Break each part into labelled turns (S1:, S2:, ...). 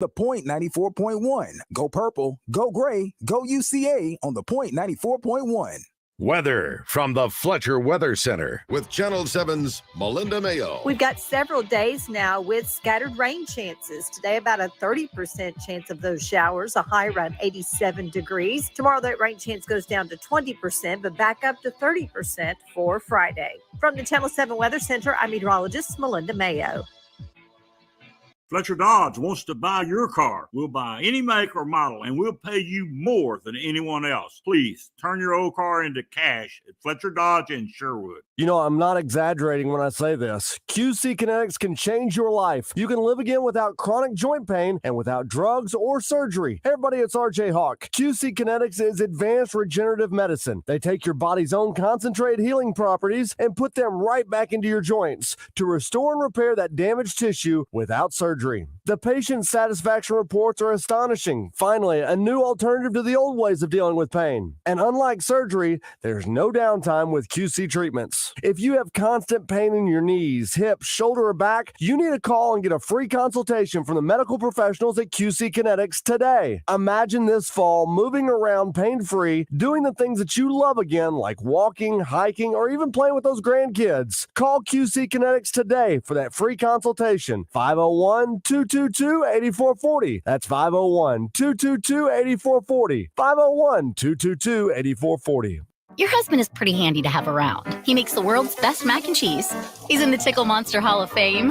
S1: The Point 94.1. Go Purple, Go Gray, Go UCA on The Point 94.1.
S2: Weather from the Fletcher Weather Center with Channel 7's Melinda Mayo.
S3: We've got several days now with scattered rain chances. Today, about a 30% chance of those showers, a high around 87 degrees. Tomorrow, that rain chance goes down to 20%, but back up to 30% for Friday. From the Channel 7 Weather Center, I'm meteorologist Melinda Mayo.
S4: Fletcher Dodge wants to buy your car. We'll buy any make or model, and we'll pay you more than anyone else. Please turn your old car into cash at Fletcher Dodge in Sherwood.
S5: You know, I'm not exaggerating when I say this. QC Kinetics can change your life. You can live again without chronic joint pain and without drugs or surgery. Hey everybody, it's RJ Hawk. QC Kinetics is advanced regenerative medicine. They take your body's own concentrated healing properties and put them right back into your joints to restore and repair that damaged tissue without surgery. The patient satisfaction reports are astonishing. Finally, a new alternative to the old ways of dealing with pain. And unlike surgery, there's no downtime with QC treatments. If you have constant pain in your knees, hips, shoulder, or back, you need to call and get a free consultation from the medical professionals at QC Kinetics today. Imagine this fall moving around pain-free, doing the things that you love again, like walking, hiking, or even playing with those grandkids. Call QC Kinetics today for that free consultation. 501-222-8440. That's 501-222-8440. 501-222-8440.
S6: Your husband is pretty handy to have around. He makes the world's best mac and cheese. He's in the Tickle Monster Hall of Fame.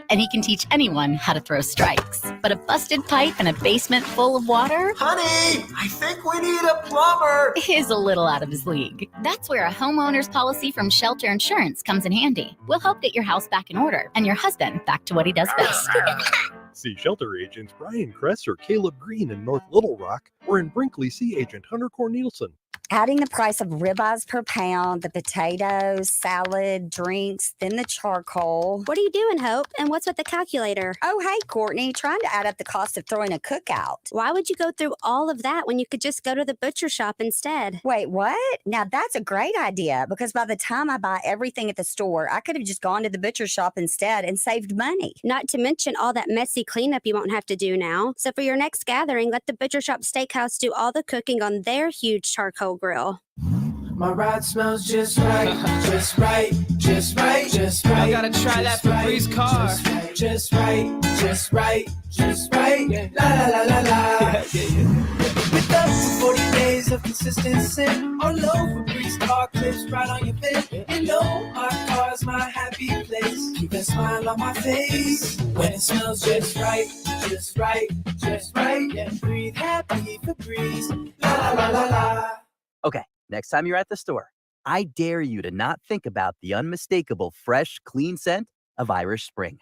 S6: And he can teach anyone how to throw strikes. But a busted pipe and a basement full of water?
S7: Honey, I think we need a plumber.
S6: Is a little out of his league. That's where a homeowner's policy from Shelter Insurance comes in handy. We'll help get your house back in order and your husband back to what he does best.
S8: See Shelter agents Brian Kress or Caleb Green in North Little Rock, or in Brinkley, see agent Hunter Cornelison.
S9: Adding the price of ribeyes per pound, the potatoes, salad, drinks, then the charcoal.
S10: What are you doing, Hope? And what's with the calculator?
S9: Oh, hey, Courtney, trying to add up the cost of throwing a cookout.
S10: Why would you go through all of that when you could just go to the butcher shop instead?
S9: Wait, what? Now that's a great idea, because by the time I buy everything at the store, I could have just gone to the butcher shop instead and saved money.
S10: Not to mention all that messy cleanup you won't have to do now. So for your next gathering, let the Butcher Shop Steakhouse do all the cooking on their huge charcoal grill.
S7: My ride smells just right, just right, just right, just right.
S11: I gotta try that Febreze car.
S7: Just right, just right, just right. La la la la la. With up to 40 days of consistency, all over Febreze car clips right on your bed. You know my car's my happy place. Keep a smile on my face when it smells just right, just right, just right. Yeah, breathe happy Febreze. La la la la la.
S12: Okay. Next time you're at the store, I dare you to not think about the unmistakable, fresh, clean scent of Irish Spring.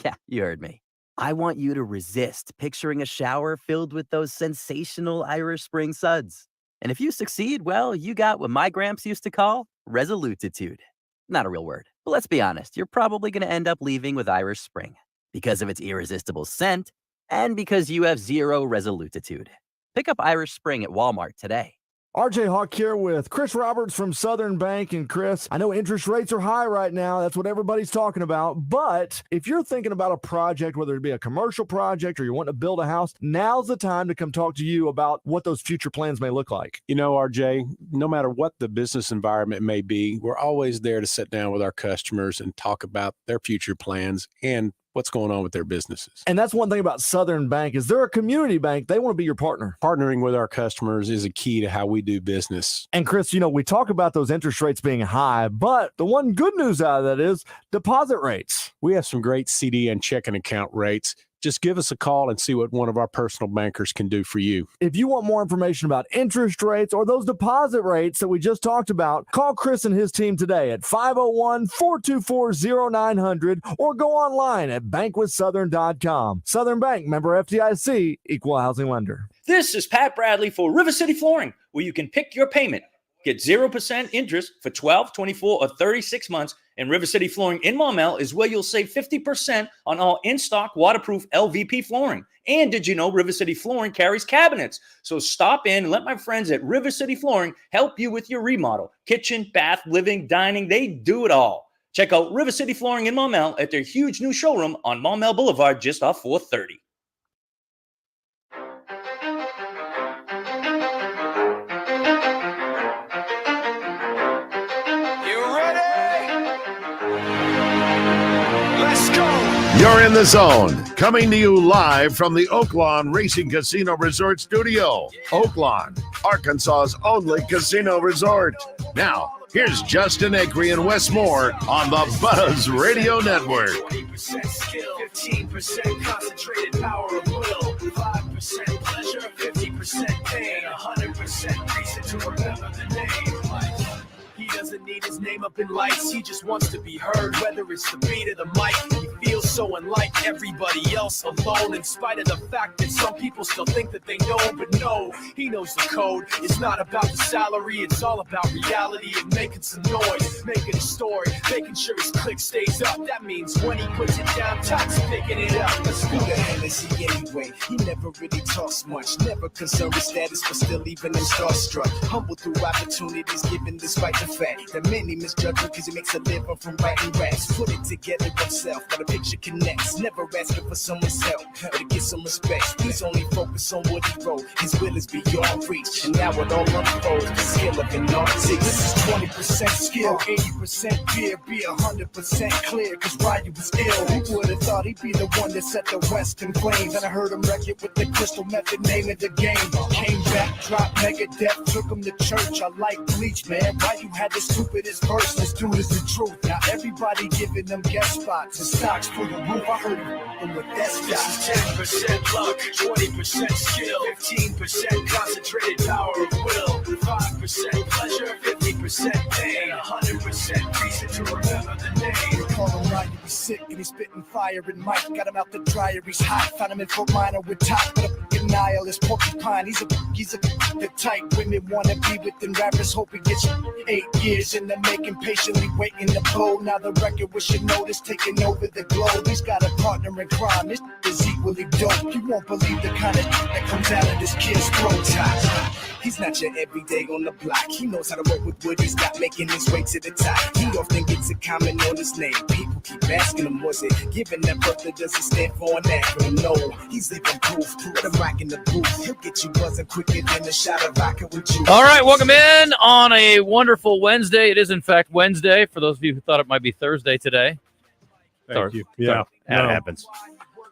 S12: Yeah, you heard me. I want you to resist picturing a shower filled with those sensational Irish Spring suds. And if you succeed, well, you got what my gramps used to call resolutitude. Not a real word, but let's be honest, you're probably going to end up leaving with Irish Spring because of its irresistible scent and because you have zero resolutitude. Pick up Irish Spring at Walmart today.
S5: RJ Hawk here with Chris Roberts from Southern Bank. And Chris, I know interest rates are high right now. That's what everybody's talking about. But if you're thinking about a project, whether it be a commercial project or you want to build a house, now's the time to come talk to you about what those future plans may look like.
S13: You know, RJ, no matter what the business environment may be, we're always there to sit down with our customers and talk about their future plans and what's going on with their businesses.
S5: And that's one thing about Southern Bank is they're a community bank. They want to be your partner.
S13: Partnering with our customers is a key to how we do business.
S5: And Chris, you know, we talk about those interest rates being high, but the one good news out of that is deposit rates.
S13: We have some great CD and checking account rates. Just give us a call and see what one of our personal bankers can do for you.
S5: If you want more information about interest rates or those deposit rates that we just talked about, call Chris and his team today at 501-424-0900 or go online at bankwithsouthern.com. Southern Bank, member FDIC, equal housing lender.
S14: This is Pat Bradley for River City Flooring, where you can pick your payment. Get 0% interest for 12, 24, or 36 months. And River City Flooring in Maumelle is where you'll save 50% on all in-stock waterproof LVP flooring. And did you know River City Flooring carries cabinets? So stop in and let my friends at River City Flooring help you with your remodel. Kitchen, bath, living, dining, they do it all. Check out River City Flooring in Maumelle at their huge new showroom on Maumelle Boulevard just off 430.
S2: You're in the zone, coming to you live from the Oaklawn Racing Casino Resort Studio. Oaklawn, Arkansas's only casino resort. Now, here's Justin Acree and Wes Moore on the Buzz Radio Network.
S7: 20% skill, 15% concentrated power of will, 5% pleasure, 50% pain, 100% reason to remember the name. He doesn't need his name up in lights, he just wants to be heard, whether it's the beat of the mic. He feels so unlike everybody else, alone, in spite of the fact that some people still think that they know, but no, he knows the code. It's not about the salary, it's all about reality and making some noise, making a story, making sure his click stays up. That means when he puts it down, Todd's picking it up. Let's go. Who the hell is he anyway? He never really talks much, never concerned with status, but still even him starstruck. Humble through opportunities given despite the fact that many misjudge him because he makes a living from writing raps. Put it together himself, but a picture connects. Never asking for someone's help or to get some respect. He's only focused on what he wrote. His will is beyond reach, and now it all unfolds. The skill of an artist. This is 20% skill, 80% fear, be 100% clear. Cause Ryu was ill. Who would have thought he'd be the one that set the West in flames? And I heard him wreck it with the crystal method, name of the game. Came back, dropped Megadeth, took him to church. I like Bleach, man. Ryu had the stupidest verse. This dude is the truth. Now everybody giving them guest spots and stocks through the roof. I heard him with that stock. This is 10% luck, 20% skill, 15% concentrated power of will, 5% pleasure, 50% pain, 100% reason to remember the name. They call him Ryan, he's sick and he's spitting fire and Mike got him out the dryer, he's hot. Found him in Fort Minor with top, but a nihilist porcupine. He's the type women wanna be with, and rappers hope he gets 8 years in the making, patiently waiting to blow. Now the record we should notice taking over the globe. He's got a partner in crime. This is equally dope. You won't believe the kind of that comes out of this kid's throat. He's not your everyday on the block. He knows how to work with what he's got, making his way to the top. He often gets a comment on his name. People keep asking him, was it given that birth that doesn't stand for an acronym? No, he's living proof. Let him rock in the booth. He'll get you buzzing quicker than a shot of vodka with you.
S15: All right, welcome in on a wonderful Wednesday. It is, in fact, Wednesday. For those of you who thought it might be Thursday today.
S8: Thank you. Yeah,
S15: that happens.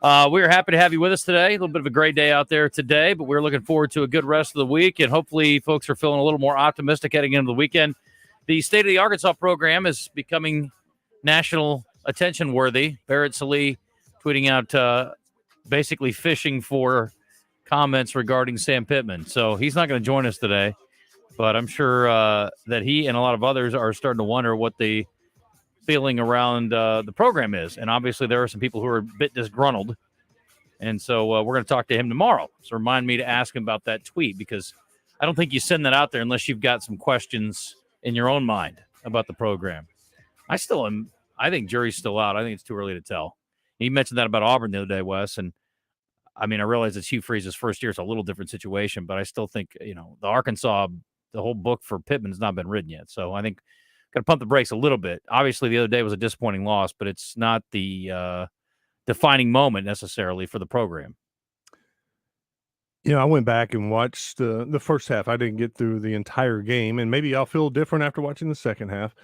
S15: We're happy to have you with us today. A little bit of a gray day out there today, but we're looking forward to a good rest of the week, and hopefully folks are feeling a little more optimistic heading into the weekend. The State of the Arkansas program is becoming national attention worthy. Barrett Sallee tweeting out basically fishing for comments regarding Sam Pittman. So he's not going to join us today, but I'm sure that he and a lot of others are starting to wonder what the feeling around the program is. And obviously there are some people who are a bit disgruntled. And so we're going to talk to him tomorrow. So remind me to ask him about that tweet, because I don't think you send that out there unless you've got some questions in your own mind about the program. I think jury's still out. I think it's too early to tell. He mentioned that about Auburn the other day, Wes. And I mean, I realize it's Hugh Freeze's first year. It's a little different situation, but I still think, the Arkansas, the whole book for Pittman has not been written yet. So I think got to pump the brakes a little bit. Obviously, the other day was a disappointing loss, but it's not the defining moment necessarily for the program.
S8: I went back and watched the first half. I didn't get through the entire game, and maybe I'll feel different after watching the second half.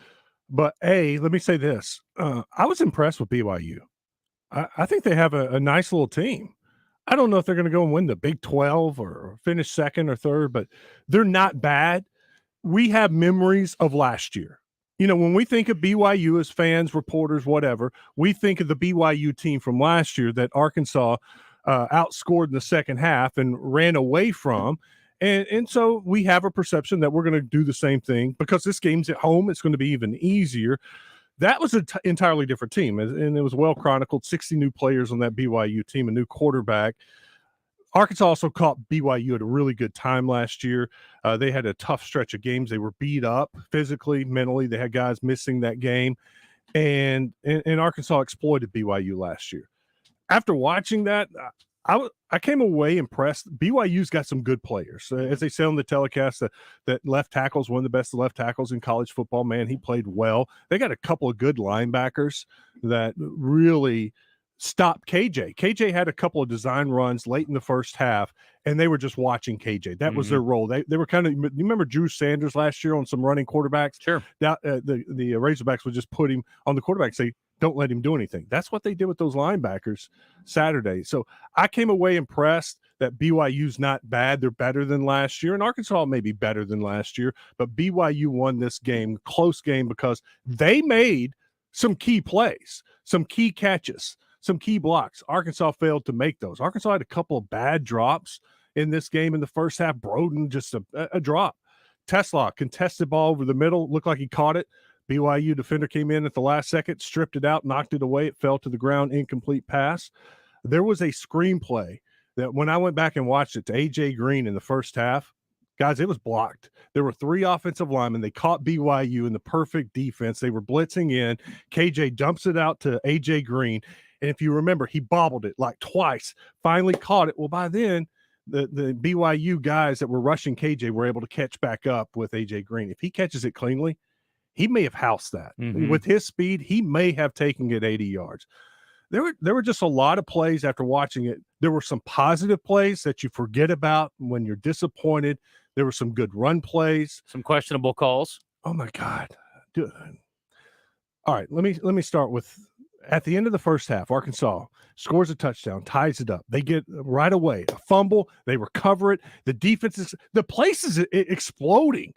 S8: But, let me say this. I was impressed with BYU. I think they have a nice little team. I don't know if they're going to go and win the Big 12 or finish second or third, but they're not bad. We have memories of last year. When we think of BYU as fans, reporters, whatever, we think of the BYU team from last year that Arkansas outscored in the second half and ran away from. And so we have a perception that we're going to do the same thing because this game's at home. It's going to be even easier. That was an entirely different team, and it was well chronicled. 60 new players on that BYU team, a new quarterback. Arkansas also caught BYU at a really good time last year. They had a tough stretch of games. They were beat up physically, mentally. They had guys missing that game, and Arkansas exploited BYU last year. After watching that, I came away impressed. BYU's got some good players. As they say on the telecast, that left tackle is one of the best left tackles in college football. Man, he played well. They got a couple of good linebackers that really stop KJ. KJ had a couple of design runs late in the first half, and they were just watching KJ. That was their role. They were kind of, you remember Drew Sanders last year on some running quarterbacks?
S15: Sure.
S8: The Razorbacks would just put him on the quarterback, say, don't let him do anything. That's what they did with those linebackers Saturday. So I came away impressed that BYU's not bad. They're better than last year, and Arkansas may be better than last year, but BYU won this game, close game, because they made some key plays, some key catches, some key blocks. Arkansas failed to make those. Arkansas had a couple of bad drops in this game in the first half. Broden, just a drop. Tesla, contested ball over the middle, looked like he caught it. BYU defender came in at the last second, stripped it out, knocked it away. It fell to the ground, incomplete pass. There was a screenplay that when I went back and watched it to A.J. Green in the first half, guys, it was blocked. There were 3 offensive linemen. They caught BYU in the perfect defense. They were blitzing in. KJ dumps it out to A.J. Green. And if you remember, he bobbled it like twice, finally caught it. Well, by then, the BYU guys that were rushing KJ were able to catch back up with A.J. Green. If he catches it cleanly, he may have housed that. With his speed, he may have taken it 80 yards. There were just a lot of plays after watching it. There were some positive plays that you forget about when you're disappointed. There were some good run plays.
S15: Some questionable calls.
S8: Oh, my God. All right, let me start with, at the end of the first half, Arkansas scores a touchdown, ties it up. They get right away a fumble. They recover it. The defense the place is exploding.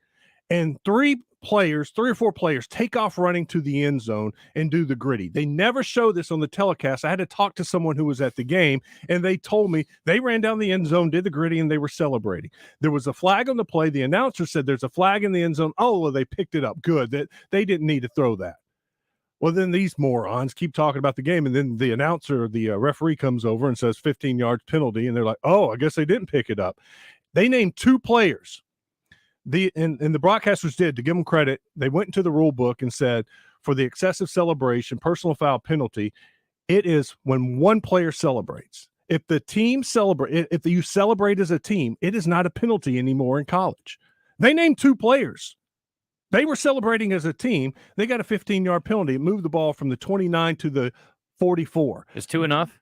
S8: And 3 or 4 players take off running to the end zone and do the gritty. They never show this on the telecast. I had to talk to someone who was at the game, and they told me they ran down the end zone, did the gritty, and they were celebrating. There was a flag on the play. The announcer said there's a flag in the end zone. Oh, well, they picked it up. Good. That they didn't need to throw that. Well, then these morons keep talking about the game, and then the announcer, the referee comes over and says 15 yards penalty, and they're like, oh, I guess they didn't pick it up. They named 2 players. And the broadcasters did, to give them credit, they went into the rule book and said, for the excessive celebration, personal foul penalty, it is when one player celebrates. If the team if you celebrate as a team, it is not a penalty anymore in college. They named 2 players. They were celebrating as a team. They got a 15-yard penalty. It moved the ball from the 29 to the 44.
S15: Is 2 enough?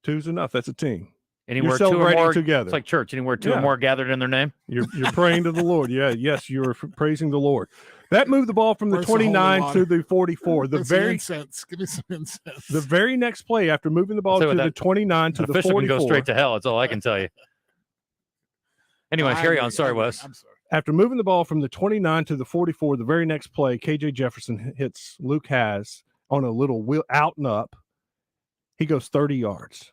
S8: 2's enough. That's a team.
S15: Anywhere
S8: you're
S15: 2 or more
S8: together.
S15: It's like church. Anywhere 2 or more gathered in their name.
S8: You're praying to the Lord. Yeah, yes, you're praising the Lord. That moved the ball from the 29 to the 44.
S16: Give me some incense.
S8: The very next play after moving the ball to the 29 to the 44.
S15: Can go straight to hell. That's all I can tell you. Anyway, carry on. Sorry, Wes.
S16: I'm sorry.
S8: After moving the ball from the 29 to the 44, the very next play, KJ Jefferson hits Luke Haas on a little wheel out and up. He goes 30 yards.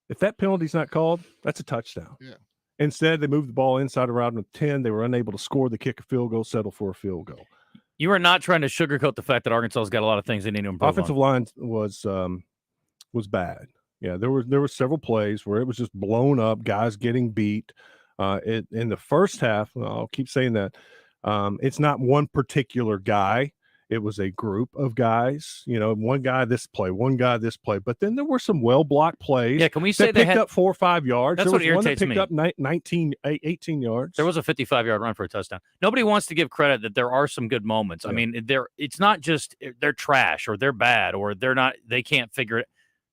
S8: If that penalty's not called, that's a touchdown.
S16: Yeah.
S8: Instead, they moved the ball inside around the 10. They were unable to score. They kick a field goal, settle for a field goal.
S15: You are not trying to sugarcoat the fact that Arkansas's got a lot of things they need to improve.
S8: Offensive line was bad. Yeah, there were several plays where it was just blown up, guys getting beat. In the first half, I'll keep saying that, it's not one particular guy. It was a group of guys, one guy this play, one guy this play. But then there were some well-blocked plays.
S15: Yeah, can we say
S8: they picked up 4 or 5 yards?
S15: That's
S8: there
S15: what
S8: was one that
S15: irritates
S8: picked
S15: me.
S8: up 18 yards.
S15: There was a 55-yard run for a touchdown. Nobody wants to give credit that there are some good moments. Yeah. I mean, it's not just they're trash or they're bad or they can't figure it.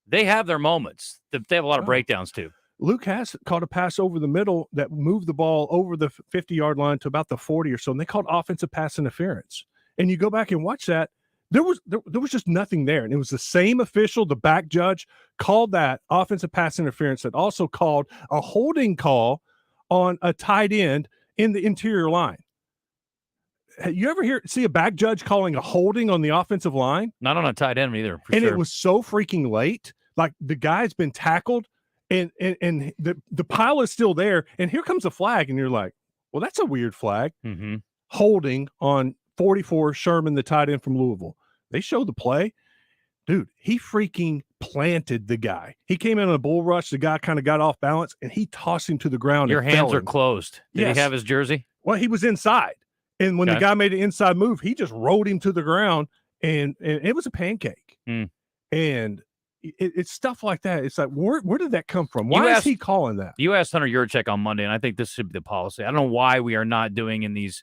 S15: They have their moments. They have a lot of breakdowns too.
S8: Luke Haas caught a pass over the middle that moved the ball over the 50-yard line to about the 40 or so, and they called offensive pass interference. And you go back and watch that, there was just nothing there. And it was the same official, the back judge, called that offensive pass interference that also called a holding call on a tight end in the interior line. You ever see a back judge calling a holding on the offensive line?
S15: Not on a tight end either.
S8: And it was so freaking late. Like the guy's been tackled and the pile is still there. And here comes a flag. And you're like, well, that's a weird flag.
S15: Mm-hmm.
S8: Holding on 44 Sherman, the tight end from Louisville. They showed the play. Dude, he freaking planted the guy. He came in on a bull rush. The guy kind of got off balance, and he tossed him to the ground.
S15: Your hands are closed. Did he have his jersey?
S8: Well, he was inside. And when the guy made an inside move, he just rolled him to the ground, and it was a pancake.
S15: Mm.
S8: And it's stuff like that. It's like, where did that come from? Why is he calling that?
S15: You asked Hunter Yurchek on Monday, and I think this should be the policy. I don't know why we are not doing in these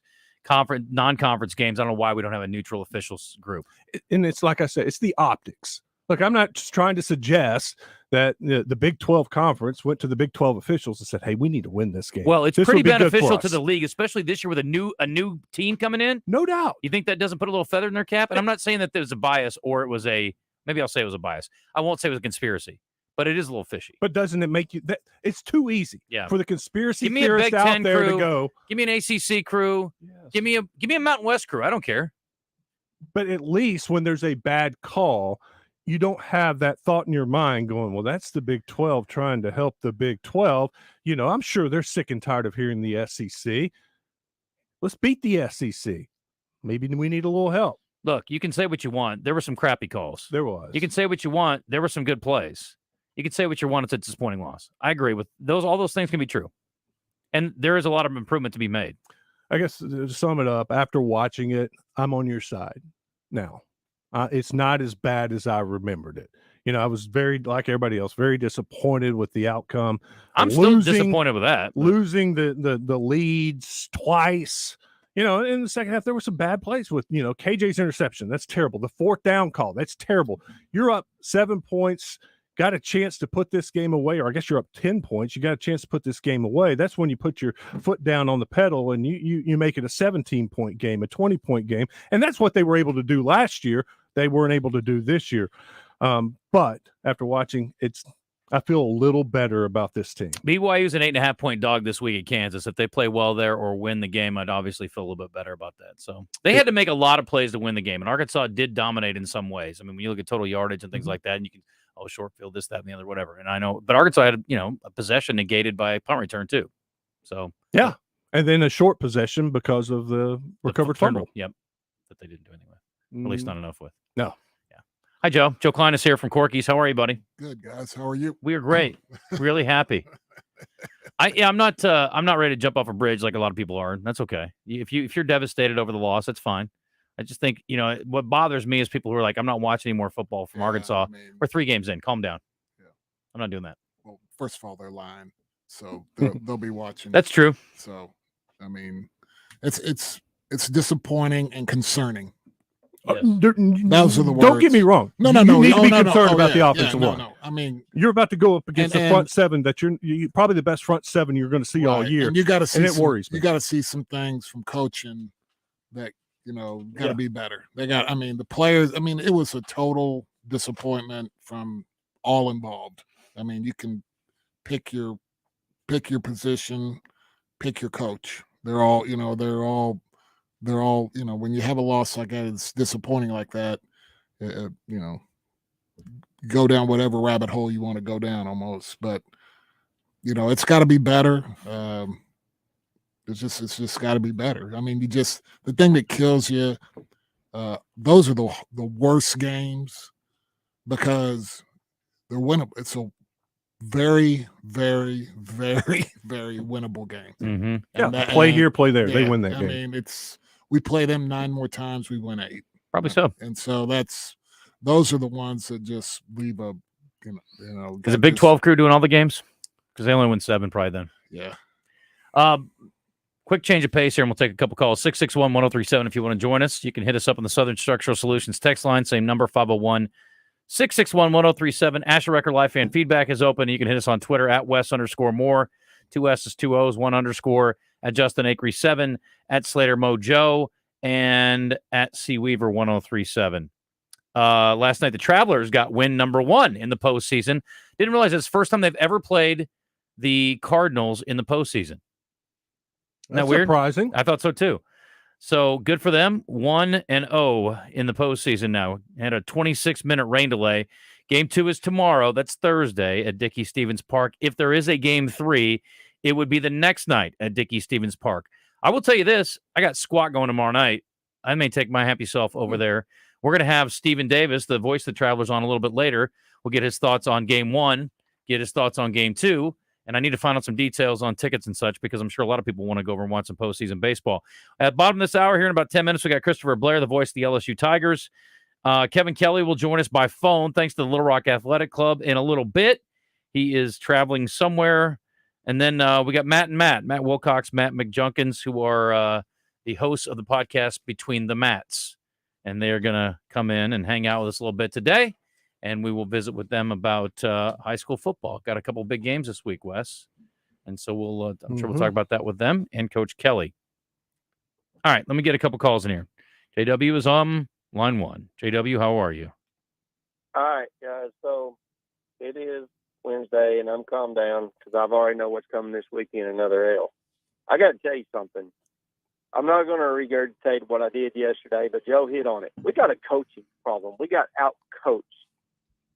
S15: non-conference games. I don't know why we don't have a neutral officials group.
S8: And it's like I said, it's the optics. Look, I'm not just trying to suggest that the Big 12 conference went to the Big 12 officials and said, hey, we need to win this game.
S15: Well, it's
S8: This
S15: pretty
S8: would be good for
S15: beneficial to
S8: us.
S15: the league, especially this year with a new team coming in.
S8: No doubt.
S15: You think that doesn't put a little feather in their cap? And I'm not saying that there was a bias or it was maybe I'll say it was a bias. I won't say it was a conspiracy, but it is a little fishy.
S8: But doesn't it make you that it's too easy for the conspiracy
S15: Give me a
S8: theorists
S15: Big
S8: out
S15: Ten
S8: there
S15: crew.
S8: to go?
S15: Give me an ACC crew. Give me a Mountain West crew. I don't care.
S8: But at least when there's a bad call, you don't have that thought in your mind going, well, that's the Big 12 trying to help the Big 12. You know, I'm sure they're sick and tired of hearing the SEC. Let's beat the SEC. Maybe we need a little help.
S15: Look, you can say what you want. There were some crappy calls.
S8: There was.
S15: You can say what you want. There were some good plays. You can say what you want. It's a disappointing loss. I agree with those. All those things can be true. And there is a lot of improvement to be made.
S8: I guess to sum it up, after watching it, I'm on your side now. It's not as bad as I remembered it. You know, I was very, like everybody else, very disappointed with the outcome.
S15: I'm still disappointed with that.
S8: Losing the leads twice. You know, in the second half, there were some bad plays with, you know, KJ's interception. That's terrible. The fourth down call. That's terrible. You're up 7 points, got a chance to put this game away, or I guess you're up 10 points. You got a chance to put this game away. That's when you put your foot down on the pedal and you make it a 17-point game, a 20-point game. And that's what they were able to do last year. They weren't able to do this year. But after watching, I feel a little better about this team.
S15: BYU's an 8.5-point dog this week at Kansas. If they play well there or win the game, I'd obviously feel a little bit better about that. So they had to make a lot of plays to win the game, and Arkansas did dominate in some ways. I mean, when you look at total yardage and things like that, and you can, short field, this, that, and the other, whatever. And I know, but Arkansas had, a possession negated by a punt return too. So
S8: yeah, and then a short possession because of the recovered fumble.
S15: Yep, that they didn't do anyway. At least not enough with.
S8: No.
S15: Hi, Joe. Joe Kleine is here from Corky's. How are you, buddy?
S16: Good, guys. How are you?
S15: We are great. Really happy. I'm not ready to jump off a bridge like a lot of people are. That's okay. If you're devastated over the loss, that's fine. I just think, what bothers me is people who are like, I'm not watching any more football from Arkansas. We're 3 games in. Calm down. Yeah. I'm not doing that.
S16: Well, first of all, they're lying, so they'll be watching.
S15: That's true.
S16: So, I mean, it's disappointing and concerning.
S8: Those
S16: are the words.
S8: Don't get me wrong.
S16: No.
S8: You need to be concerned about the offensive line.
S16: No. I mean,
S8: you're about to go up against the front seven that you're probably the best front seven you're going to see all year.
S16: And you got to see,
S8: and it worries me.
S16: You got to see some things from coaching that got to be better. The players. I mean, it was a total disappointment from all involved. I mean, you can pick your position, pick your coach. They're all, when you have a loss like that, it's disappointing like that, go down whatever rabbit hole you want to go down almost. But, it's got to be better. It's just got to be better. I mean, the thing that kills you, those are the worst games because they're winnable. It's a very, very, very, very winnable game.
S15: Mm-hmm.
S8: Yeah, play here, play there. They win that game.
S16: I mean, we play them 9 more times, we win 8.
S15: Probably so.
S16: And so those are the ones that just leave a,
S15: Is the Big 12 crew doing all the games? Because they only win 7 probably then.
S16: Yeah.
S15: Quick change of pace here, and we'll take a couple calls. 661-1037 if you want to join us. You can hit us up on the Southern Structural Solutions text line, same number, 501-661-1037. Asher Record Live fan feedback is open. You can hit us on Twitter at Wes_more. 2 S's, 2 O's, 1_ at Justin Acree 7, at Slater Mojo, and at C Weaver 1037. Last night, the Travelers got win number 1 in the postseason. Didn't realize it's the first time they've ever played the Cardinals in the postseason. Isn't that weird?
S8: Surprising.
S15: I thought so too. So good for them. 1-0 in the postseason now. Had a 26-minute rain delay. Game 2 is tomorrow. That's Thursday at Dickey-Stevens Park. If there is a Game 3, it would be the next night at Dickey-Stevens Park. I will tell you this. I got squat going tomorrow night. I may take my happy self over there. We're going to have Stephen Davis, the voice of the Travelers, on a little bit later. We'll get his thoughts on Game 1, get his thoughts on Game 2, and I need to find out some details on tickets and such because I'm sure a lot of people want to go over and watch some postseason baseball. At the bottom of this hour here in about 10 minutes, we got Christopher Blair, the voice of the LSU Tigers. Kevin Kelley will join us by phone thanks to the Little Rock Athletic Club in a little bit. He is traveling somewhere. And then we got Matt Wilcox, Matt McJunkins, who are the hosts of the podcast Between the Mats. And they're going to come in and hang out with us a little bit today. and we will visit with them about high school football. Got a couple big games this week, Wes, and so I'm sure we'll talk about that with them and Coach Kelley. All right, let me get a couple calls in here. JW is on line 1. JW, how are you?
S17: All right, guys. So it is Wednesday, and I'm calmed down because I've already know what's coming this weekend, another L. I got to tell you something. I'm not going to regurgitate what I did yesterday, but Joe hit on it. We got a coaching problem. We got out-coached.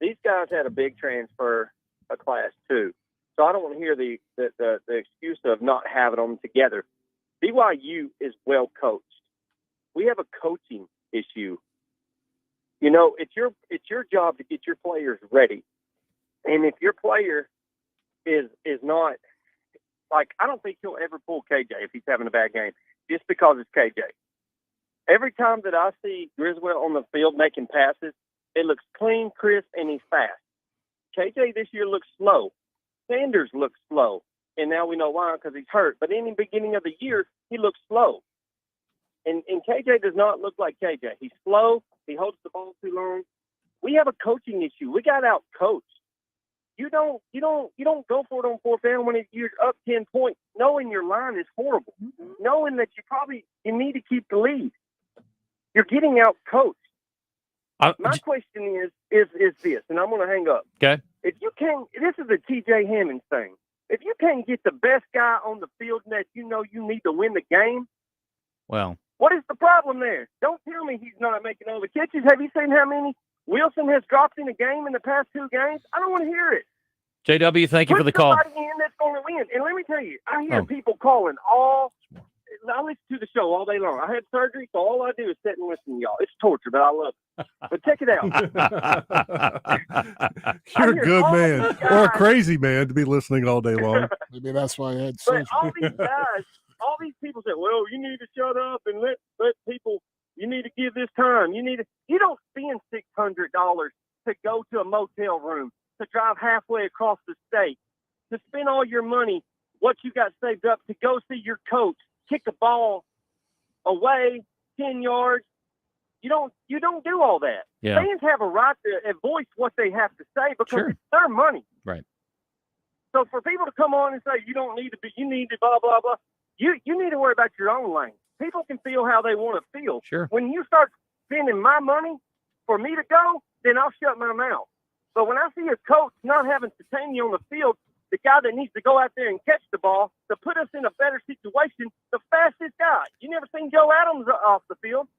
S17: These guys had a big transfer of class 2. So I don't want to hear the excuse of not having them together. BYU is well coached. We have a coaching issue. You know, it's your job to get your players ready. And if your player is not, like, I don't think he'll ever pull KJ if he's having a bad game just because it's KJ. Every time that I see Griswold on the field making passes, it looks clean, crisp, and he's fast. KJ this year looks slow. Sanders looks slow. And now we know why, because he's hurt. But in the beginning of the year, he looks slow. And KJ does not look like KJ. He's slow. He holds the ball too long. We have a coaching issue. We got out coached. You don't go for it on fourth down when you're up 10 points, knowing your line is horrible, knowing that you need to keep the lead. You're getting out coached. My question is this, and I'm going to hang up.
S15: Okay.
S17: If you can't, this is a TJ Hammons thing. If you can't get the best guy on the field that you know you need to win the game,
S15: well,
S17: what is the problem there? Don't tell me he's not making all the catches. Have you seen how many Wilson has dropped in a game in the past 2 games? I don't want to hear it.
S15: JW, thank you for the call.
S17: Put somebody in that's going to win. And let me tell you, I hear people calling I listen to the show all day long. I had surgery, so all I do is sit and listen to y'all. It's torture, but I love it. But check it out.
S8: You're a good man or a crazy man to be listening all day long.
S16: Maybe that's why I had surgery.
S17: But all these guys, all these people say, well, you need to shut up and let people, you need to give this time. You don't spend $600 to go to a motel room, to drive halfway across the state, to spend all your money, what you got saved up, to go see your coach kick a ball away 10 yards. You don't do all that.
S15: Yeah.
S17: Fans have a right to voice what they have to say because it's their money.
S15: Right.
S17: So for people to come on and say you don't need to be, you need to blah blah blah, you need to worry about your own lane. People can feel how they want to feel.
S15: Sure.
S17: When you start spending my money for me to go, then I'll shut my mouth. But when I see a coach not having Satania on the field, the guy that needs to go out there and catch the ball to put us in a better situation, the fastest guy. You never seen Joe Adams off the field.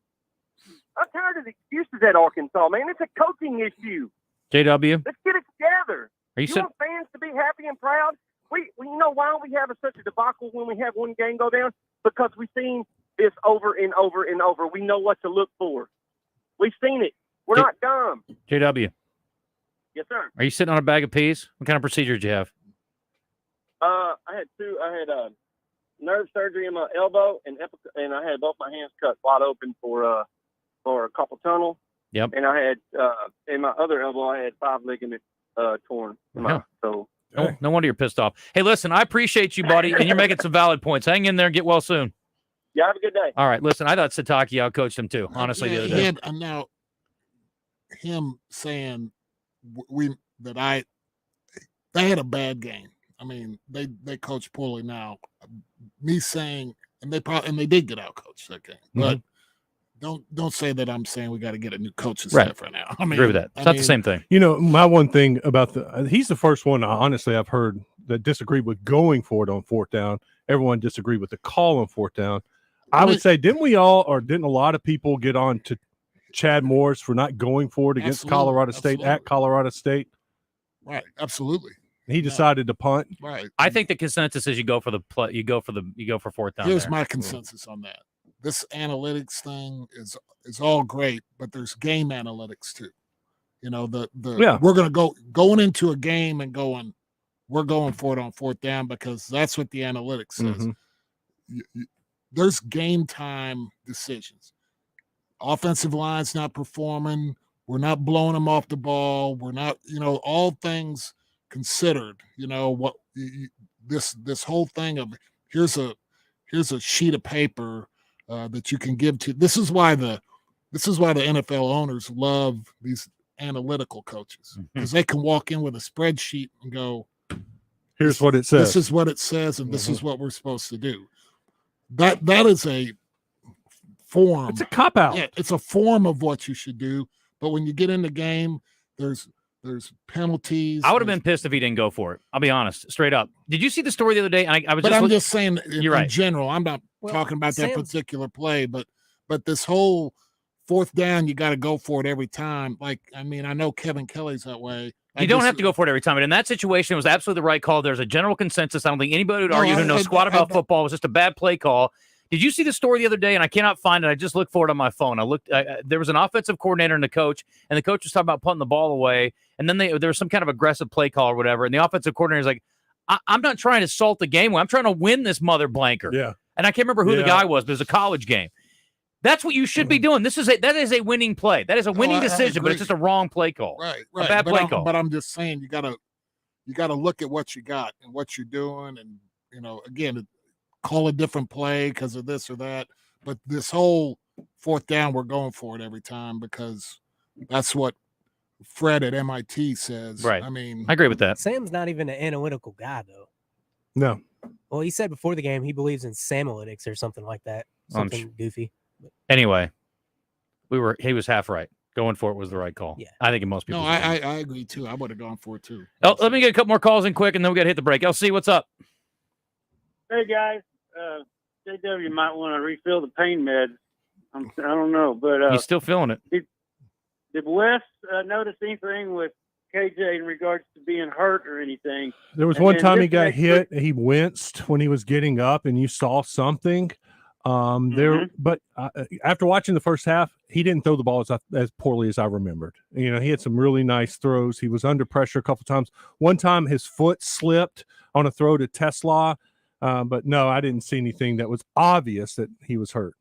S17: I'm tired of the excuses at Arkansas, man. It's a coaching issue.
S15: JW,
S17: let's get it together.
S15: Are you
S17: want fans to be happy and proud? We you know why we have such a debacle when we have one game go down? Because we've seen this over and over and over. We know what to look for. We've seen it. We're not dumb.
S15: JW.
S17: Yes, sir.
S15: Are you sitting on a bag of peas? What kind of procedure did you have?
S17: I had 2. I had nerve surgery in my elbow, and I had both my hands cut wide open for a carpal tunnel.
S15: Yep.
S17: And I had in my other elbow, I had 5 ligaments torn. So
S15: no wonder you're pissed off. Hey, listen, I appreciate you, buddy, and you're making some valid points. Hang in there and get well soon.
S17: Yeah, have a good day.
S15: All right, listen, I thought Sataki outcoached him too, honestly, the other day.
S16: Now, him saying they had a bad game. I mean, they coached poorly now. Me saying, and they did get out coached that game. But don't say that I'm saying we got to get a new coaching staff right now. I mean,
S15: agree with that. It's not the same thing.
S8: You know, my one thing about he's the first one, honestly, I've heard that disagreed with going for it on 4th down. Everyone disagreed with the call on 4th down. I would say, didn't a lot of people get on to Chad Morris for not going for it against Colorado State at Colorado State?
S16: Right, absolutely.
S8: He decided to punt.
S16: Right.
S15: I think the consensus is you go for 4th down.
S16: Here's my consensus on that. This analytics thing is all great, but there's game analytics too. You know, we're going to going into a game and we're going for it on 4th down because that's what the analytics says. There's game time decisions. Offensive line's not performing. We're not blowing them off the ball. We're not, all things considered, what this whole thing of here's a sheet of paper that you can give to. This is why the NFL owners love these analytical coaches because they can walk in with a spreadsheet and go,
S8: here's what it says.
S16: This is what it says, and this is what we're supposed to do. That is a form.
S8: It's a cop-out.
S16: Yeah, it's a form of what you should do. But when you get in the game, there's penalties.
S15: I would have been pissed if he didn't go for it. I'll be honest, straight up. Did you see the story the other day? I was.
S16: But
S15: just
S16: I'm just saying,
S15: you're right.
S16: In general, I'm not talking about that particular play, but this whole fourth down, you got to go for it every time. Like, I mean, I know Kevin Kelley's that way.
S15: You don't have to go for it every time. But in that situation, it was absolutely the right call. There's a general consensus. I don't think anybody would argue who knows squat about football. It was just a bad play call. Did you see the story the other day? And I cannot find it. I just looked for it on my phone. I looked. There was an offensive coordinator and a coach, and the coach was talking about putting the ball away. And then there was some kind of aggressive play call or whatever. And the offensive coordinator is like, I'm not trying to salt the game. I'm trying to win this mother blanker.
S8: Yeah.
S15: And I can't remember who the guy was, but it was a college game. That's what you should be doing. That is a winning play. That is a winning decision, but it's just a wrong play call.
S16: Right.
S15: A bad play call.
S16: But I'm just saying, you gotta look at what you got and what you're doing, and again, call a different play because of this or that. But this whole fourth down, we're going for it every time because that's what Fred at MIT says.
S15: Right.
S16: I mean,
S15: I agree with that.
S18: Sam's not even an analytical guy, though.
S8: No.
S18: Well, he said before the game he believes in Samalytics or something like that. Something goofy.
S15: Anyway, he was half right. Going for it was the right call. Yeah. I think in most people.
S16: No, I agree too. I would have gone for it too.
S15: Oh, let me get a couple more calls in quick, and then we got to hit the break. LC, what's up?
S19: Hey guys, JW might want to refill the pain meds. I don't know, but
S15: He's still feeling it.
S19: Did Wes notice anything with KJ in regards to being hurt or anything?
S8: There was one time he got hit. He winced when he was getting up, and you saw something. But after watching the first half, he didn't throw the ball as poorly as I remembered. He had some really nice throws. He was under pressure a couple times. One time his foot slipped on a throw to Tesla. But no, I didn't see anything that was obvious that he was hurt.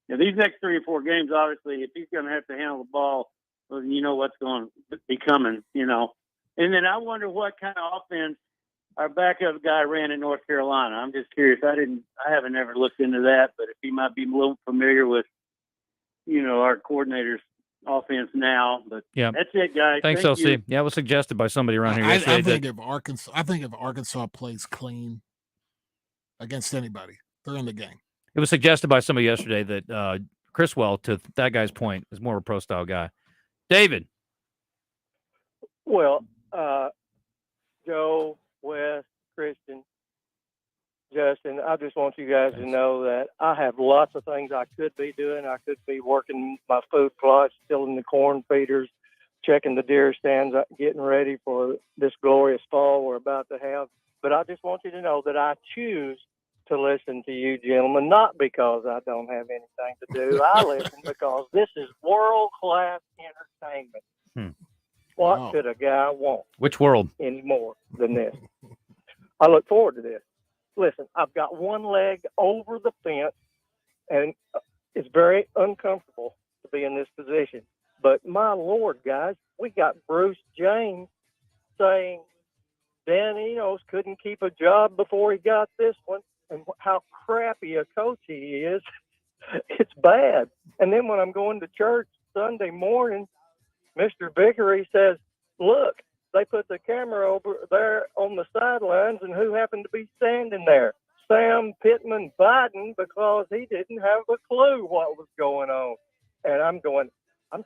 S19: Yeah, these next 3 or 4 games, obviously, if he's going to have to handle the ball, well, you know what's going to be coming, And then I wonder what kind of offense our backup guy ran in North Carolina. I'm just curious. I haven't ever looked into that, but if he might be a little familiar with, our coordinator's offense now. But
S15: yeah,
S19: that's it, guys.
S15: Thanks,
S19: Thank
S15: LC.
S19: you.
S15: Yeah, it was suggested by somebody around here yesterday.
S16: I think if Arkansas plays clean against anybody, they're in the game.
S15: It was suggested by somebody yesterday that Criswell, to that guy's point, is more of a pro style guy. David.
S20: Well, Joe, Wes, Christian, Justin, I just want you guys to know that I have lots of things I could be doing. I could be working my food plots, tilling the corn feeders, checking the deer stands, getting ready for this glorious fall we're about to have. But I just want you to know that I choose to listen to you gentlemen, not because I don't have anything to do. I listen because this is world-class entertainment. What could a guy want?
S15: Which world?
S20: Any more than this? I look forward to this. Listen, I've got one leg over the fence, and it's very uncomfortable to be in this position. But my Lord, guys, we got Bruce James saying Dan Enos couldn't keep a job before he got this one, and how crappy a coach he is. It's bad. And then when I'm going to church Sunday morning, Mr. Vickery says, look, they put the camera over there on the sidelines, and who happened to be standing there? Sam Pittman Biden, because he didn't have a clue what was going on. And I'm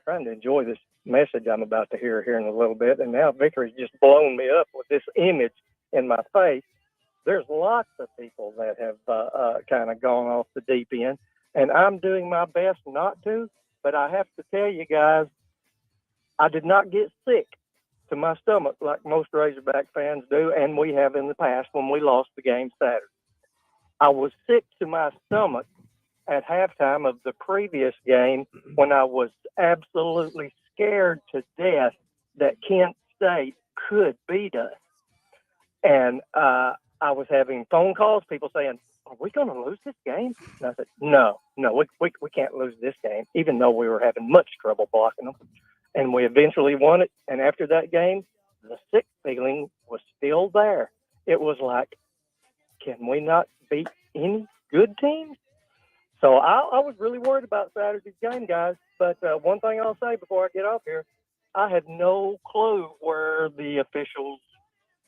S20: trying to enjoy this message I'm about to hear here in a little bit, and now Vickery's just blown me up with this image in my face. There's lots of people that have kind of gone off the deep end, and I'm doing my best not to, but I have to tell you guys, I did not get sick to my stomach like most Razorback fans do, and we have in the past when we lost the game Saturday. I was sick to my stomach at halftime of the previous game when I was absolutely scared to death that Kent State could beat us. And I was having phone calls, people saying, are we going to lose this game? And I said, no, we can't lose this game, even though we were having much trouble blocking them. And we eventually won it. And after that game, the sick feeling was still there. It was like, can we not beat any good teams? So I was really worried about Saturday's game, guys. But one thing I'll say before I get off here, I had no clue where the officials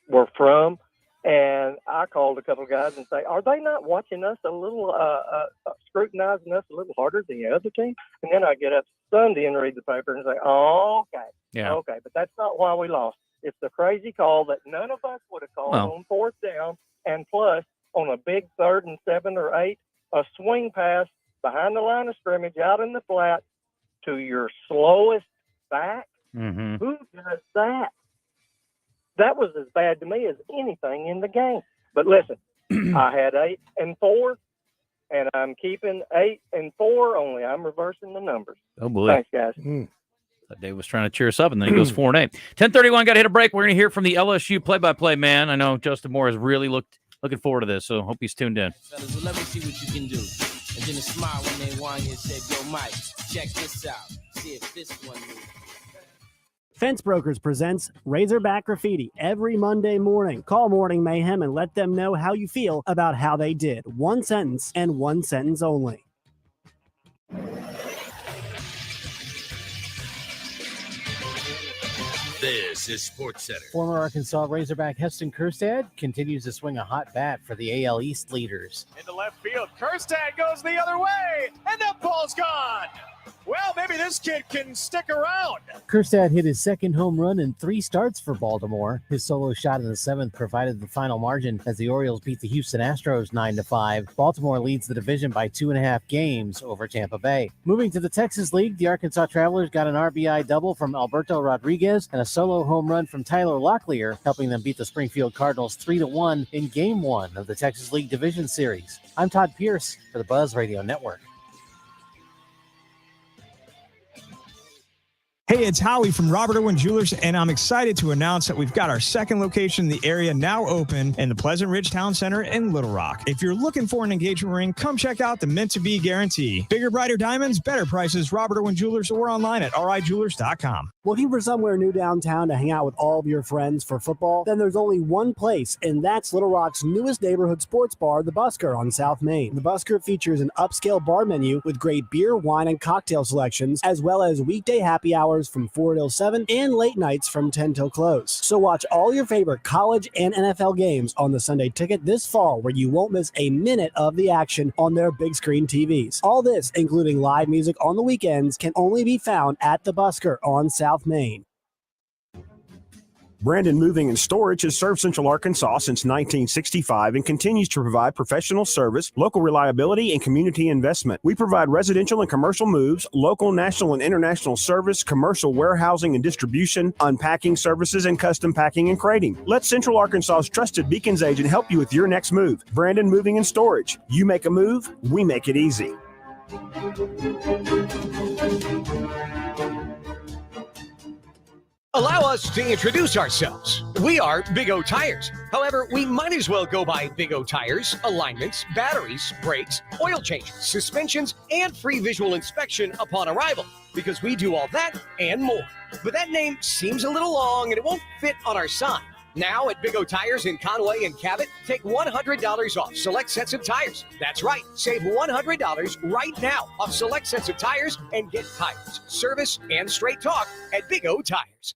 S20: were from. And I called a couple of guys and say, are they not watching us a little, scrutinizing us a little harder than the other team? And then I get up Sunday and read the paper and say, oh, okay.
S15: Yeah.
S20: Okay, but that's not why we lost. It's the crazy call that none of us would have called on fourth down. And plus, on a big 3rd and 7 or 8, a swing pass behind the line of scrimmage out in the flat to your slowest back.
S15: Mm-hmm.
S20: Who does that? That was as bad to me as anything in the game. But listen, I had 8 and 4, and I'm keeping 8 and 4. Only I'm reversing the numbers.
S15: Oh boy!
S20: Thanks, guys.
S15: Dave was trying to cheer us up, and then he goes 4 and 8. 10:31. Got to hit a break. We're going to hear from the LSU play-by-play man. I know Justin Moore has really looking forward to this, so hope he's tuned in.
S11: Fellas, well, let me see what you can do. And then a smile when they whine and said, yo, Mike, check this out. See if this one moves.
S21: Fence Brokers presents Razorback Graffiti every Monday morning. Call Morning Mayhem and let them know how you feel about how they did. One sentence and one sentence only.
S22: This is Sports Center.
S23: Former Arkansas Razorback Heston Kjerstad continues to swing a hot bat for the AL East leaders.
S24: Into left field, Kjerstad goes the other way, and that ball's gone. Well, maybe this kid can stick around.
S23: Kjerstad hit his second home run in 3 starts for Baltimore. His solo shot in the 7th provided the final margin as the Orioles beat the Houston Astros 9-5. Baltimore leads the division by 2.5 games over Tampa Bay. Moving to the Texas League, the Arkansas Travelers got an RBI double from Alberto Rodriguez and a solo home run from Tyler Locklear, helping them beat the Springfield Cardinals 3-1 in Game 1 of the Texas League Division Series. I'm Todd Pierce for the Buzz Radio Network.
S25: Hey, it's Howie from Robert Irwin Jewelers, and I'm excited to announce that we've got our second location in the area now open in the Pleasant Ridge Town Center in Little Rock. If you're looking for an engagement ring, come check out the Meant to Be Guarantee. Bigger, brighter diamonds, better prices, Robert Irwin Jewelers, or online at rijewelers.com.
S21: Looking for somewhere new downtown to hang out with all of your friends for football? Then there's only one place, and that's Little Rock's newest neighborhood sports bar, The Busker on South Main. The Busker features an upscale bar menu with great beer, wine, and cocktail selections, as well as weekday happy hours from 4 till 7 and late nights from 10 till close. So watch all your favorite college and NFL games on the Sunday Ticket this fall, where you won't miss a minute of the action on their big screen TVs. All this, including live music on the weekends, can only be found at The Busker on South Main.
S26: Brandon Moving and Storage has served Central Arkansas since 1965 and continues to provide professional service, local reliability, and community investment. We provide residential and commercial moves, local, national, and international service, commercial warehousing and distribution, unpacking services, and custom packing and crating. Let Central Arkansas's trusted Beacons agent help you with your next move. Brandon Moving and Storage. You make a move, we make it easy.
S27: Allow us to introduce ourselves. We are Big O Tires. However, we might as well go by Big O Tires, alignments, batteries, brakes, oil changes, suspensions, and free visual inspection upon arrival, because we do all that and more. But that name seems a little long and it won't fit on our sign. Now at Big O Tires in Conway and Cabot, take $100 off select sets of tires. That's right, save $100 right now off select sets of tires and get tires, service, and straight talk at Big O Tires.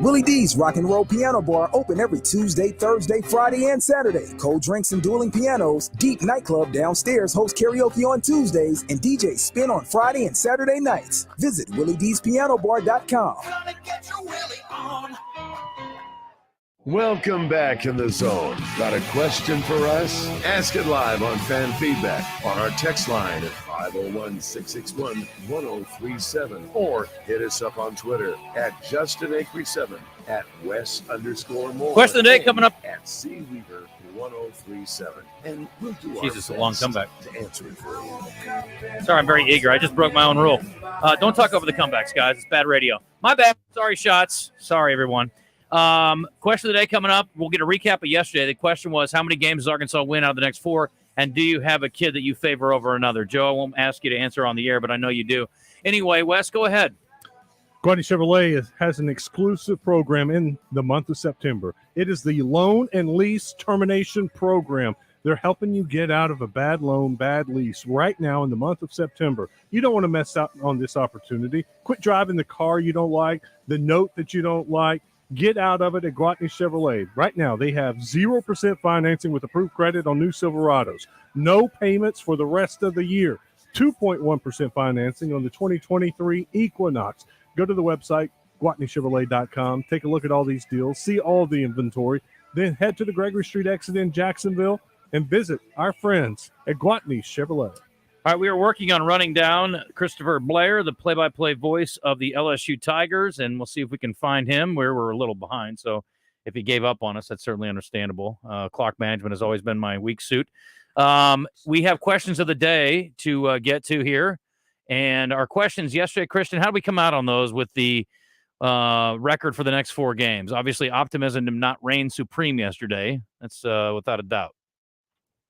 S1: Willie D's Rock and Roll Piano Bar open every Tuesday, Thursday, Friday, and Saturday. Cold drinks and dueling pianos. Deep Nightclub downstairs hosts karaoke on Tuesdays and DJ Spin on Friday and Saturday nights. Visit WillieD'sPianoBar.com.
S2: Welcome back in the zone. Got a question for us? Ask it live on fan feedback on our text line at 501-661-1037 or hit us up on Twitter at JustinAcre7 at Wes_Moore.
S15: Question of the day coming up
S2: at CWeaver1037. And we'll do
S15: Jesus,
S2: our
S15: a long
S2: best
S15: comeback.
S2: to answer it for you.
S15: Sorry, I'm very eager. I just broke my own rule. Don't talk over the comebacks, guys. It's bad radio. My bad. Sorry, shots. Sorry, everyone. Question of the day coming up. We'll get a recap of yesterday. The question was, how many games does Arkansas win out of the next 4? And do you have a kid that you favor over another? Joe, I won't ask you to answer on the air, but I know you do. Anyway, Wes, go ahead.
S8: Kleine Chevrolet has an exclusive program in the month of September. It is the Loan and Lease Termination Program. They're helping you get out of a bad loan, bad lease right now in the month of September. You don't want to miss out on this opportunity. Quit driving the car you don't like, the note that you don't like. Get out of it at Gwatney Chevrolet. Right now, they have 0% financing with approved credit on new Silverados. No payments for the rest of the year. 2.1% financing on the 2023 Equinox. Go to the website, GwatneyChevrolet.com. Take a look at all these deals. See all the inventory. Then head to the Gregory Street exit in Jacksonville and visit our friends at Gwatney Chevrolet.
S15: All right, we are working on running down Christopher Blair, the play-by-play voice of the LSU Tigers, and we'll see if we can find him. We're a little behind, so if he gave up on us, that's certainly understandable. Clock management has always been my weak suit. We have questions of the day to get to here, and our questions yesterday, Christian, how did we come out on those with the record for the next 4 games? Obviously, optimism did not reign supreme yesterday. That's without a doubt.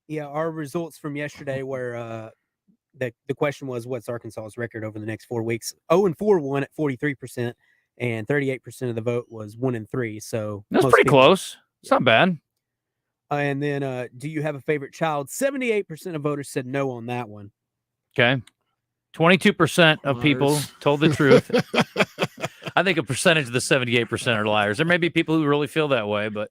S18: Yeah, our results from yesterday were the question was, what's Arkansas's record over the next 4 weeks? 0-4 won at 43%, and 38% of the vote was 1-3. So
S15: that's pretty close. It's not bad.
S18: And then, do you have a favorite child? 78% of voters said no on that one.
S15: Okay. 22% of people told the truth. I think a percentage of the 78% are liars. There may be people who really feel that way, but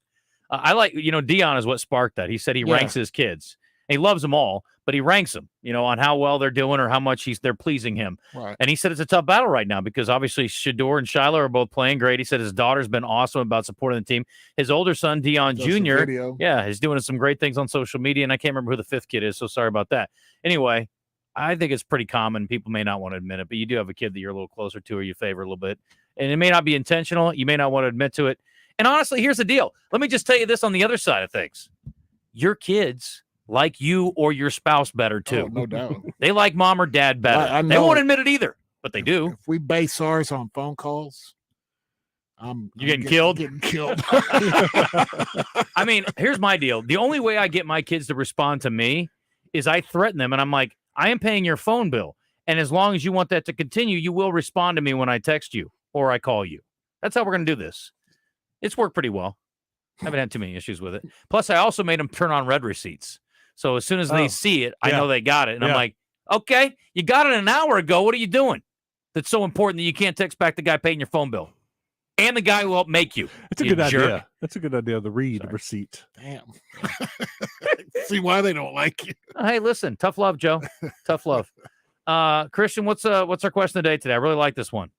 S15: I like, Dion is what sparked that. He said he ranks his kids. He loves them all, but he ranks them, on how well they're doing or how much they're pleasing him.
S16: Right.
S15: And he said it's a tough battle right now because obviously Shador and Shiloh are both playing great. He said his daughter's been awesome about supporting the team. His older son, Dion Jr., is doing some great things on social media, and I can't remember who the 5th kid is, so sorry about that. Anyway, I think it's pretty common. People may not want to admit it, but you do have a kid that you're a little closer to or you favor a little bit. And it may not be intentional. You may not want to admit to it. And honestly, here's the deal. Let me just tell you this on the other side of things. Your kids like you or your spouse better, too.
S16: Oh, no doubt.
S15: They like mom or dad better. They won't admit it either, but they do.
S16: If we base ours on phone calls, I'm
S15: getting killed?
S16: Getting killed.
S15: I mean, here's my deal. The only way I get my kids to respond to me is I threaten them, and I'm like, I am paying your phone bill. And as long as you want that to continue, you will respond to me when I text you or I call you. That's how we're going to do this. It's worked pretty well. I haven't had too many issues with it. Plus, I also made them turn on red receipts. So as soon as they see it, I know they got it. And I'm like, okay, you got it an hour ago. What are you doing? That's so important that you can't text back the guy paying your phone bill. And the guy who helped make you.
S8: That's a good idea. That's a good idea, the read receipt.
S16: Damn. See why they don't like you.
S15: Hey, listen, tough love, Joe. Tough love. Christian, what's our question of the day today? I really like this one.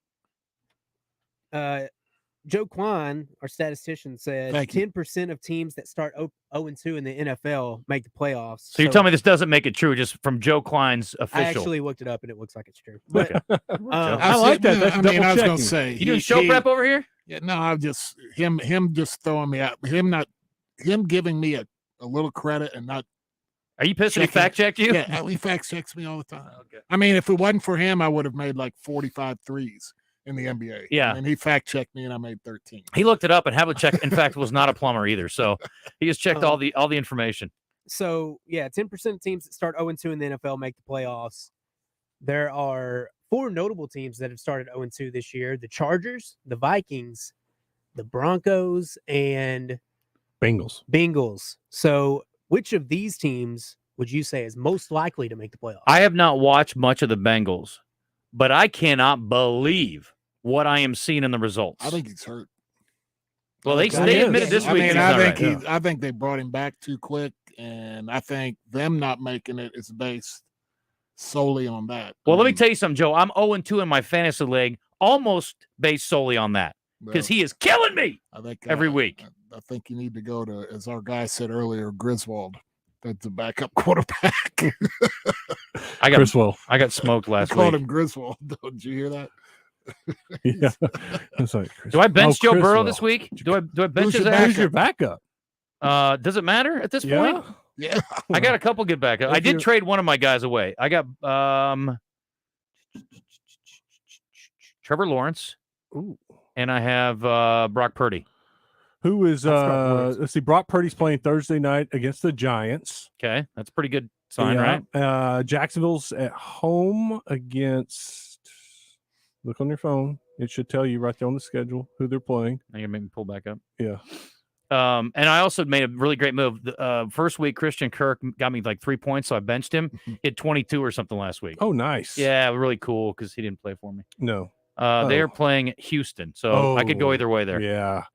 S18: Joe Kleine, our statistician, said 10% of teams that start 0-2 in the NFL make the playoffs.
S15: So you're telling me this doesn't make it true, just from Joe Kleine's official?
S18: I actually looked it up, and it looks like it's true. But,
S8: I like that. That's double
S16: I was
S8: checking.
S16: going to say.
S15: You doing show prep over here?
S16: Yeah, no, I'm just, him just throwing me out. Him giving me a little credit and not.
S15: Are you pissed that he fact-checked you?
S16: Yeah, he fact-checks me all the time. Okay. I mean, if it wasn't for him, I would have made like 45 threes in the NBA.
S15: Yeah.
S16: And he fact-checked me, and I made 13.
S15: He looked it up, and Havlicek, in fact, was not a plumber either. So he just checked all the information.
S18: So, 10% of teams that start 0-2 in the NFL make the playoffs. There are 4 notable teams that have started 0-2 this year: the Chargers, the Vikings, the Broncos, and
S8: Bengals.
S18: So which of these teams would you say is most likely to make the playoffs?
S15: I have not watched much of the Bengals, but I cannot believe what I am seeing in the results.
S16: I think he's hurt.
S15: Well, they admitted this week.
S16: I think they brought him back too quick, and I think them not making it is based solely on that.
S15: Well, let me tell you something, Joe. I'm 0-2 in my fantasy league, almost based solely on that, because he is killing me every week.
S16: I think you need to go to, as our guy said earlier, Griswold. That's the backup quarterback.
S15: I got smoked last
S16: week.
S15: I
S16: called him Griswold. Did you hear that?
S8: Yeah. It's like,
S15: do I bench Joe Burrow this week? Do I bench his ass?
S8: Who's your backup?
S15: Does it matter at this point?
S16: Yeah.
S15: I got a couple good backups. I did trade one of my guys away. I got Trevor Lawrence.
S8: Ooh.
S15: And I have Brock Purdy.
S8: Who is let's see, Brock Purdy's playing Thursday night against the Giants.
S15: Okay, that's a pretty good sign, right?
S8: Jacksonville's at home against, look on your phone. It should tell you right there on the schedule who they're playing.
S15: Now you're gonna make me pull back up.
S8: Yeah.
S15: And I also made a really great move. The first week, Christian Kirk got me like 3 points, so I benched him. He had 22 or something last week.
S8: Oh, nice.
S15: Yeah, really cool because he didn't play for me.
S8: No.
S15: They're playing Houston, so I could go either way there.
S8: Yeah.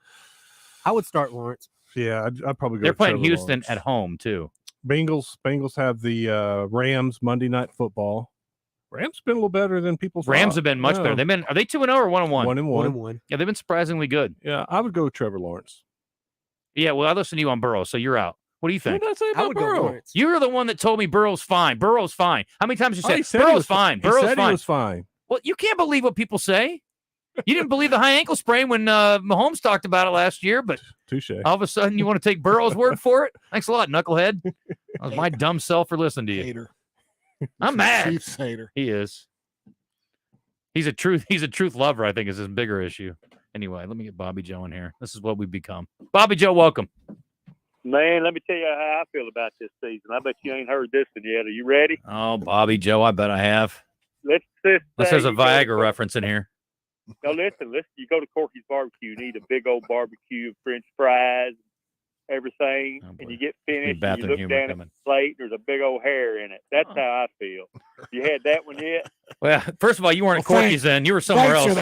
S18: I would start Lawrence.
S8: Yeah, I'd probably go.
S15: They're playing
S8: Trevor
S15: Houston
S8: Lawrence.
S15: at home, too.
S8: Bengals have the Rams Monday Night Football. Rams been a little better than people thought.
S15: Rams have been much better. Are they 2-0 or 1-1?
S8: 1-1.
S15: Yeah, they've been surprisingly good.
S8: Yeah, I would go with Trevor Lawrence.
S15: Yeah, well, I listened to you on Burrow, so you're out. What do you think?
S8: What did I say about Burrow?
S15: You're the one that told me Burrow's fine. Burrow's fine. How many times you
S8: He
S15: said Burrow's fine?
S8: He
S15: Burrow's
S8: said
S15: fine.
S8: he was fine.
S15: Well, you can't believe what people say. You didn't believe the high ankle sprain when Mahomes talked about it last year, but
S8: touche.
S15: All of a sudden you want to take Burrow's word for it? Thanks a lot, knucklehead. That was my dumb self for listening to you.
S16: Hater.
S15: I'm mad.
S16: Chiefs hater.
S15: He is. He's a truth lover, I think, is his bigger issue. Anyway, let me get Bobby Joe in here. This is what we've become. Bobby Joe, welcome.
S3: Man, let me tell you how I feel about this season. I bet you ain't heard this one yet. Are you ready?
S15: Oh, Bobby Joe, I bet I have.
S3: Let's
S15: Unless there's a Viagra reference in here.
S3: No, listen. You go to Corky's Barbecue and eat a big old barbecue, French fries, everything, and you get finished and you look down at the plate, there's a big old hair in it. That's how I feel. You had that one yet?
S15: Well, first of all, you weren't at Corky's then. You were somewhere else.
S3: I'm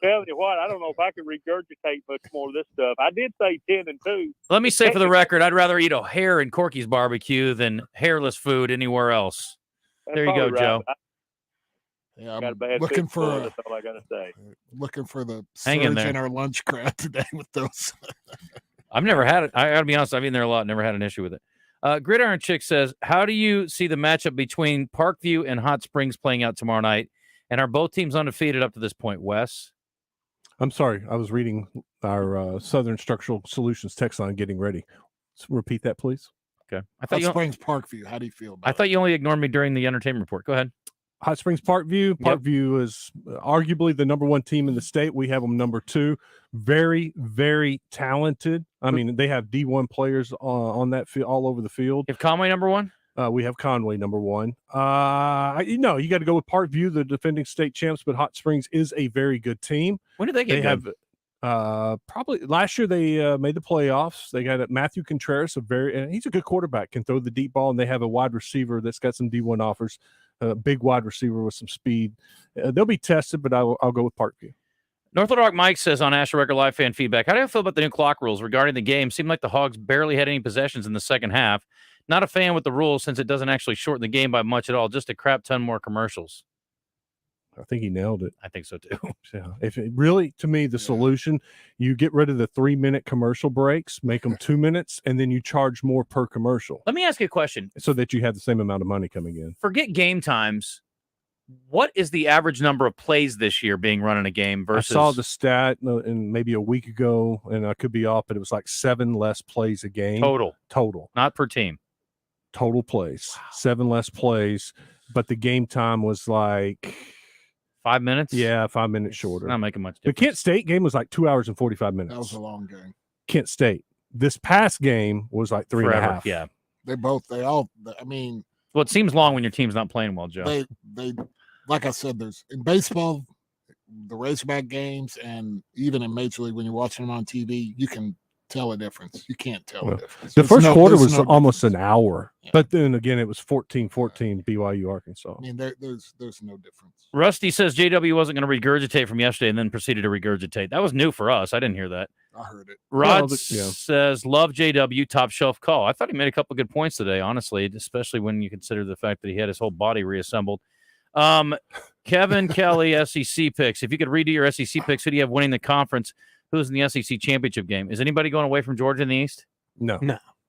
S3: telling you what, I don't know if I can regurgitate much more of this stuff. I did say 10-2.
S15: Let me say for the record, I'd rather eat a hair in Corky's Barbecue than hairless food anywhere else. There you go,
S3: right.
S15: Joe.
S16: Yeah,
S3: Got a bad
S16: looking
S3: fit
S16: for
S3: that's all I gotta say.
S16: Looking for the
S15: Hang in
S16: surge
S15: there.
S16: in our lunch crowd today with those.
S15: I've never had it. I gotta be honest, I've been there a lot, never had an issue with it. Gridiron Chick says, how do you see the matchup between Parkview and Hot Springs playing out tomorrow night? And are both teams undefeated up to this point, Wes?
S8: I'm sorry. I was reading our Southern Structural Solutions text line getting ready. So repeat that, please.
S15: Okay.
S16: Hot Springs Parkview. How do you feel about
S15: I thought you only ignored me during the entertainment report. Go ahead.
S8: Hot Springs Parkview. Parkview is arguably the number one team in the state. We have them number two. Very, very talented. I mean, they have D1 players on that field, all over the field.
S15: You have Conway number one?
S8: We have Conway number one. You got to go with Parkview, the defending state champs, but Hot Springs is a very good team.
S15: When did they get good?
S8: Probably last year they made the playoffs. They got Matthew Contreras, and he's a good quarterback, can throw the deep ball, and they have a wide receiver that's got some D1 offers, a big wide receiver with some speed. They'll be tested, but I'll go with Parkview.
S15: North Little Rock Mike says on Asher Record Live fan feedback, how do you feel about the new clock rules regarding the game? Seemed like the Hogs barely had any possessions in the second half. Not a fan with the rules since it doesn't actually shorten the game by much at all, just a crap ton more commercials.
S8: I think he nailed it.
S15: I think so too.
S8: Yeah. If it really, to me, the solution, you get rid of the 3-minute commercial breaks, make them 2 minutes, and then you charge more per commercial.
S15: Let me ask you a question.
S8: So that you have the same amount of money coming in.
S15: Forget game times. What is the average number of plays this year being run in a game versus?
S8: I saw the stat and maybe a week ago, and I could be off, but it was like 7 less plays a game. Total.
S15: Not per team.
S8: Total plays. Wow. 7 less plays, but the game time was like
S15: 5 minutes?
S8: Yeah, 5 minminutes shorter.
S15: Not making much
S8: The
S15: difference.
S8: Kent State game was like 2 hours and 45 minutes.
S16: That was a long game.
S8: Kent State. This past game was like 3.5.
S15: Yeah.
S16: I mean,
S15: well, it seems long when your team's not playing well, Joe.
S16: They like I said, there's in baseball, the Razorback games, and even in Major League when you're watching them on TV, you can tell a difference. You can't tell a difference.
S8: The first quarter was almost an hour, but then again, it was 14-14 BYU Arkansas.
S16: I mean, there's no difference.
S15: Rusty says JW wasn't going to regurgitate from yesterday and then proceeded to regurgitate. That was new for us. I didn't hear that.
S16: I heard it.
S15: Rod says, love JW, top shelf call. I thought he made a couple good points today, honestly, especially when you consider the fact that he had his whole body reassembled. Kevin Kelley, SEC picks. If you could redo your SEC picks, who do you have winning the conference? Who's in the SEC championship game? Is anybody going away from Georgia in the East?
S8: No.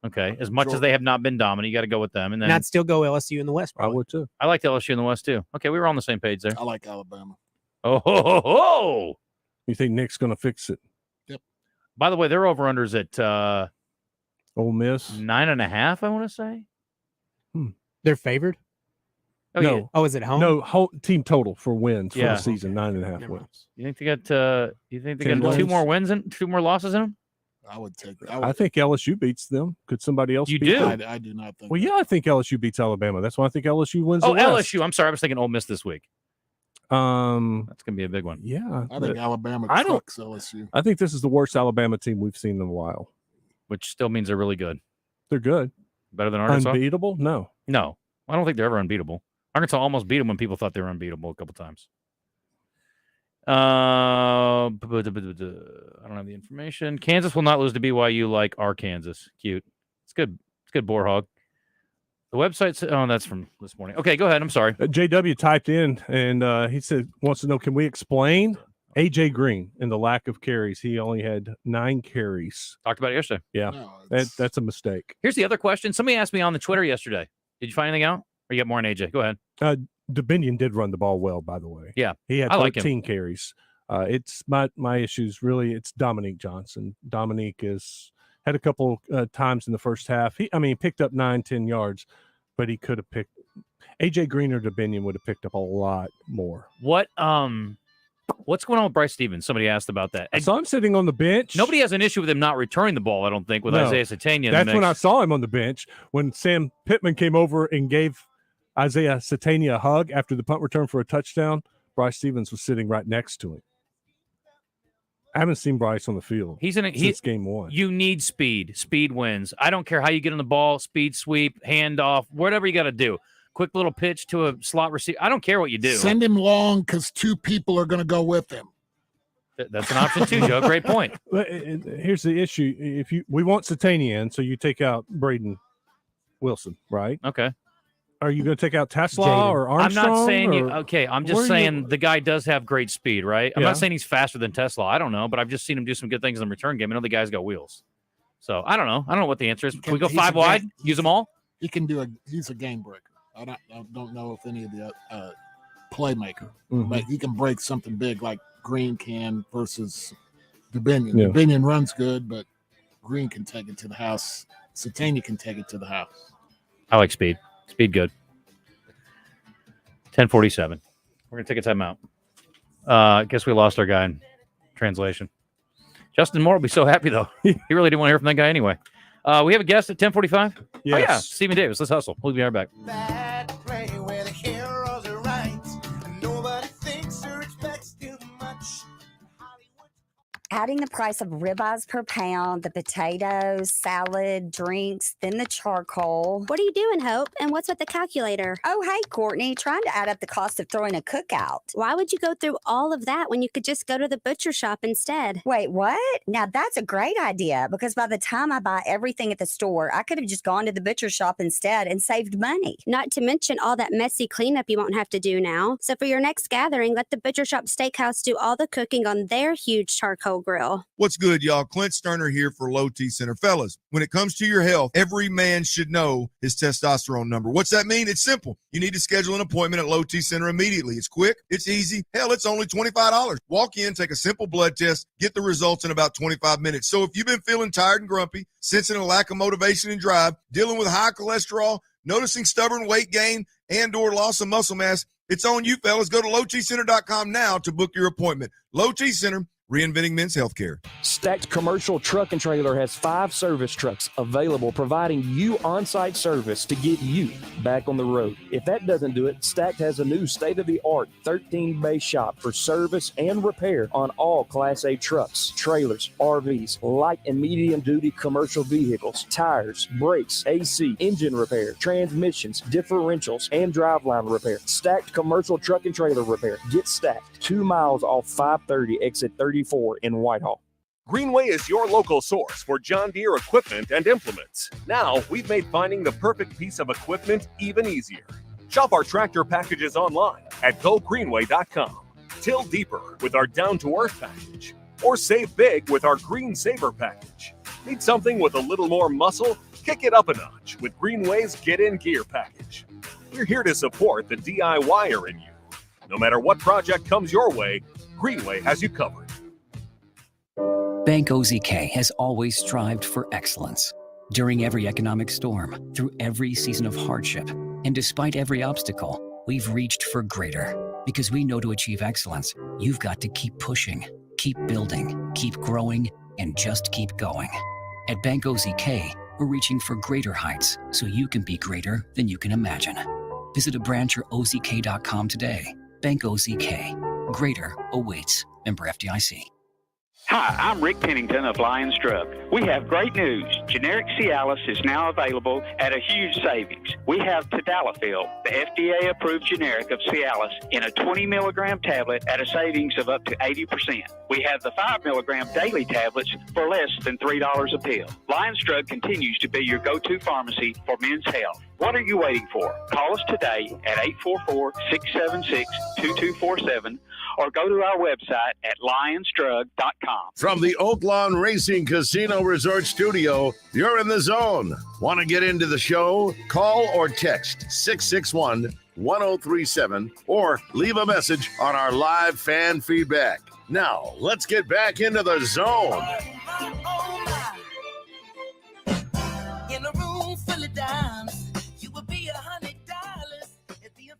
S15: Okay. As much as they have not been dominant, you got to go with them. And then
S18: I'd still go LSU in the West.
S8: I would too.
S15: I liked LSU in the West too. Okay, we were on the same page there.
S16: I like Alabama.
S15: Oh.
S8: You think Nick's going to fix it?
S16: Yep.
S15: By the way, their over-unders at
S8: Ole Miss
S15: 9.5, I want to say.
S18: They're favored?
S15: Oh,
S8: no.
S15: yeah.
S18: Oh, is it home?
S8: No, whole team total for wins for
S15: Yeah.
S8: the season, 9.5 wins.
S15: You think they got? You think they
S8: 10
S15: got 2
S8: wins?
S15: more wins and 2 more losses in them?
S16: I would take.
S8: I think LSU beats them. Could somebody else?
S15: You
S8: beat
S15: do?
S8: them?
S16: I do not think.
S8: Well, yeah, I think LSU beats Alabama. That's why I think LSU wins.
S15: Oh,
S8: the West.
S15: LSU. I'm sorry, I was thinking Ole Miss this week. That's gonna be a big one.
S8: Yeah,
S16: I think Alabama
S8: I don't-
S16: trucks LSU.
S8: I think this is the worst Alabama team we've seen in a while.
S15: Which still means they're really good.
S8: They're good.
S15: Better than Arkansas?
S8: Unbeatable? No.
S15: No. I don't think they're ever unbeatable. Arkansas almost beat them when people thought they were unbeatable a couple times. I don't have the information. Kansas will not lose to BYU like Arkansas. Cute. It's good. It's good, boar hog. The website's that's from this morning. Okay, go ahead. I'm sorry.
S8: JW typed in and he said wants to know, can we explain AJ Green and the lack of carries? He only had 9 carries.
S15: Talked about it yesterday.
S8: Yeah, that's a mistake.
S15: Here's the other question. Somebody asked me on the Twitter yesterday. Did you find anything out? Or you got more on AJ? Go ahead.
S8: Dominion did run the ball well, by the way.
S15: Yeah,
S8: he had
S15: I like
S8: 13 carries. It's my issues really. It's Dominique Johnson. Dominique had a couple times in the first half. He picked up 9-10 yards, but he could have picked. AJ Green or Dominion would have picked up a lot more.
S15: What's going on with Bryce Stevens? Somebody asked about that.
S8: I saw him sitting on the bench.
S15: Nobody has an issue with him not returning the ball, I don't think, with
S8: No.
S15: Isaiah Satania.
S8: That's when I saw him on the bench. When Sam Pittman came over and gave Isaiah Satania a hug after the punt return for a touchdown, Bryce Stevens was sitting right next to him. I haven't seen Bryce on the field since game 1.
S15: You need speed. Speed wins. I don't care how you get on the ball, speed sweep, handoff, whatever you got to do. Quick little pitch to a slot receiver. I don't care what you do.
S16: Send him long because 2 people are going to go with him.
S15: That's an option too, Joe. Great point.
S8: But here's the issue: we want Satania in, so you take out Braden Wilson, right?
S15: Okay.
S8: Are you going to take out Tesla or Armstrong?
S15: I'm not saying
S8: or,
S15: okay. I'm just saying the guy does have great speed, right? I'm
S8: Yeah.
S15: not saying he's faster than Tesla. I don't know, but I've just seen him do some good things in the return game. I know the guy's got wheels. So I don't know. I don't know what the answer is. Can we go 5 wide? Use them all?
S16: He can do he's a game breaker. I don't know if any of the playmaker, but he can break something big like Green can versus Dominion.
S8: Yeah.
S16: Dominion runs good, but Green can take it to the house. Satania can take it to the house.
S15: I like speed. Speed good. 10:47. We're going to take a timeout. I guess we lost our guy in translation. Justin Moore will be so happy, though. He really didn't want to hear from that guy anyway. We have a guest at 10:45?
S8: Yes.
S15: Oh, yeah. Stephen Davis. Let's hustle. We'll be right back.
S7: Where the heroes are right, and nobody thinks or expects too much.
S4: Adding the price of ribeyes per pound, the potatoes, salad, drinks, then the charcoal.
S5: What are you doing, Hope? And what's with the calculator?
S4: Oh, hey, Courtney, trying to add up the cost of throwing a cookout.
S5: Why would you go through all of that when you could just go to the butcher shop instead?
S4: Wait, what? Now that's a great idea because by the time I buy everything at the store, I could have just gone to the butcher shop instead and saved money.
S5: Not to mention all that messy cleanup you won't have to do now. So for your next gathering, let the Butcher Shop Steakhouse do all the cooking on their huge charcoal grill.
S6: What's good, y'all? Clint Sterner here for Low T Center. Fellas, when it comes to your health, every man should know his testosterone number. What's that mean? It's simple. You need to schedule an appointment at Low T Center immediately. It's quick. It's easy. Hell, it's only $25. Walk in, take a simple blood test, get the results in about 25 minutes. So if you've been feeling tired and grumpy, sensing a lack of motivation and drive, dealing with high cholesterol, noticing stubborn weight gain and or loss of muscle mass, it's on you, fellas. Go to lowtcenter.com now to book your appointment. Low T Center, reinventing men's healthcare.
S9: Stacked Commercial Truck and Trailer has 5 service trucks available, providing you on-site service to get you back on the road. If that doesn't do it, Stacked has a new state-of-the-art 13-bay shop for service and repair on all Class A trucks, trailers, RVs, light and medium-duty commercial vehicles, tires, brakes, AC, engine repair, transmissions, differentials, and driveline repair. Stacked Commercial Truck and Trailer Repair. Get stacked 2 miles off 530 exit 34 in Whitehall.
S10: Greenway is your local source for John Deere equipment and implements. Now, we've made finding the perfect piece of equipment even easier. Shop our tractor packages online at gogreenway.com. Till deeper with our down-to-earth package. Or save big with our Green Saver package. Need something with a little more muscle? Kick it up a notch with Greenway's Get In Gear package. We're here to support the DIYer in you. No matter what project comes your way, Greenway has you covered.
S12: Bank OZK has always strived for excellence. During every economic storm, through every season of hardship, and despite every obstacle, we've reached for greater. Because we know to achieve excellence, you've got to keep pushing, keep building, keep growing, and just keep going. At Bank OZK, we're reaching for greater heights so you can be greater than you can imagine. Visit a branch or OZK.com today. Bank OZK. Greater awaits. Member FDIC.
S11: Hi, I'm Rick Pennington of Lions Drug. We have great news. Generic Cialis is now available at a huge savings. We have Tadalafil, the FDA-approved generic of Cialis, in a 20-milligram tablet at a savings of up to 80%. We have the 5-milligram daily tablets for less than $3 a pill. Lions Drug continues to be your go-to pharmacy for men's health. What are you waiting for? Call us today at 844-676-2247 or go to our website at lionsdrug.com.
S2: From the Oaklawn Racing Casino Resort Studio, you're in the zone. Want to get into the show? Call or text 661-1037 or leave a message on our live fan feedback. Now, let's get back into the zone.
S7: In a room full of dimes, you would be $100 if the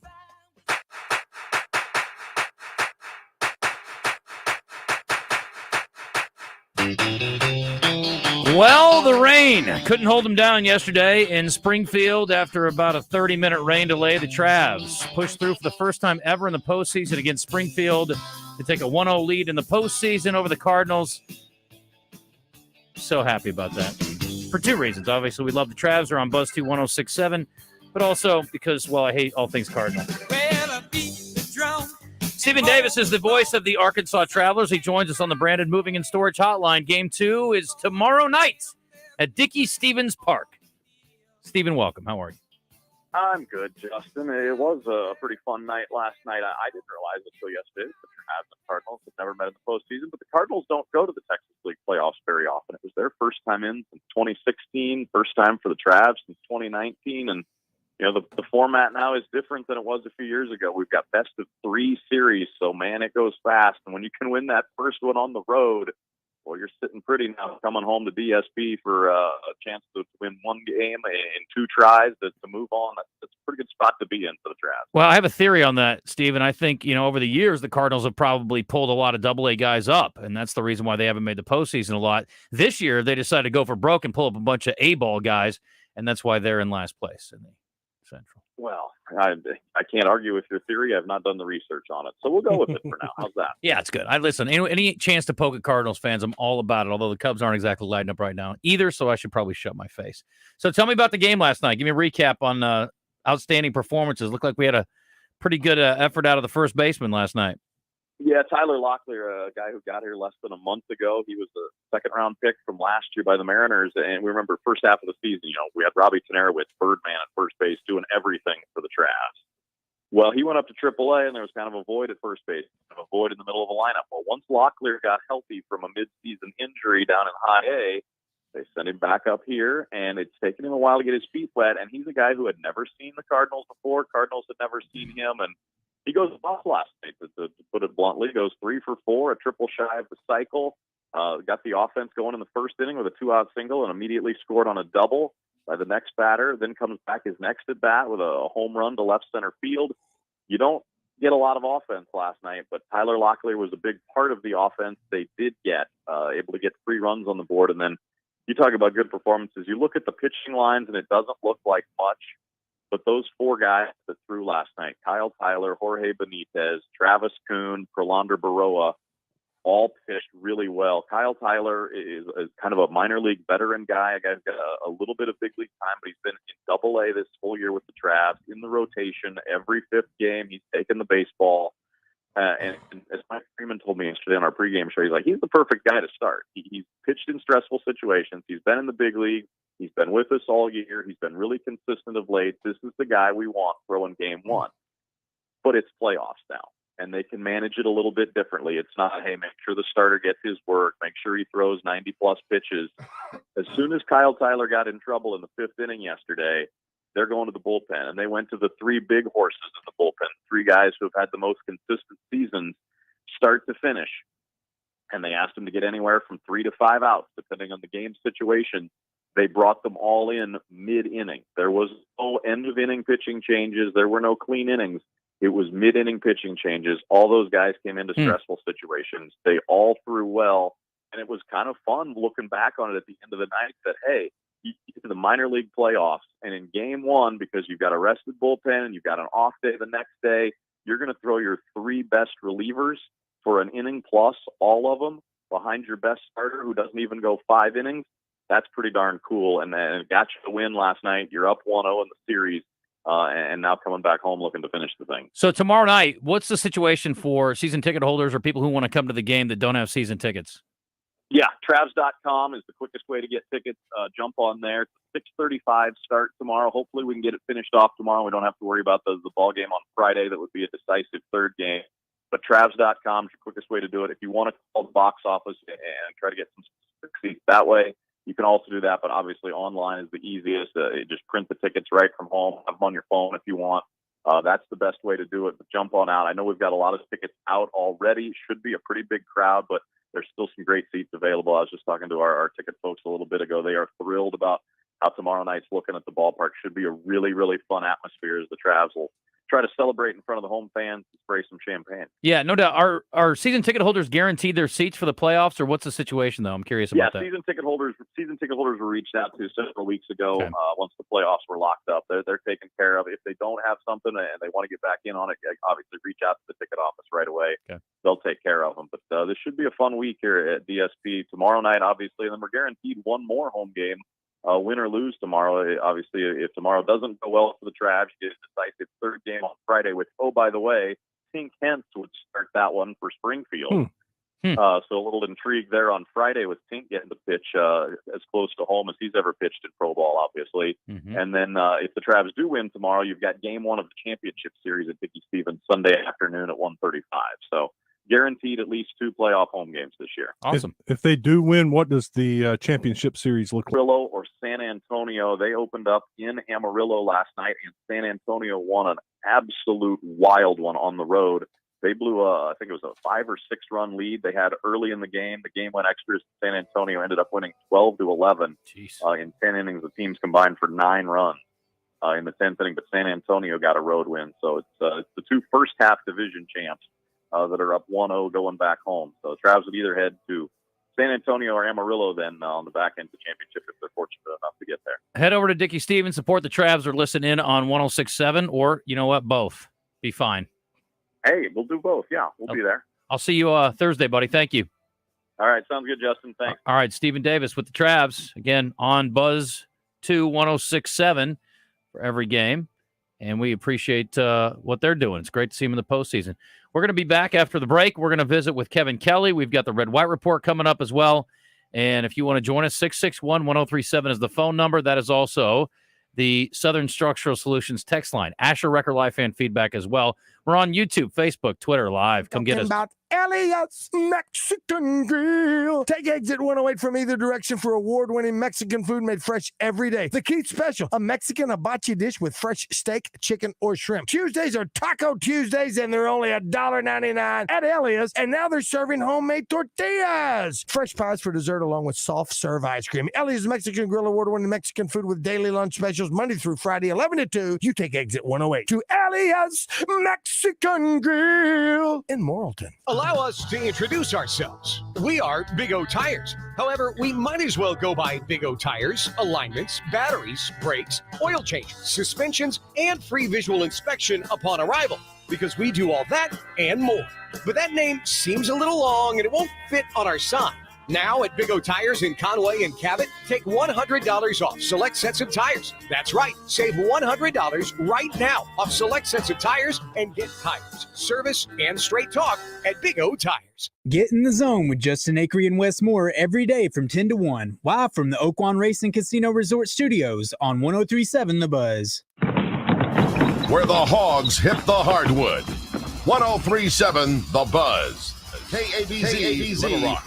S15: Well, the rain couldn't hold them down yesterday in Springfield after about a 30-minute rain delay. The Travs pushed through for the first time ever in the postseason against Springfield to take a 1-0 lead in the postseason over the Cardinals. So happy about that for two reasons. Obviously, we love the Travs. They're on Buzz 2 1067, but also because, well, I hate all things Cardinal. Stephen Davis is the voice of the Arkansas Travelers. He joins us on the Brandon Moving and Storage Hotline. Game 2 is tomorrow night at Dickey-Stevens Park. Stephen, welcome. How are you?
S13: I'm good, Justin. It was a pretty fun night last night. I didn't realize it until yesterday that the Travs and Cardinals have never met in the postseason, but the Cardinals don't go to the Texas League playoffs very often. It was their first time in since 2016, first time for the Travs since 2019, and you know, the format now is different than it was a few years ago. We've got best of 3 series, so, man, it goes fast. And when you can win that first one on the road, well, you're sitting pretty now coming home to DSP for a chance to win one game in 2 tries to move on. That's a pretty good spot to be in for the Travs.
S15: Well, I have a theory on that, Stephen. I think, over the years, the Cardinals have probably pulled a lot of AA guys up, and that's the reason why they haven't made the postseason a lot. This year, they decided to go for broke and pull up a bunch of A-ball guys, and that's why they're in last place in the Central.
S13: Well, I can't argue with your theory. I've not done the research on it, so we'll go with it for now. How's that?
S15: Yeah, it's good. Listen, any chance to poke at Cardinals fans, I'm all about it, although the Cubs aren't exactly lighting up right now either, so I should probably shut my face. So tell me about the game last night. Give me a recap on outstanding performances. Looked like we had a pretty good effort out of the first baseman last night.
S13: Yeah, Tyler Locklear, a guy who got here less than a month ago. He was the second-round pick from last year by the Mariners, and we remember first half of the season, we had Robbie Tannerowitz, Birdman at first base, doing everything for the Travs. Well, he went up to AAA, and there was kind of a void at first base, kind of a void in the middle of a lineup. Well, once Locklear got healthy from a mid-season injury down in High A, they sent him back up here, and it's taken him a while to get his feet wet, and he's a guy who had never seen the Cardinals before. Cardinals had never seen him, and he goes off last night, to put it bluntly. Goes 3 for 4, a triple shy of the cycle. Got the offense going in the first inning with a 2-out single and immediately scored on a double by the next batter. Then comes back his next at bat with a home run to left center field. You don't get a lot of offense last night, but Tyler Locklear was a big part of the offense they did get, able to get 3 runs on the board. And then you talk about good performances. You look at the pitching lines, and it doesn't look like much. But those 4 guys that threw last night, Kyle Tyler, Jorge Benitez, Travis Kuhn, Prolander Baroa, all pitched really well. Kyle Tyler is kind of a minor league veteran guy, a guy who's got a little bit of big league time, but he's been in AA this whole year with the Travs, in the rotation. Every 5th game, he's taken the baseball. And as Mike Freeman told me yesterday on our pregame show, he's like, he's the perfect guy to start. He's pitched in stressful situations. He's been in the big league. He's been with us all year. He's been really consistent of late. This is the guy we want throwing game 1. But it's playoffs now, and they can manage it a little bit differently. It's not, hey, make sure the starter gets his work, make sure he throws 90-plus pitches. As soon as Kyle Tyler got in trouble in the 5th inning yesterday, they're going to the bullpen, and they went to the 3 big horses in the bullpen, 3 guys who have had the most consistent seasons start to finish. And they asked them to get anywhere from 3 to 5 outs, depending on the game situation. They brought them all in mid-inning. There was no end-of-inning pitching changes. There were no clean innings. It was mid-inning pitching changes. All those guys came into stressful situations. They all threw well, and it was kind of fun looking back on it at the end of the night that, hey, you get to the minor league playoffs, and in game 1, because you've got a rested bullpen and you've got an off day the next day, you're going to throw your 3 best relievers for an inning plus, all of them, behind your best starter who doesn't even go 5 innings, that's pretty darn cool. And then got you the win last night. You're up 1-0 in the series, and now coming back home looking to finish the thing.
S15: So tomorrow night, what's the situation for season ticket holders or people who want to come to the game that don't have season tickets?
S13: Yeah, Travs.com is the quickest way to get tickets. Jump on there. It's a 6:35 start tomorrow. Hopefully we can get it finished off tomorrow. We don't have to worry about the ball game on Friday. That would be a decisive third game. But Travs.com is the quickest way to do it. If you want to call the box office and try to get some specific seats that way, you can also do that. But obviously online is the easiest. Just print the tickets right from home. Have them on your phone if you want. That's the best way to do it. But jump on out. I know we've got a lot of tickets out already. Should be a pretty big crowd, but there's still some great seats available. I was just talking to our ticket folks a little bit ago. They are thrilled about how tomorrow night's looking at the ballpark. Should be a really, really fun atmosphere as the Travs will try to celebrate in front of the home fans and spray some champagne.
S15: Yeah, no doubt. Are season ticket holders guaranteed their seats for the playoffs, or what's the situation, though? I'm curious about that.
S13: Yeah, season ticket holders were reached out to several weeks ago. Okay. Once the playoffs were locked up, they're taken care of. If they don't have something and they want to get back in on it, obviously reach out to the ticket office right away. Okay. They'll take care of them. But this should be a fun week here at DSP tomorrow night, obviously, and then we're guaranteed one more home game. Win or lose tomorrow. Obviously, if tomorrow doesn't go well for the Travs, you get a decisive third game on Friday, which, oh, by the way, Tink Hence would start that one for Springfield. So a little intrigue there on Friday with Tink getting to pitch as close to home as he's ever pitched in pro ball, obviously. Mm-hmm. And then if the Travs do win tomorrow, you've got game 1 of the championship series at Dickey-Stevens Sunday afternoon at 1:35. So guaranteed at least 2 playoff home games this year.
S15: Awesome.
S8: If they do win, what does the championship series look like?
S13: Amarillo or San Antonio. They opened up in Amarillo last night, and San Antonio won an absolute wild one on the road. They blew I think it was a 5 or 6 run lead they had early in the game. The game went extras. San Antonio ended up winning 12-11. In 10 innings. The teams combined for 9 runs in the 10th inning, but San Antonio got a road win. So it's the 2 first half division champs that are up 1-0 going back home. So Travs would either head to San Antonio or Amarillo then on the back end of the championship if they're fortunate enough to get there.
S15: Head over to Dickey-Stevens, support the Travs, or listen in on 106.7, or you know what, both. Be fine.
S13: Hey, we'll do both. Yeah, we'll be there.
S15: I'll see you Thursday, buddy. Thank you.
S13: All right, sounds good, Justin. Thanks.
S15: All right, Stephen Davis with the Travs, again, on Buzz 2 106.7 for every game. And we appreciate what they're doing. It's great to see them in the postseason. We're going to be back after the break. We're going to visit with Kevin Kelley. We've got the Red-White Report coming up as well. And if you want to join us, 661-1037 is the phone number. That is also the Southern Structural Solutions text line. Asher Record Live fan feedback as well. We're on YouTube, Facebook, Twitter, live. Come get us.
S14: About Elliott's Mexican Grill. Take exit 108 from either direction for award-winning Mexican food made fresh every day. The Keith Special, a Mexican hibachi dish with fresh steak, chicken, or shrimp. Tuesdays are Taco Tuesdays, and they're only $1.99 at Elliott's, and now they're serving homemade tortillas. Fresh pies for dessert along with soft serve ice cream. Elliott's Mexican Grill, award-winning Mexican food with daily lunch specials Monday through Friday, 11 to 2. You take exit 108 to Elliott's Mexican Grill in Morrilton.
S27: Allow us to introduce ourselves. We are Big O Tires. However, we might as well go by Big O Tires, alignments, batteries, brakes, oil changes, suspensions, and free visual inspection upon arrival, because we do all that and more. But that name seems a little long and it won't fit on our sign. Now at Big O Tires in Conway and Cabot, take $100 off select sets of tires. That's right, save $100 right now off select sets of tires and get tires, service, and straight talk at Big O Tires.
S17: Get in the zone with Justin Acree and Wes Moore every day from 10 to 1, live from the Oaklawn Racing Casino Resort Studios on 103.7 The Buzz.
S2: Where the Hogs hit the hardwood. 103.7 The Buzz. KABZ, Little Rock.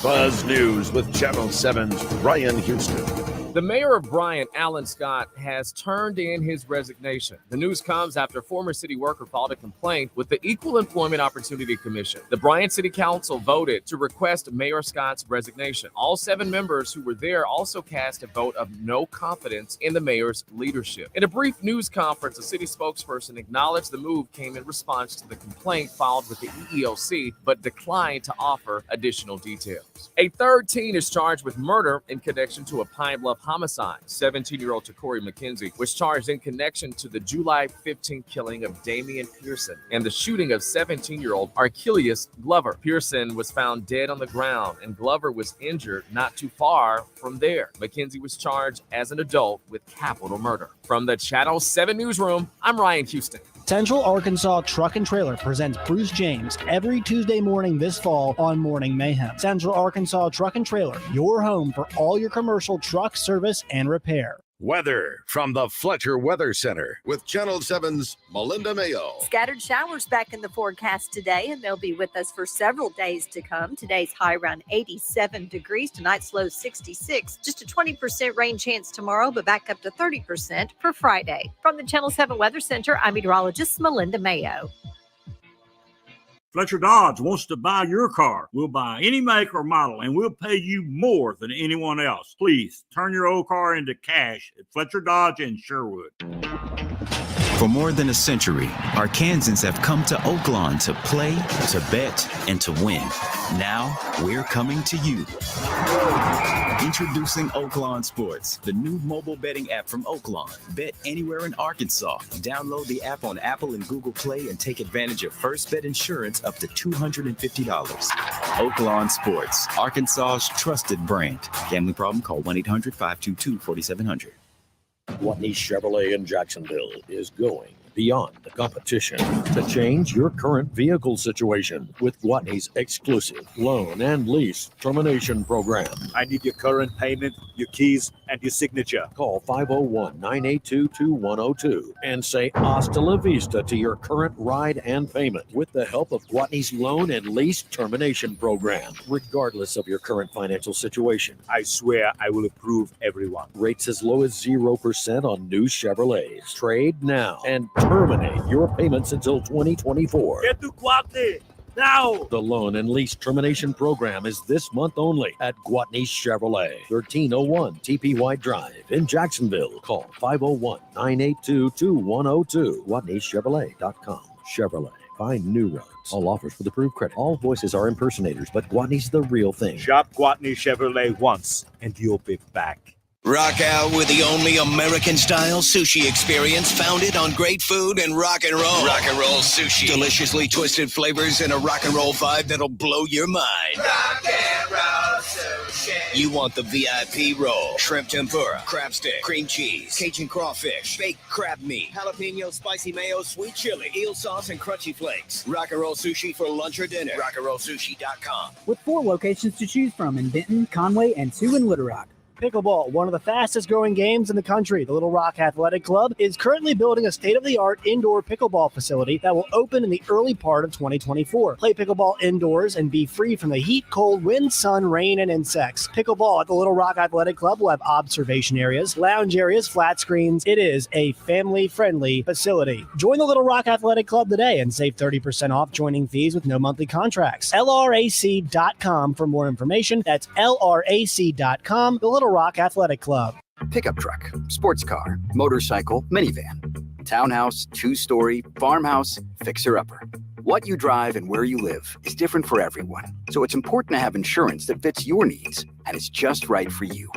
S2: Buzz News with Channel 7's Ryan Houston.
S19: The mayor of Bryant, Alan Scott, has turned in his resignation. The news comes after former city worker filed a complaint with the Equal Employment Opportunity Commission. The Bryant City Council voted to request Mayor Scott's resignation. All 7 members who were there also cast a vote of no confidence in the mayor's leadership. In a brief news conference, a city spokesperson acknowledged the move came in response to the complaint filed with the EEOC, but declined to offer additional details. A third teen is charged with murder in connection to a Pine Bluff homicide. 17-year-old Takori McKenzie was charged in connection to the July 15th killing of Damian Pearson and the shooting of 17-year-old Archelius Glover. Pearson was found dead on the ground, and Glover was injured not too far from there. McKenzie was charged as an adult with capital murder. From the Channel 7 newsroom, I'm Ryan Houston.
S20: Central Arkansas Truck and Trailer presents Bruce James every Tuesday morning this fall on Morning Mayhem. Central Arkansas Truck and Trailer, your home for all your commercial truck service and repair.
S2: Weather from the Fletcher Weather Center with Channel 7's Melinda Mayo.
S21: Scattered showers back in the forecast today, and they'll be with us for several days to come. Today's high around 87 degrees. Tonight's low 66. Just a 20% rain chance tomorrow, but back up to 30% for Friday. From the Channel 7 Weather Center, I'm meteorologist Melinda Mayo.
S22: Fletcher Dodge wants to buy your car. We'll buy any make or model, and we'll pay you more than anyone else. Please turn your old car into cash at Fletcher Dodge in Sherwood.
S23: For more than a century, Arkansans have come to Oaklawn to play, to bet, and to win. Now, we're coming to you. Introducing Oaklawn Sports, the new mobile betting app from Oaklawn. Bet anywhere in Arkansas. Download the app on Apple and Google Play and take advantage of first bet insurance up to $250. Oaklawn Sports, Arkansas's trusted brand. Gambling problem? Call 1-800-522-4700.
S24: Gwatney Chevrolet in Jacksonville is going beyond the competition to change your current vehicle situation with Gwatney's exclusive loan and lease termination program.
S25: I need your current payment, your keys, and your signature.
S24: Call 501-982-2102 and say hasta la vista to your current ride and payment with the help of Gwatney's loan and lease termination program, regardless of your current financial situation.
S25: I swear I will approve everyone.
S24: Rates as low as 0% on new Chevrolets. Trade now and terminate your payments until 2024.
S25: Get to Gwatney now!
S24: The loan and lease termination program is this month only at Gwatney Chevrolet, 1301 TP White Drive in Jacksonville. Call 501-982-2102. GwatneyChevrolet.com. Chevrolet. Find new roads. All offers with approved credit. All voices are impersonators, but Gwatney's the real thing.
S25: Shop Gwatney Chevrolet once, and you'll be back.
S26: Rock out with the only American-style sushi experience founded on great food and rock and roll. Rock and roll sushi. Deliciously twisted flavors and a rock and roll vibe that'll blow your mind. Rock and roll sushi. You want the VIP roll. Shrimp tempura, crab stick, cream cheese, Cajun crawfish, baked crab meat, jalapeno, spicy mayo, sweet chili, eel sauce, and crunchy flakes. Rock and roll sushi for lunch or dinner. rockandrollsushi.com.
S17: With 4 locations to choose from in Denton, Conway, and 2 in Little Rock. Pickleball, one of the fastest growing games in the country. The Little Rock Athletic Club is currently building a state-of-the-art indoor pickleball facility that will open in the early part of 2024. Play pickleball indoors and be free from the heat, cold, wind, sun, rain, and insects. Pickleball at the Little Rock Athletic Club will have observation areas, lounge areas, flat screens. It is a family-friendly facility. Join the Little Rock Athletic Club today and save 30% off joining fees with no monthly contracts. LRAC.com for more information. That's LRAC.com. The Little Rock Athletic Club.
S28: Pickup truck, sports car, motorcycle, minivan, townhouse, 2-story, farmhouse, fixer-upper. What you drive and where you live is different for everyone, so it's important to have insurance that fits your needs and is just right for you.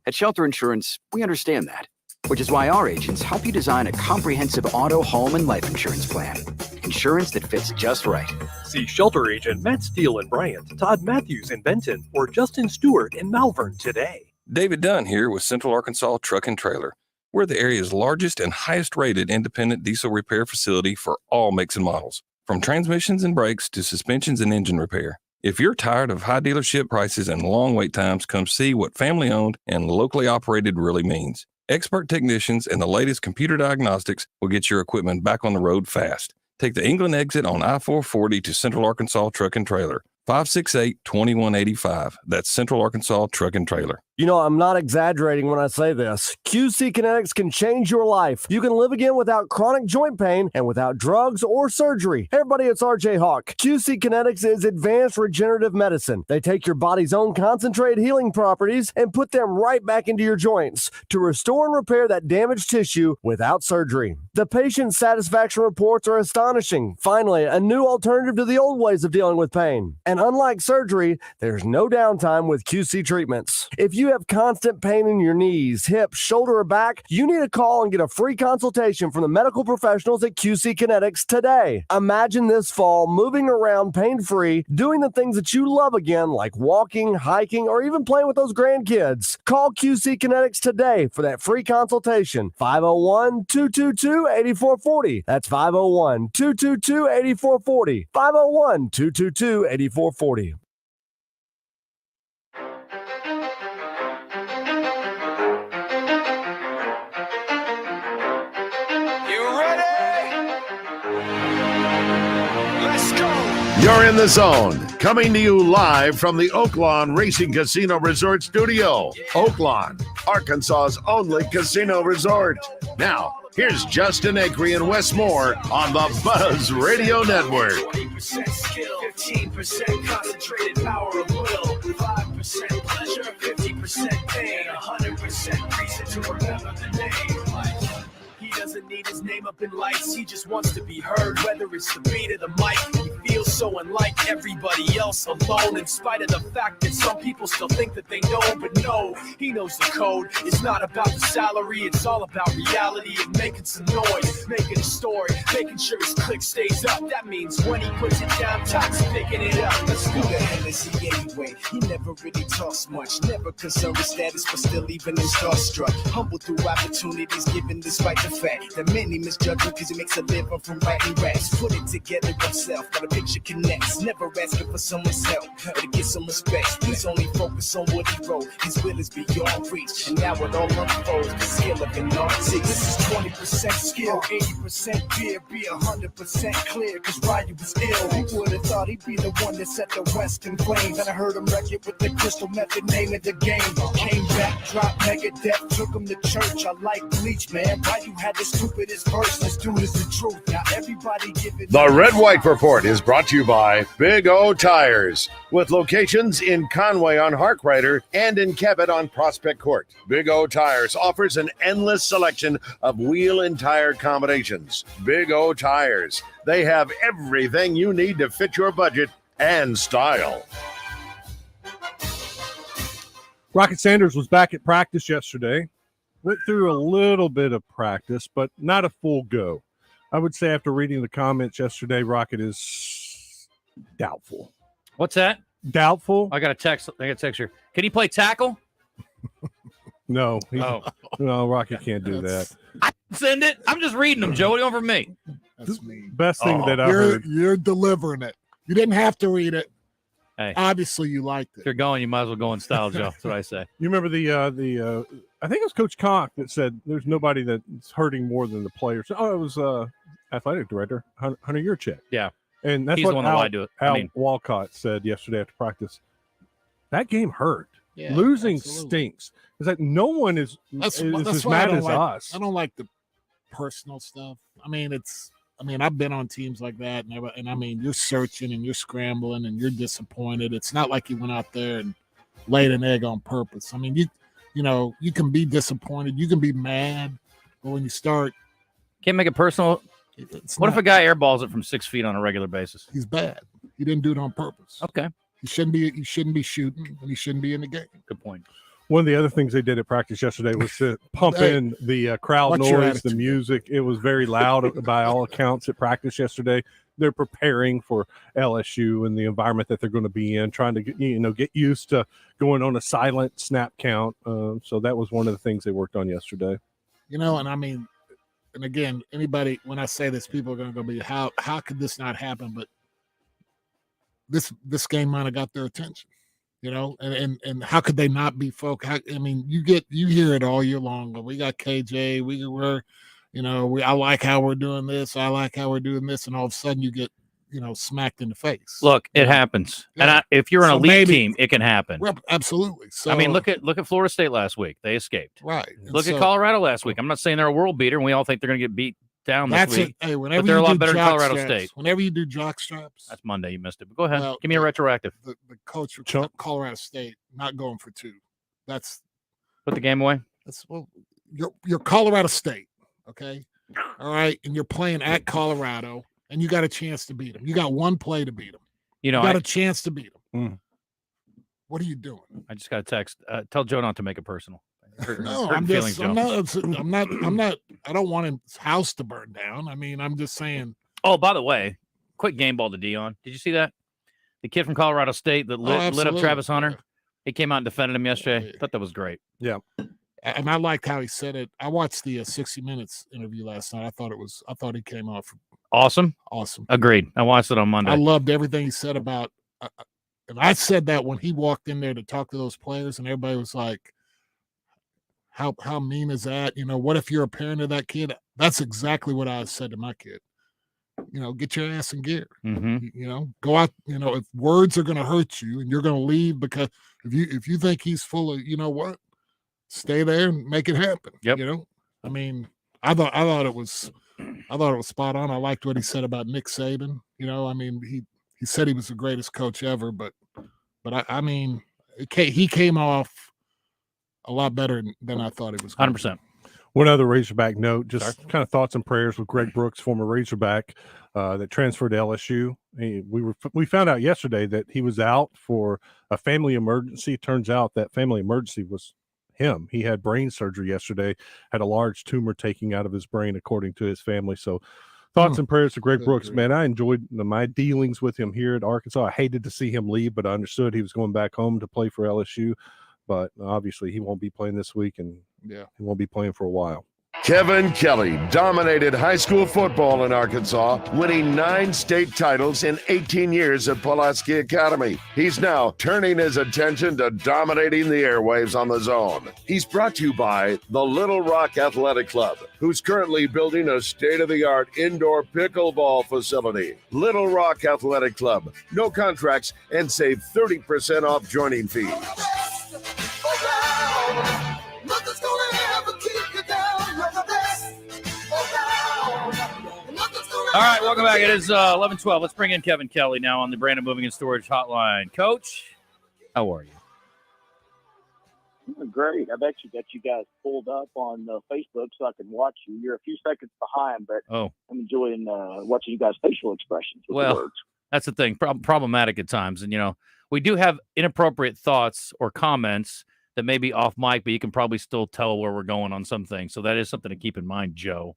S28: At Shelter Insurance, we understand that, which is why our agents help you design a comprehensive auto, home, and life insurance plan. Insurance that fits just right.
S29: See Shelter Agent Matt Steele in Bryant, Todd Matthews in Benton, or Justin Stewart in Malvern today.
S30: David Dunn here with Central Arkansas Truck and Trailer. We're the area's largest and highest rated independent diesel repair facility for all makes and models, from transmissions and brakes to suspensions and engine repair. If you're tired of high dealership prices and long wait times, come see what family owned and locally operated really means. Expert technicians and the latest computer diagnostics will get your equipment back on the road fast. Take the England exit on I-440 to Central Arkansas Truck and Trailer. 568-2185. That's Central Arkansas Truck and Trailer.
S31: You know, I'm not exaggerating when I say this. QC Kinetics can change your life. You can live again without chronic joint pain and without drugs or surgery. Hey everybody, it's RJ Hawk. QC Kinetics is advanced regenerative medicine. They take your body's own concentrated healing properties and put them right back into your joints to restore and repair that damaged tissue without surgery. The patient satisfaction reports are astonishing. Finally, a new alternative to the old ways of dealing with pain. And unlike surgery, there's no downtime with QC treatments. If you you have constant pain in your knees, hips, shoulder, or back, you need to call and get a free consultation from the medical professionals at QC Kinetics today. Imagine this fall moving around pain-free, doing the things that you love again, like walking, hiking, or even playing with those grandkids. Call QC Kinetics today for that free consultation. 501-222-8440. That's 501-222-8440. 501-222-8440.
S2: You're in the zone. Coming to you live from the Oaklawn Racing Casino Resort Studio. Oaklawn, Arkansas's only casino resort. Now, here's Justin Acree and Wes Moore on the Buzz Radio Network.
S7: 20% skill, 15% concentrated power of will, 5% pleasure, 50% pain, 100% reason to remember the name. He doesn't need his name up in lights, he just wants to be heard, whether it's the beat of the mic. He feels so unlike everybody else, alone, in spite of the fact that some people still think that they know, but no, he knows the code. It's not about the salary, it's all about reality and making some noise, making a story, making sure his click stays up. That means when he puts it down, Tox picking it up. Let's do the Hennessy anyway. He never really talks much, never concerned with status, but still even in starstruck. Humble through opportunities given despite the fact that many misjudge him because he makes a living from writing raps. Put it together himself, got a picture connects. Never asking for someone's help or to get some respect. He's only focused on what he wrote. His will is beyond reach, and now it all unfolds. The skill of an artist. This is 20% skill, 80% fear, be 100% clear. Cause Ryu was ill. Who would have thought he'd be the one that set the West in flames? And I heard him wreck it with the crystal method, name of the game. Came back, dropped Megadeth, took him to church. I like Bleach, man. Ryu had the stupidest verse. This dude is the truth. Now everybody give it.
S2: The Red White Report is brought to you by Big O Tires, with locations in Conway on Harkrider and in Cabot on Prospect Court. Big O Tires offers an endless selection of wheel and tire combinations. Big O Tires, they have everything you need to fit your budget and style.
S8: Rocket Sanders was back at practice yesterday. Went through a little bit of practice, but not a full go. I would say after reading the comments yesterday, Rocket is doubtful.
S15: What's that?
S8: Doubtful.
S15: I got a text here. Can he play tackle?
S8: No. No, Rocket can't do that.
S15: Send it. I'm just reading them, Joe. What do you want from me?
S1: That's me.
S8: Best thing that I heard.
S1: You're delivering it. You didn't have to read it.
S15: Hey,
S1: obviously you liked it.
S15: If you're going, you might as well go in style, Joe. That's what I say.
S8: You remember the I think it was Coach Conk that said there's nobody that's hurting more than the players. Oh, it was athletic director Hunter Yurchek.
S15: Yeah,
S8: and that's
S15: he's
S8: what
S15: the one that lied to it.
S8: Al Walcott said yesterday after practice. That game hurt.
S1: Yeah,
S8: losing
S1: absolutely.
S8: stinks. It's like no one is
S1: That's
S8: as
S1: why
S8: mad
S1: I don't
S8: as
S1: like,
S8: us.
S1: I don't like the personal stuff. I mean, I've been on teams like that, and I mean, you're searching and you're scrambling and you're disappointed. It's not like you went out there and laid an egg on purpose. I mean, you can be disappointed, you can be mad, but when you start,
S15: can't make it personal. What if a guy airballs it from 6 feet on a regular basis?
S1: He's bad. He didn't do it on purpose.
S15: Okay.
S1: He shouldn't be shooting, and he shouldn't be in the game.
S15: Good point.
S8: One of the other things they did at practice yesterday was to pump in the crowd
S1: What's your
S8: noise, the
S1: attitude?
S8: music. It was very loud by all accounts at practice yesterday. They're preparing for LSU and the environment that they're going to be in, trying to get used to going on a silent snap count. So that was one of the things they worked on yesterday.
S1: And I mean, and again, anybody, when I say this, people are going to be, how could this not happen? But this game might have got their attention. And how could they not be focused? I mean, you hear it all year long. But we got KJ. I like how we're doing this. I like how we're doing this, and all of a sudden you get smacked in the face.
S15: Look, it happens,
S1: Yeah.
S15: and if you're an
S1: So
S15: elite
S1: maybe-
S15: team, it can happen.
S1: Absolutely. So
S15: I mean, look at Florida State last week; they escaped.
S1: Right. And
S15: Look at
S1: so-
S15: Colorado last week. I'm not saying they're a world beater, and we all think they're going to get beat down this
S1: That's
S15: week.
S1: it. Hey, whenever
S15: but they're
S1: you
S15: a lot
S1: do
S15: better than
S1: jock
S15: Colorado
S1: straps,
S15: State.
S1: Whenever you do jock straps,
S15: That's Monday. You missed it. But go ahead.
S1: Well,
S15: Give me a retroactive.
S1: the coach for Colorado State not going for two. That's
S15: Put the game away.
S1: you're Colorado State, okay? All right, and you're playing at Colorado, and you got a chance to beat them. You got one play to beat them. You got a chance to beat them. What are you doing?
S15: I just got a text. Tell Joe not to make it personal.
S1: No,
S15: Hurt feelings, Joe.
S1: I'm not. I don't want his house to burn down. I mean, I'm just saying.
S15: Oh, by the way, quick game ball to Dion. Did you see that? The kid from Colorado State that lit up Travis Hunter. Yeah. He came out and defended him yesterday. I thought that was great.
S8: Yeah.
S1: And I liked how he said it. I watched the 60 Minutes interview last night. I thought he came off
S15: awesome. Agreed. I watched it on Monday.
S1: I loved everything he said about. And I said that when he walked in there to talk to those players, and everybody was like, "How mean is that? You know, what if you're a parent of that kid?" That's exactly what I said to my kid. You know, get your ass in gear.
S15: Mm-hmm.
S1: You know, go out. You know, if words are going to hurt you and you're going to leave because if you think he's full of, you know what, stay there and make it happen.
S15: Yep.
S1: You know, I mean, I thought it was spot on. I liked what he said about Nick Saban. You know, I mean, he said he was the greatest coach ever, but I mean, he came off a lot better than I thought he was.
S15: 100%.
S8: One other Razorback note, just kind of thoughts and prayers with Greg Brooks, former Razorback that transferred to LSU. We found out yesterday that he was out for a family emergency. Turns out that family emergency was him. He had brain surgery yesterday, had a large tumor taking out of his brain, according to his family. So thoughts and prayers to Greg Brooks, man. I enjoyed my dealings with him here at Arkansas. I hated to see him leave, but I understood he was going back home to play for LSU. But obviously he won't be playing this week, and he won't be playing for a while.
S2: Kevin Kelley dominated high school football in Arkansas, winning 9 state titles in 18 years at Pulaski Academy. He's now turning his attention to dominating the airwaves on the Zone. He's brought to you by the Little Rock Athletic Club, who's currently building a state-of-the-art indoor pickleball facility. Little Rock Athletic Club. No contracts and save 30% off joining fees.
S15: All right, welcome back. It is 11:12. Let's bring in Kevin Kelley now on the Brandon Moving and Storage Hotline. Coach, how are you?
S3: Great. I've actually got you guys pulled up on Facebook so I can watch you. You're a few seconds behind, but I'm enjoying watching you guys' facial expressions with the words.
S15: That's the thing. Problematic at times. And, you know, we do have inappropriate thoughts or comments that may be off mic, but you can probably still tell where we're going on some things. So that is something to keep in mind, Joe.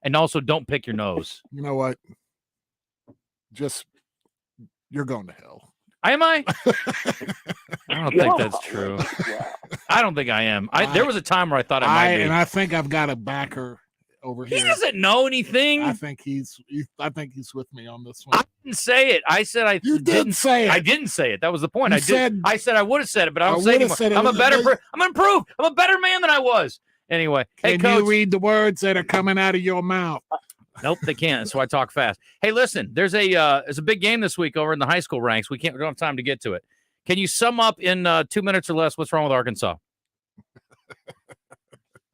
S15: And also, don't pick your nose.
S1: You know what? You're going to hell.
S15: Am I? I don't think that's true. I don't think I am. There was a time where I thought I might be.
S1: And I think I've got a backer over here.
S15: He doesn't know anything.
S1: I think he's with me on this one.
S15: I didn't say it. I said
S1: You didn't say it.
S15: I didn't say it. That was the point.
S1: You
S15: I said I would have said it, but I'm saying I'm a better person. I'm improved. I'm a better man than I was. Anyway, hey, Coach.
S1: You read the words that are coming out of your mouth?
S15: Nope, they can't. That's why I talk fast. Hey, listen, there's a big game this week over in the high school ranks. We don't have time to get to it. Can you sum up in 2 minutes or less what's wrong with Arkansas?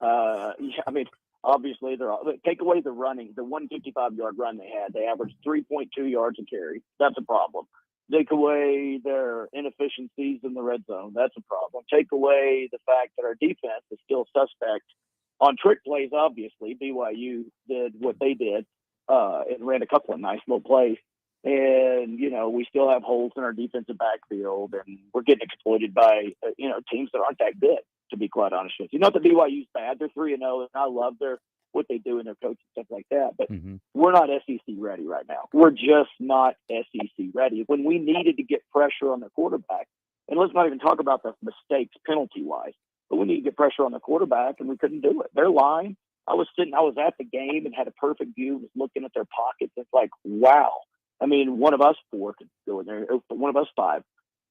S3: I mean, obviously, take away the running, the 155-yard run they had. They averaged 3.2 yards a carry. That's a problem. Take away their inefficiencies in the red zone. That's a problem. Take away the fact that our defense is still suspect on trick plays. Obviously, BYU did what they did and ran a couple of nice little plays. And, you know, we still have holes in our defensive backfield, and we're getting exploited by, teams that aren't that good, to be quite honest with you. Not that BYU's bad. They're 3-0, and I love what they do in their coach and stuff like that. But we're not SEC ready right now. We're just not SEC ready. When we needed to get pressure on the quarterback, and let's not even talk about the mistakes penalty-wise, but we need to get pressure on the quarterback, and we couldn't do it. Their line, I was at the game and had a perfect view, was looking at their pockets. It's like, wow. I mean, one of us 4 could go in there, or one of us 5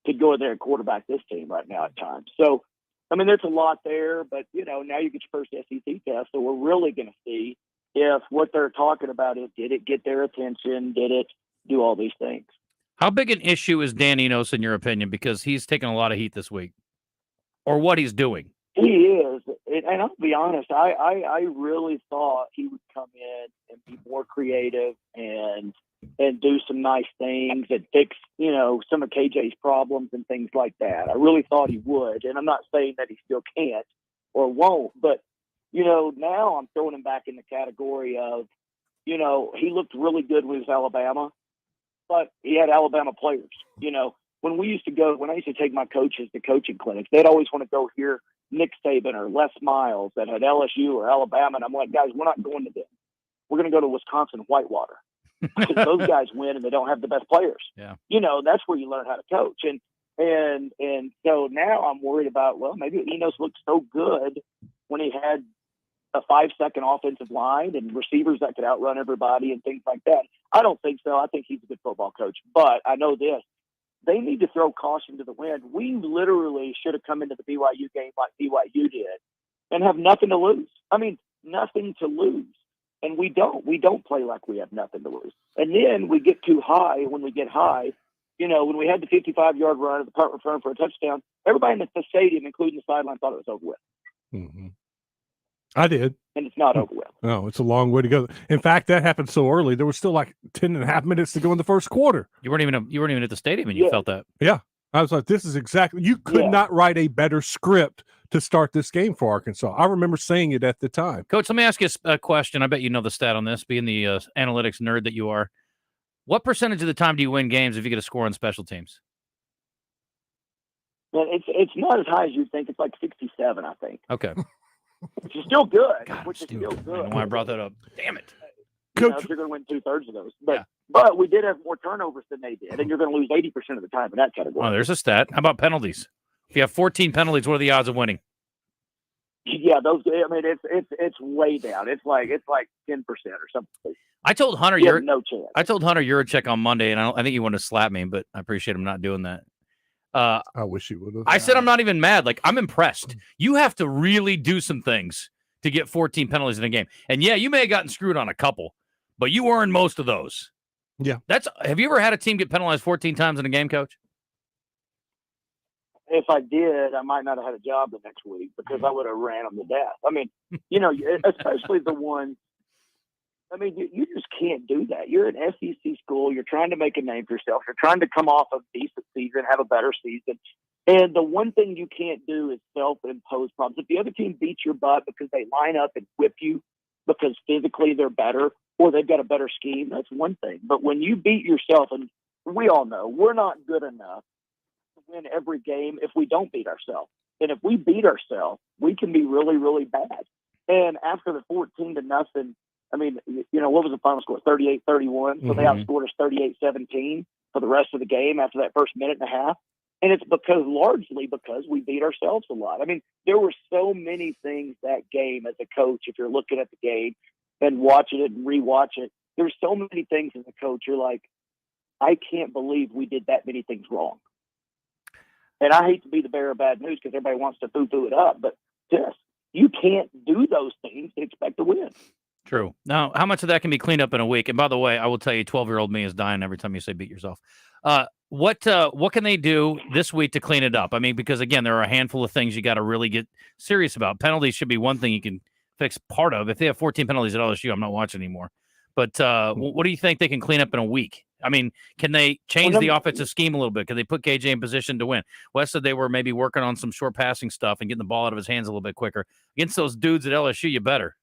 S3: could go in there and quarterback this team right now at times. So, I mean, there's a lot there, but, now you get your first SEC test, so we're really going to see if what they're talking about did it get their attention, did it do all these things.
S15: How big an issue is Dan Enos, in your opinion, because he's taken a lot of heat this week, or what he's doing?
S3: He is, and I'll be honest, I really thought he would come in and be more creative and do some nice things and fix, some of KJ's problems and things like that. I really thought he would, and I'm not saying that he still can't or won't, but, now I'm throwing him back in the category of, he looked really good with his Alabama, but he had Alabama players, when I used to take my coaches to coaching clinics, they'd always want to go hear Nick Saban or Les Miles that had LSU or Alabama. And I'm like, guys, we're not going to them. We're going to go to Wisconsin Whitewater. Because those guys win and they don't have the best players.
S15: Yeah.
S3: That's where you learn how to coach. And so now I'm worried about, well, maybe Enos looked so good when he had a 5-second offensive line and receivers that could outrun everybody and things like that. I don't think so. I think he's a good football coach. But I know this. They need to throw caution to the wind. We literally should have come into the BYU game like BYU did and have nothing to lose. I mean, nothing to lose. And we don't. We don't play like we have nothing to lose. And then we get too high. When we get high, when we had the 55-yard run at the punt return for a touchdown, everybody in the stadium, including the sideline, thought it was over with.
S8: Mm-hmm. I did.
S3: And it's not over with.
S8: No, it's a long way to go. In fact, that happened so early. There was still like 10 and a half minutes to go in the first quarter.
S15: You weren't even at the stadium and you felt that.
S8: Yeah. I was like, this is exactly, you could not write a better script to start this game for Arkansas. I remember saying it at the time.
S15: Coach, let me ask you a question. I bet you know the stat on this, being the analytics nerd that you are. What percentage of the time do you win games if you get a score on special teams?
S3: Well, it's not as high as you think. It's like 67, I think.
S15: Okay.
S3: Which is still good.
S15: God,
S3: which is still
S15: I don't
S3: good.
S15: know why I brought that up. Damn it.
S3: Coach, you're going to win 2/3 of those. But we did have more turnovers than they did, and you're going to lose 80% of the time in that category.
S15: Oh, there's a stat. How about penalties? If you have 14 penalties, what are the odds of winning?
S3: Yeah, those. I mean, it's way down. It's like 10% or something.
S15: I told Hunter
S3: you have no chance.
S15: I told Hunter Yurichek on Monday, and I think he wanted to slap me, but I appreciate him not doing that.
S8: I wish he would have.
S15: I said I'm not even mad. Like, I'm impressed. You have to really do some things to get 14 penalties in a game. And yeah, you may have gotten screwed on a couple, but you earned most of those.
S8: Yeah.
S15: Have you ever had a team get penalized 14 times in a game, Coach?
S3: If I did, I might not have had a job the next week because I would have ran them to death. I mean, especially the ones. I mean, you just can't do that. You're an SEC school. You're trying to make a name for yourself. You're trying to come off a decent season, have a better season. And the one thing you can't do is self-impose problems. If the other team beats your butt because they line up and whip you because physically they're better or they've got a better scheme, that's one thing. But when you beat yourself, and we all know we're not good enough to win every game if we don't beat ourselves. And if we beat ourselves, we can be really, really bad. And after the 14-0, I mean, what was the final score? 38-31. So they outscored us 38-17 for the rest of the game after that first minute and a half. And it's largely because we beat ourselves a lot. I mean, there were so many things that game as a coach, if you're looking at the game and watching it and rewatch it, there's so many things as a coach. You're like, I can't believe we did that many things wrong. And I hate to be the bearer of bad news because everybody wants to poo-poo it up, but yes, you can't do those things and expect to win.
S15: True. Now, how much of that can be cleaned up in a week? And by the way, I will tell you, 12-year-old me is dying every time you say beat yourself. What can they do this week to clean it up? I mean, because, again, there are a handful of things you got to really get serious about. Penalties should be one thing you can fix part of. If they have 14 penalties at LSU, I'm not watching anymore. But what do you think they can clean up in a week? I mean, can they change the offensive scheme a little bit? Can they put KJ in position to win? Wes said they were maybe working on some short passing stuff and getting the ball out of his hands a little bit quicker. Against those dudes at LSU, you better.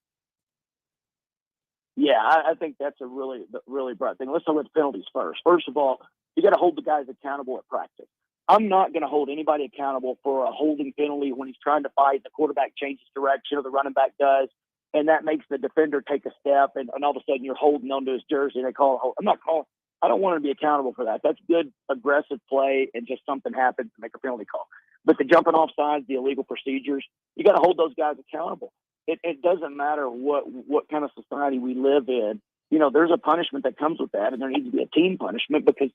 S3: Yeah, I think that's a really, really bright thing. Let's talk about the penalties first. First of all, you got to hold the guys accountable at practice. I'm not going to hold anybody accountable for a holding penalty when he's trying to fight, the quarterback changes direction or the running back does, and that makes the defender take a step, and all of a sudden you're holding onto his jersey and they call a hold. I don't want to be accountable for that. That's good, aggressive play, and just something happens to make a penalty call. But the jumping off sides, the illegal procedures, you got to hold those guys accountable. It doesn't matter what kind of society we live in. There's a punishment that comes with that, and there needs to be a team punishment because,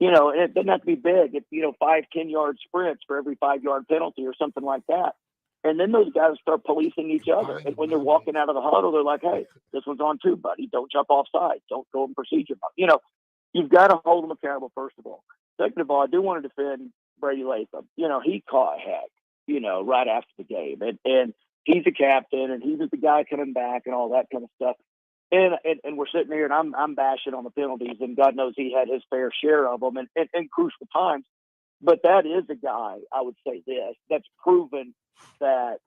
S3: it doesn't have to be big. It's, 5 10-yard sprints for every 5-yard penalty or something like that. And then those guys start policing each other. And when they're walking out of the huddle, they're like, hey, this one's on too, buddy. Don't jump off side. Don't go in procedure. You've got to hold them accountable, first of all. Second of all, I do want to defend Brady Latham. He caught heck, right after the game. And he's a captain, and he was the guy coming back and all that kind of stuff. And we're sitting here, and I'm bashing on the penalties, and God knows he had his fair share of them in crucial times. But that is a guy, I would say this, that's proven that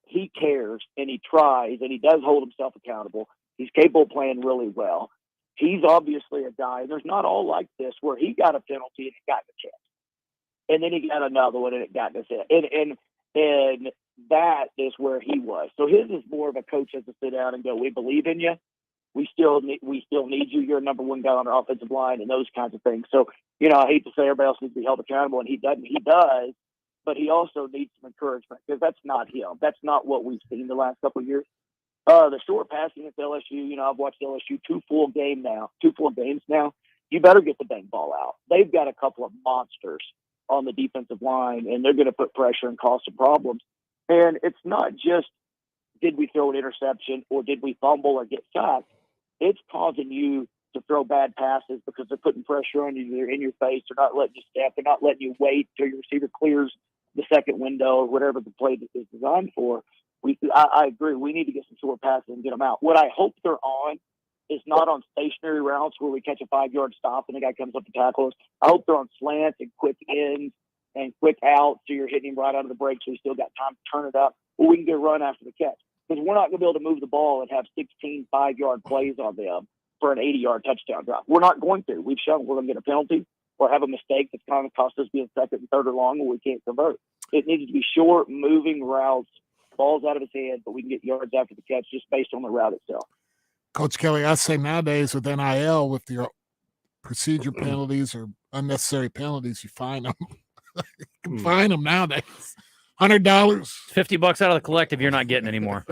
S3: he cares, and he tries, and he does hold himself accountable. He's capable of playing really well. He's obviously a guy, and there's not all like this, where he got a penalty and he got the chance. And then he got another one, and it got in his head. And that is where he was. So his is more of a coach has to sit down and go, we believe in you. We still need you. You're number one guy on our offensive line and those kinds of things. So, I hate to say everybody else needs to be held accountable, and he doesn't. He does, but he also needs some encouragement because that's not him. That's not what we've seen the last couple of years. The short passing at LSU, I've watched LSU two full games now. You better get the dang ball out. They've got a couple of monsters on the defensive line, and they're going to put pressure and cause some problems. And it's not just did we throw an interception or did we fumble or get sacked. It's causing you to throw bad passes because they're putting pressure on you. They're in your face. They're not letting you step. They're not letting you wait till your receiver clears the second window or whatever the play is designed for. I agree. We need to get some short passes and get them out. What I hope they're on is not on stationary routes where we catch a 5-yard stop and the guy comes up to tackle us. I hope they're on slants and quick ins and quick outs so you're hitting him right out of the break so we still got time to turn it up, or we can get a run after the catch. Because we're not going to be able to move the ball and have 16 5-yard plays on them for an 80-yard touchdown drive. We're not going to. We've shown we're going to get a penalty or have a mistake that's kind of cost us being second and third or long and we can't convert. It needs to be short, moving routes, balls out of his head, but we can get yards after the catch just based on the route itself.
S1: Coach Kelley, I say nowadays with NIL, with your procedure penalties or unnecessary penalties, you fine them. You can find them nowadays. $100,
S15: $50 out of the collective. You're not getting anymore.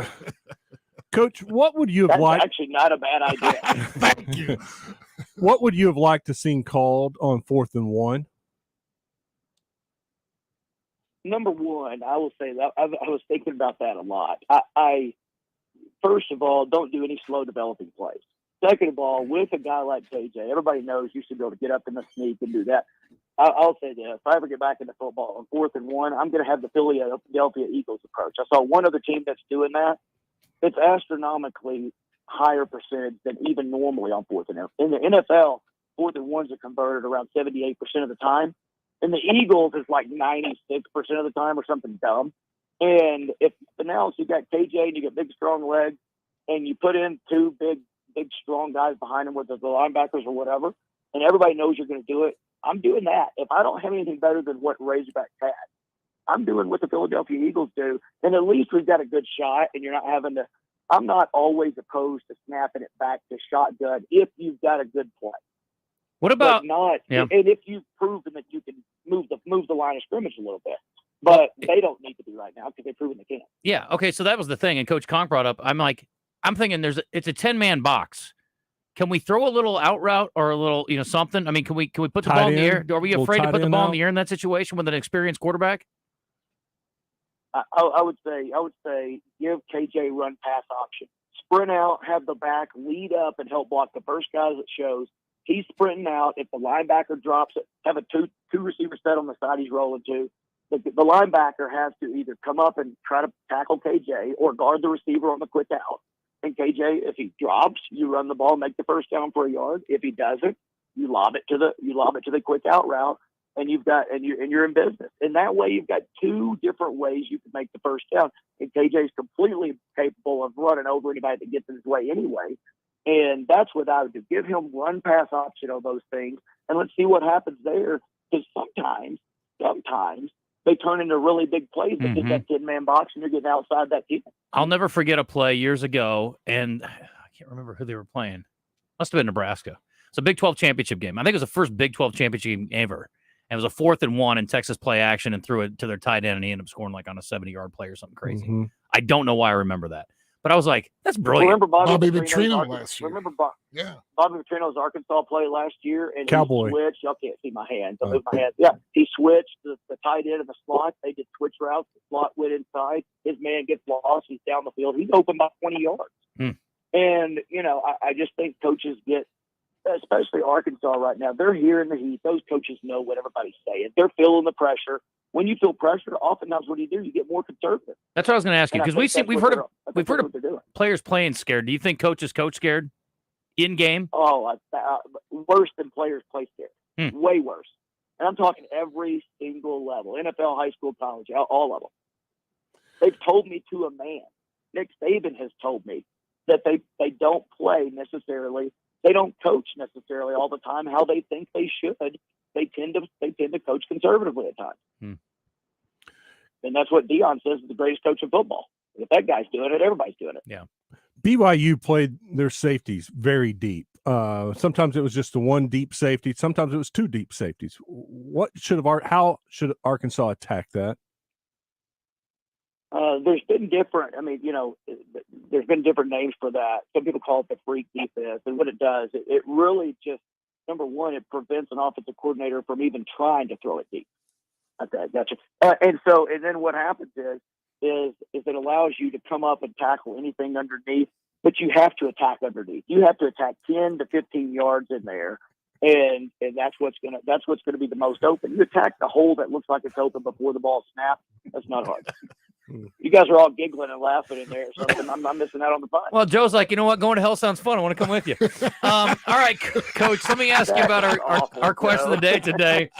S8: Coach, what would you have liked?
S3: Actually, not a bad idea.
S1: Thank you.
S8: What would you have liked to seen called on 4th and 1?
S3: Number one, I will say that I was thinking about that a lot. I first of all, don't do any slow developing plays. Second of all, with a guy like KJ, everybody knows you should be able to get up in the sneak and do that. I'll say this. If I ever get back into football on 4th and 1, I'm going to have the Philadelphia Eagles approach. I saw one other team that's doing that. It's astronomically higher percentage than even normally on 4th and 1. In the NFL, 4th and 1s are converted around 78% of the time. And the Eagles is like 96% of the time or something dumb. And if now you got KJ and you got big, strong legs, and you put in two big, strong guys behind him with the linebackers or whatever, and everybody knows you're going to do it, I'm doing that. If I don't have anything better than what Razorbacks had, I'm doing what the Philadelphia Eagles do. And at least we've got a good shot, and you're not having to – I'm not always opposed to snapping it back to shotgun if you've got a good play.
S15: What about
S3: and if you've proven that you can move the line of scrimmage a little bit, but they don't need to be right now because they've proven they can.
S15: Yeah. Okay. So that was the thing, and Coach Conk brought up. I'm thinking it's a 10-man box. Can we throw a little out route or a little something? I mean, can we put the ball in the air? Are we afraid to put the ball in the air in that situation with an experienced quarterback?
S3: I would say give KJ run pass option, sprint out, have the back lead up and help block the first guys that shows. He's sprinting out. If the linebacker drops it, have a two receiver set on the side he's rolling to. The linebacker has to either come up and try to tackle KJ or guard the receiver on the quick out. And KJ, if he drops, you run the ball, make the first down for a yard. If he doesn't, you lob it to the quick out route, and you're in business. And that way, you've got two different ways you can make the first down. And KJ's completely capable of running over anybody that gets in his way anyway. And that's what I would do. Give him run pass option on those things, and let's see what happens there. Because sometimes they turn into really big plays that get that 10-man box, and you're getting outside that team.
S15: I'll never forget a play years ago, and I can't remember who they were playing. Must have been Nebraska. It's a Big 12 championship game. I think it was the first Big 12 championship game ever. And it was a 4th and 1, and Texas play action and threw it to their tight end, and he ended up scoring like on a 70-yard play or something crazy. I don't know why I remember that. But I was like, that's brilliant.
S3: Remember
S1: Bobby Petrino last year.
S3: Remember Bobby Petrino's Arkansas play last year? And
S8: Cowboy.
S3: He switched. Y'all can't see my hands. I'll move my hands. Yeah, he switched the tight end and the slot. They did switch routes. The slot went inside. His man gets lost. He's down the field. He's open by 20 yards. And, I just think coaches get, especially Arkansas right now, they're here in the heat. Those coaches know what everybody's saying. They're feeling the pressure. When you feel pressure, oftentimes what do? You get more conservative.
S15: That's what I was going to ask you, because we've heard of players playing scared. Do you think coaches coach scared in game?
S3: Oh, worse than players play scared. Way worse. And I'm talking every single level: NFL, high school, college, all of them. They've told me to a man. Nick Saban has told me that they don't play necessarily. They don't coach necessarily all the time how they think they should they tend to coach conservatively at times.
S15: Hmm.
S3: And that's what Dion says is the greatest coach in football. If that guy's doing it, everybody's doing it.
S15: Yeah.
S8: BYU played their safeties very deep. Sometimes it was just the one deep safety. Sometimes it was two deep safeties. How should Arkansas attack that?
S3: There's been different. I mean, there's been different names for that. Some people call it the freak defense, and what it does, it really just, number one, it prevents an offensive coordinator from even trying to throw it deep. Okay, gotcha. And then what happens is it allows you to come up and tackle anything underneath, but you have to attack underneath. You have to attack 10 to 15 yards in there, and that's what's gonna be the most open. You attack the hole that looks like it's open before the ball snaps. That's not hard. You guys are all giggling and laughing in there or something. I'm missing out on the fun.
S15: Well, Joe's like, you know what? Going to hell sounds fun. I want to come with you. All right, Coach, let me ask you about our question of the day today.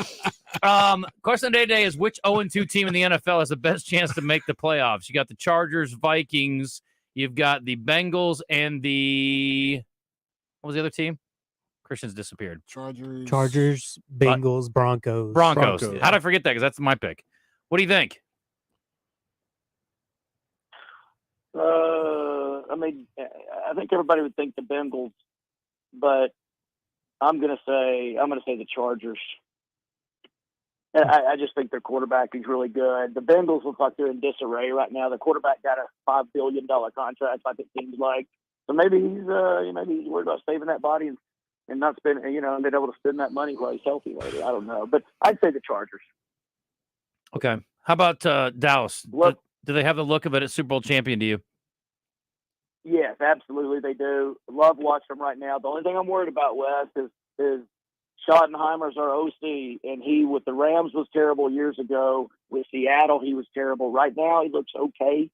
S15: Question of the day today is, which 0-2 team in the NFL has the best chance to make the playoffs? You got the Chargers, Vikings. You've got the Bengals and what was the other team? Christian's disappeared.
S4: Chargers, Bengals, Broncos.
S15: Broncos. How did I forget that? Because that's my pick. What do you think?
S3: I think everybody would think the Bengals, but I'm gonna say the Chargers. I just think their quarterback is really good. The Bengals look like they're in disarray right now. The quarterback got a $5 billion contract, like it seems like. So maybe he's worried about saving that body and not spending, and being able to spend that money while he's healthy later. I don't know, but I'd say the Chargers.
S15: Okay. How about Dallas? Do they have the look of it as Super Bowl champion to you?
S3: Yes, absolutely they do. Love watching them right now. The only thing I'm worried about, Wes, is Schottenheimer's our OC, and he with the Rams was terrible years ago. With Seattle, he was terrible. Right now, he looks okay,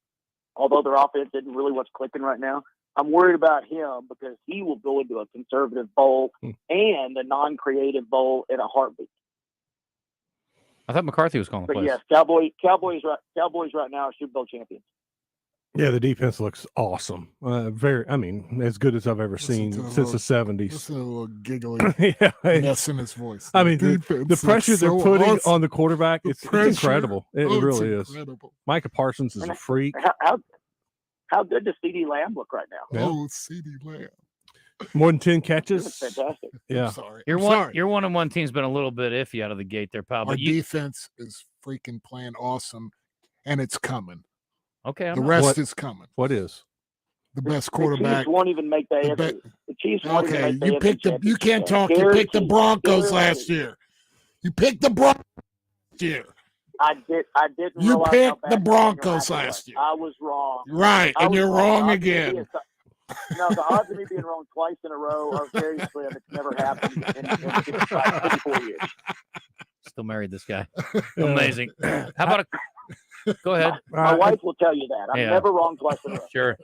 S3: although their offense isn't really what's clicking right now. I'm worried about him because he will go into a conservative bowl and a non-creative bowl in a heartbeat.
S15: I thought McCarthy was calling the
S3: But
S15: plays.
S3: yes, Cowboys right now are Super Bowl champions.
S8: Yeah, the defense looks awesome. As good as I've ever seen since the 70s.
S1: Listen to a little giggly mess in his voice.
S8: I mean, the pressure they're putting on the quarterback, it's incredible. It really is. Micah Parsons is a freak.
S3: How good does CeeDee Lamb look right now?
S8: Yeah.
S1: Oh, CeeDee Lamb.
S8: More than 10 catches.
S3: That's fantastic.
S8: Yeah.
S1: I'm sorry.
S15: Your
S1: I'm sorry.
S15: 1-1 team's been a little bit iffy out of the gate there, pal.
S1: Our
S15: But
S1: defense is freaking playing awesome, and it's coming.
S15: Okay.
S1: The rest is coming.
S8: What is?
S1: The best
S3: The
S1: quarterback.
S3: Chiefs won't even make the AFC. The Chiefs won't even make the
S1: you
S3: AFC
S1: picked the. You can't talk. You picked the Broncos last year. You picked the Broncos last year.
S3: I didn't.
S1: You
S3: realize how
S1: picked
S3: bad
S1: the
S3: Daniel
S1: Broncos
S3: Hackett
S1: last
S3: was.
S1: year.
S3: I was wrong.
S1: Right,
S3: I
S1: and
S3: was
S1: you're
S3: wrong.
S1: wrong
S3: The odds of me
S1: again.
S3: being- No, the odds of me being wrong twice in a row are very slim. It's never happened in 54 years.
S15: Still married, this guy. Amazing. How about go ahead.
S3: My wife will tell you that. I'm never wrong twice in a row.
S15: Sure.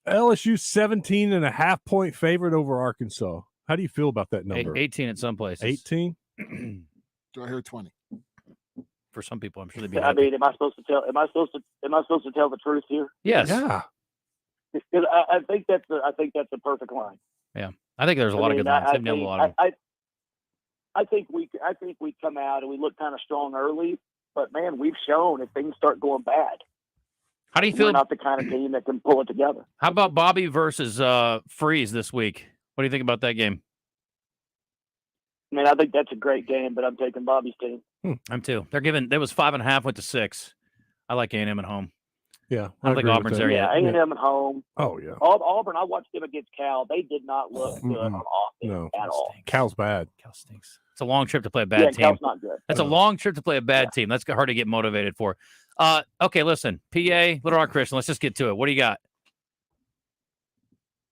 S8: LSU 17.5-point favorite over Arkansas. How do you feel about that number?
S15: 18 at some places.
S8: 18?
S1: Do I hear 20?
S15: For some people, I'm sure they'd be
S3: I
S15: happy.
S3: mean, am I supposed to tell the truth here?
S15: Yes.
S8: Yeah.
S3: Because I think that's the perfect line.
S15: Yeah. I think there's a lot of good lines. They've nailed a lot of them.
S3: I think we come out and we look kind of strong early, but man, we've shown if things start going bad.
S15: How do you feel?
S3: We're not the kind of team that can pull it together.
S15: How about Bobby versus Freeze this week? What do you think about that game?
S3: I mean, I think that's a great game, but I'm taking Bobby's team.
S15: I'm too. There was 5.5, went to 6. I like A&M at home.
S8: Yeah.
S15: I don't think Auburn's there yet.
S3: Yeah, A&M at home.
S8: Oh, yeah.
S3: Auburn, I watched them against Cal. They did not look good on offense at all.
S8: Cal's bad.
S15: Cal stinks. It's a long trip to play a bad team.
S3: Cal's not good.
S15: That's a long trip to play a bad team. That's hard to get motivated for. Okay, listen. PA, Little Rock Christian, let's just get to it. What do you got?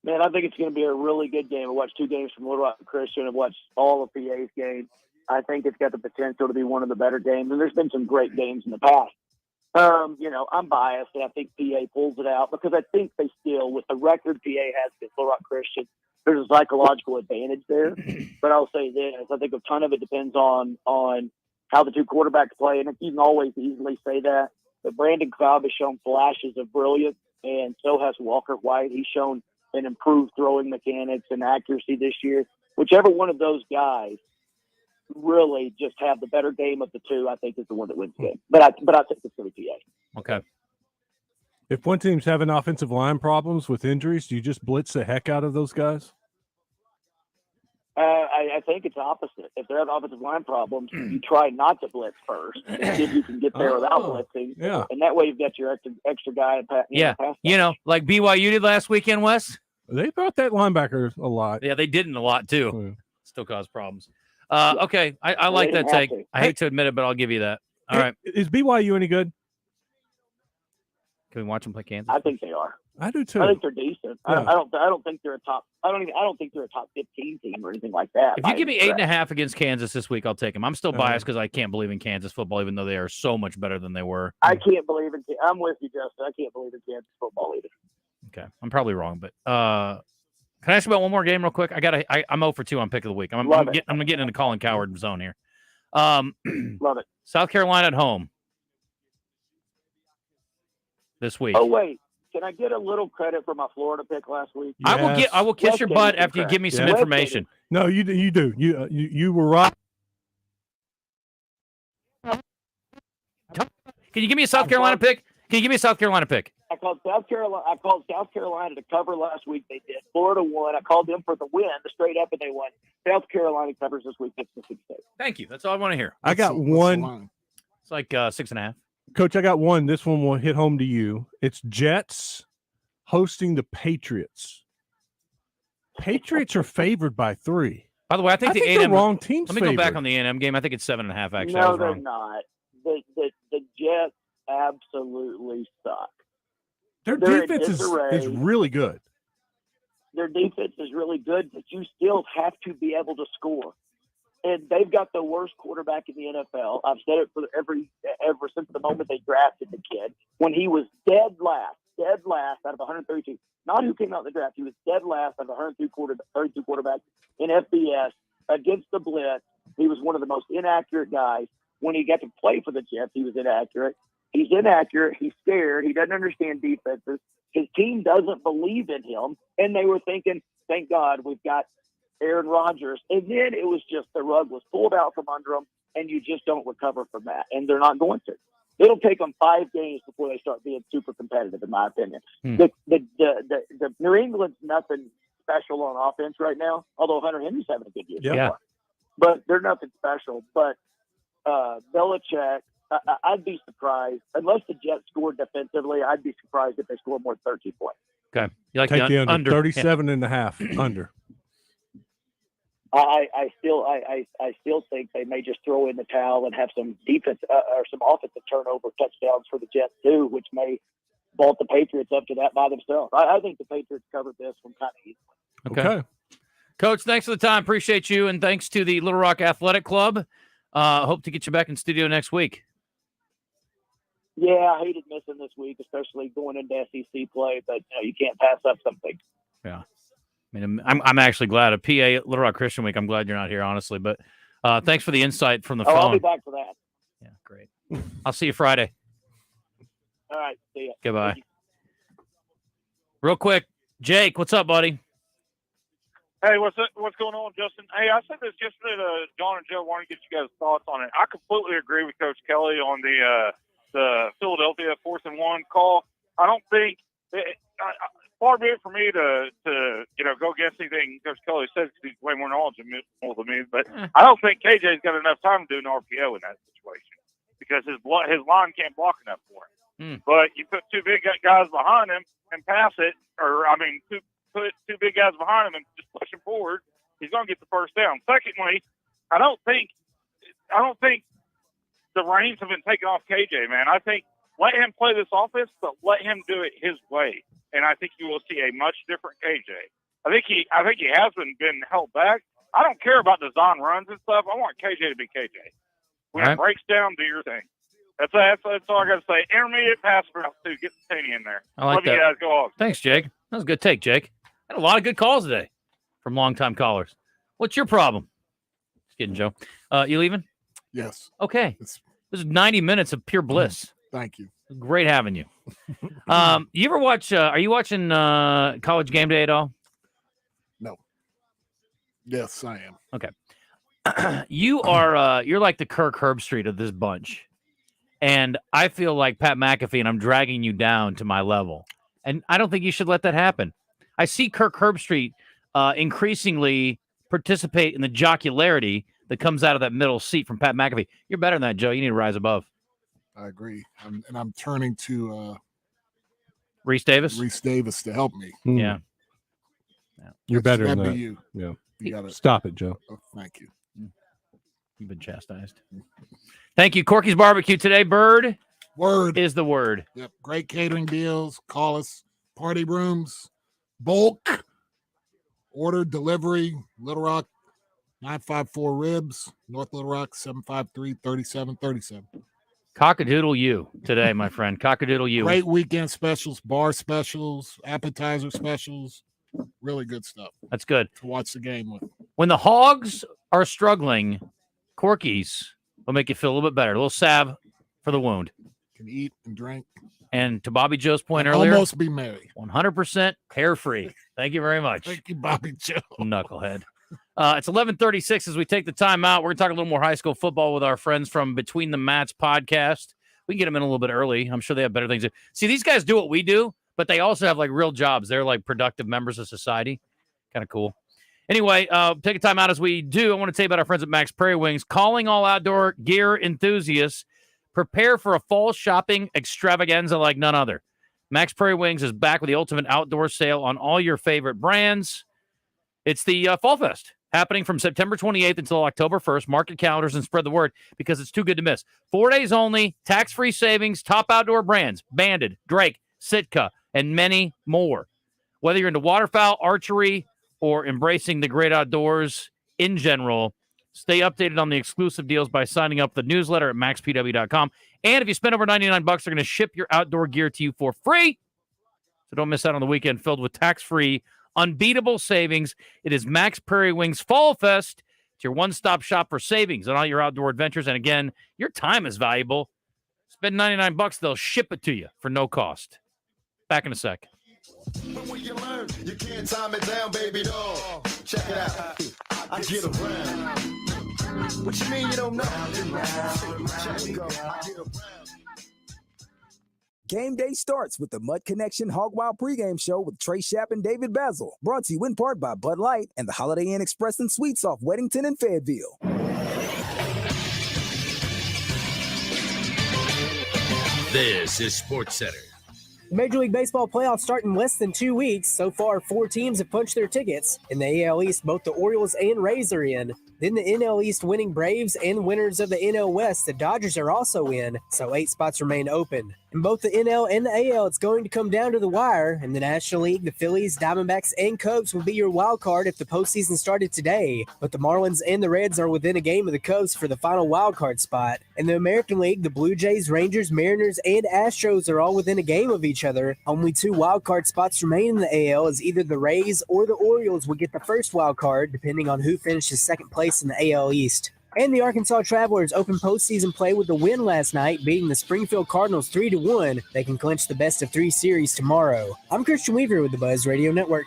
S3: Man, I think it's going to be a really good game. I watched 2 games from Little Rock Christian. I've watched all of PA's games. I think it's got the potential to be one of the better games, and there's been some great games in the past. I'm biased, and I think PA pulls it out because I think they still, with the record PA has against Little Rock Christian, there's a psychological advantage there. But I'll say this, I think a ton of it depends on how the two quarterbacks play, and you can always easily say that. But Brandon Cobb has shown flashes of brilliance, and so has Walker White. He's shown an improved throwing mechanics and accuracy this year. Whichever one of those guys really just have the better game of the two, I think is the one that wins the game. But I think it's going to be PA.
S15: Okay.
S8: If one team's having offensive line problems with injuries, do you just blitz the heck out of those guys?
S3: I think it's opposite. If they're having offensive line problems, you try not to blitz first. And see if you can get there without blitzing.
S8: Yeah.
S3: And that way you've got your extra guy.
S15: Like BYU did last weekend, Wes.
S8: They brought that linebacker a lot.
S15: Yeah, they didn't a lot too.
S8: Yeah.
S15: Still cause problems. Okay, I like that take. I hate to admit it, but I'll give you that. All right.
S8: Is BYU any good?
S15: Can we watch them play Kansas?
S3: I think they are.
S8: I do too.
S3: I think they're decent.
S8: Yeah.
S3: I don't think they're a top. I don't think they're a top 15 team or anything like that.
S15: If you give me 8.5 against Kansas this week, I'll take them. I'm still biased because I can't believe in Kansas football, even though they are so much better than they were.
S3: I can't believe in. I'm with you, Justin. I can't believe in Kansas football either.
S15: Okay, I'm probably wrong, but can I ask you about one more game real quick? I'm 0 for 2 on pick of the week. I'm getting into Colin Coward zone here.
S3: Love it.
S15: South Carolina at home this week.
S3: Oh wait, can I get a little credit for my Florida pick last week?
S15: Yes. I will kiss your butt after you give me some information.
S8: No, you do. You were right.
S15: Can you give me a South Carolina pick? Can you give me a South Carolina pick?
S3: I called South Carolina to cover last week. They did. Florida won. I called them for the win, the straight up, and they won. South Carolina covers this week.
S15: Thank you. That's all I want to hear.
S8: I got one.
S15: It's like 6.5.
S8: Coach, I got one. This one will hit home to you. It's Jets hosting the Patriots. Patriots are favored by 3.
S15: By the way, I think the A&M
S8: wrong team's
S15: Let me go back on the A&M game. I think it's 7.5. Actually,
S3: no, they're not. The Jets absolutely suck.
S8: Their defense is really good.
S3: Their defense is really good, but you still have to be able to score. And they've got the worst quarterback in the NFL. I've said it ever since the moment they drafted the kid. When he was dead last out of 132. Not who came out in the draft. He was dead last out of 132 quarterbacks in FBS against the blitz. He was one of the most inaccurate guys. When he got to play for the Jets, he was inaccurate. He's inaccurate. He's scared. He doesn't understand defenses. His team doesn't believe in him. And they were thinking, thank God we've got Aaron Rodgers. And then it was just the rug was pulled out from under them, and you just don't recover from that. And they're not going to. It'll take them 5 games before they start being super competitive, in my opinion. The New England's nothing special on offense right now, although Hunter Henry's having a good year so far. But they're nothing special. But Belichick, I'd be surprised, unless the Jets scored defensively, I'd be surprised if they scored more than 13 points.
S15: Okay. You like
S8: Take
S15: the
S8: under 37.5 under.
S3: I still think they may just throw in the towel and have some defense or some offensive turnover touchdowns for the Jets too, which may vault the Patriots up to that by themselves. I think the Patriots covered this one kind of easily.
S15: Okay. Coach, thanks for the time. Appreciate you, and thanks to the Little Rock Athletic Club. Hope to get you back in studio next week.
S3: Yeah, I hated missing this week, especially going into SEC play, but you can't pass up something.
S15: Yeah. I mean, I'm actually glad. A PA Little Rock Christian Week, I'm glad you're not here, honestly. But thanks for the insight from the phone.
S3: I'll be back for that.
S15: Yeah, great. I'll see you Friday.
S3: All right, see ya.
S15: Goodbye. Real quick, Jake, what's up, buddy?
S5: Hey, what's going on, Justin? Hey, I said this yesterday to John and Joe. I want to get you guys' thoughts on it. I completely agree with Coach Kelley on the Philadelphia 4th and 1 call. I don't think far be it for me to go against anything Coach Kelley says because he's way more knowledgeable than me. But I don't think KJ's got enough time to do an RPO in that situation because his line can't block enough for him. But you put 2 big guys behind him and pass it, put 2 big guys behind him and just push him forward, he's going to get the first down. Secondly, I don't think the reins have been taken off KJ, man. I think let him play this offense, but let him do it his way. And I think you will see a much different KJ. I think he hasn't been held back. I don't care about design runs and stuff. I want KJ to be KJ. When it breaks down, do your thing. That's all I got to say. Intermediate pass route too. Get the Taney in there.
S15: I like
S5: Love
S15: that.
S5: you guys. Go off.
S15: Thanks, Jake. That was a good take, Jake. Had a lot of good calls today from longtime callers. What's your problem? Just kidding, Joe. You leaving?
S1: Yes.
S15: Okay. This is 90 minutes of pure bliss.
S1: Thank you.
S15: Great having you. You ever watch? Are you watching College Game Day at all?
S1: No. Yes, I am.
S15: Okay. you're like the Kirk Herbstreit of this bunch. And I feel like Pat McAfee, and I'm dragging you down to my level. And I don't think you should let that happen. I see Kirk Herbstreit increasingly participate in the jocularity that comes out of that middle seat from Pat McAfee. You're better than that, Joe. You need to rise above.
S1: I agree. I'm turning to
S15: Reese Davis?
S1: Reese Davis to help me.
S15: Yeah.
S8: You're better than
S1: That'd
S8: that.
S1: be you.
S8: Yeah.
S1: You gotta
S8: Stop it, Joe.
S1: Oh, thank you.
S15: You've been chastised. Thank you. Corky's Barbecue today. Bird.
S1: Word
S15: is the word.
S1: Yep. Great catering deals. Call us. Party rooms. Bulk. Order delivery. Little Rock 954 Ribs. North Little Rock 753-3737.
S15: Cockadoodle you today, my friend. Cockadoodle you.
S1: Great weekend specials, bar specials, appetizer specials. Really good stuff.
S15: That's good.
S1: To watch the game with.
S15: When the Hogs are struggling, Corky's will make you feel a little bit better. A little salve for the wound.
S1: Can eat and drink.
S15: And to Bobby Joe's point earlier,
S1: almost be merry.
S15: 100% hair-free. Thank you very much.
S1: Thank you, Bobby Joe.
S15: Knucklehead. It's 11:36 as we take the time out. We're going to talk a little more high school football with our friends from Between the Mats podcast. We can get them in a little bit early. I'm sure they have better things to do. See, these guys do what we do, but they also have like real jobs. They're like productive members of society. Kind of cool. Anyway, take a time out as we do. I want to tell you about our friends at Max Prairie Wings, calling all outdoor gear enthusiasts. Prepare for a fall shopping extravaganza like none other. Max Prairie Wings is back with the ultimate outdoor sale on all your favorite brands. It's the Fall Fest happening from September 28th until October 1st. Mark your calendars and spread the word because it's too good to miss. 4 days only, tax-free savings, top outdoor brands, Banded, Drake, Sitka, and many more. Whether you're into waterfowl, archery, or embracing the great outdoors in general, stay updated on the exclusive deals by signing up for the newsletter at maxpw.com. And if you spend over $99, they're going to ship your outdoor gear to you for free. So don't miss out on the weekend filled with tax-free, unbeatable savings. It is Max Prairie Wings Fall Fest. It's your one-stop shop for savings on all your outdoor adventures. And again, your time is valuable. Spend $99, they'll ship it to you for no cost. Back in a sec.
S6: When you learn, you can't time it down, baby doll. Check it out. I get around. What you mean you don't know? Check it out.
S9: Game day starts with the Mud Connection Hog Wild pregame show with Trey Shapp and David Basil. Brought to you in part by Bud Light and the Holiday Inn Express and Suites off Weddington and Fayetteville.
S10: This is Sports Center.
S17: The Major League Baseball playoffs start in less than 2 weeks. So far, 4 teams have punched their tickets. In the AL East, both the Orioles and Rays are in. Then the NL East winning Braves and winners of the NL West, the Dodgers, are also in. So 8 spots remain open. In both the NL and the AL, it's going to come down to the wire. In the National League, the Phillies, Diamondbacks, and Cubs will be your wild card if the postseason started today. But the Marlins and the Reds are within a game of the Cubs for the final wild card spot. In the American League, the Blue Jays, Rangers, Mariners, and Astros are all within a game of each other. Only 2 wild card spots remain in the AL, as either the Rays or the Orioles will get the first wild card, depending on who finishes second place in the AL East. And the Arkansas Travelers opened postseason play with a win last night, beating the Springfield Cardinals 3-1. They can clinch the best of 3 series tomorrow. I'm Christian Weaver with the Buzz Radio Network.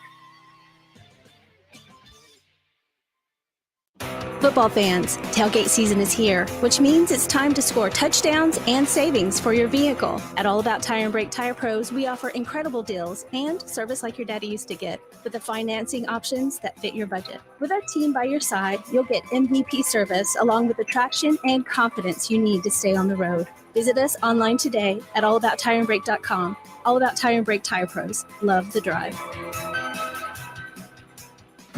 S11: Football fans, tailgate season is here, which means it's time to score touchdowns and savings for your vehicle. At All About Tire and Brake Tire Pros, we offer incredible deals and service like your daddy used to get, with the financing options that fit your budget. With our team by your side, you'll get MVP service along with the traction and confidence you need to stay on the road. Visit us online today at allabouttireandbrake.com. All About Tire and Brake Tire Pros. Love the drive.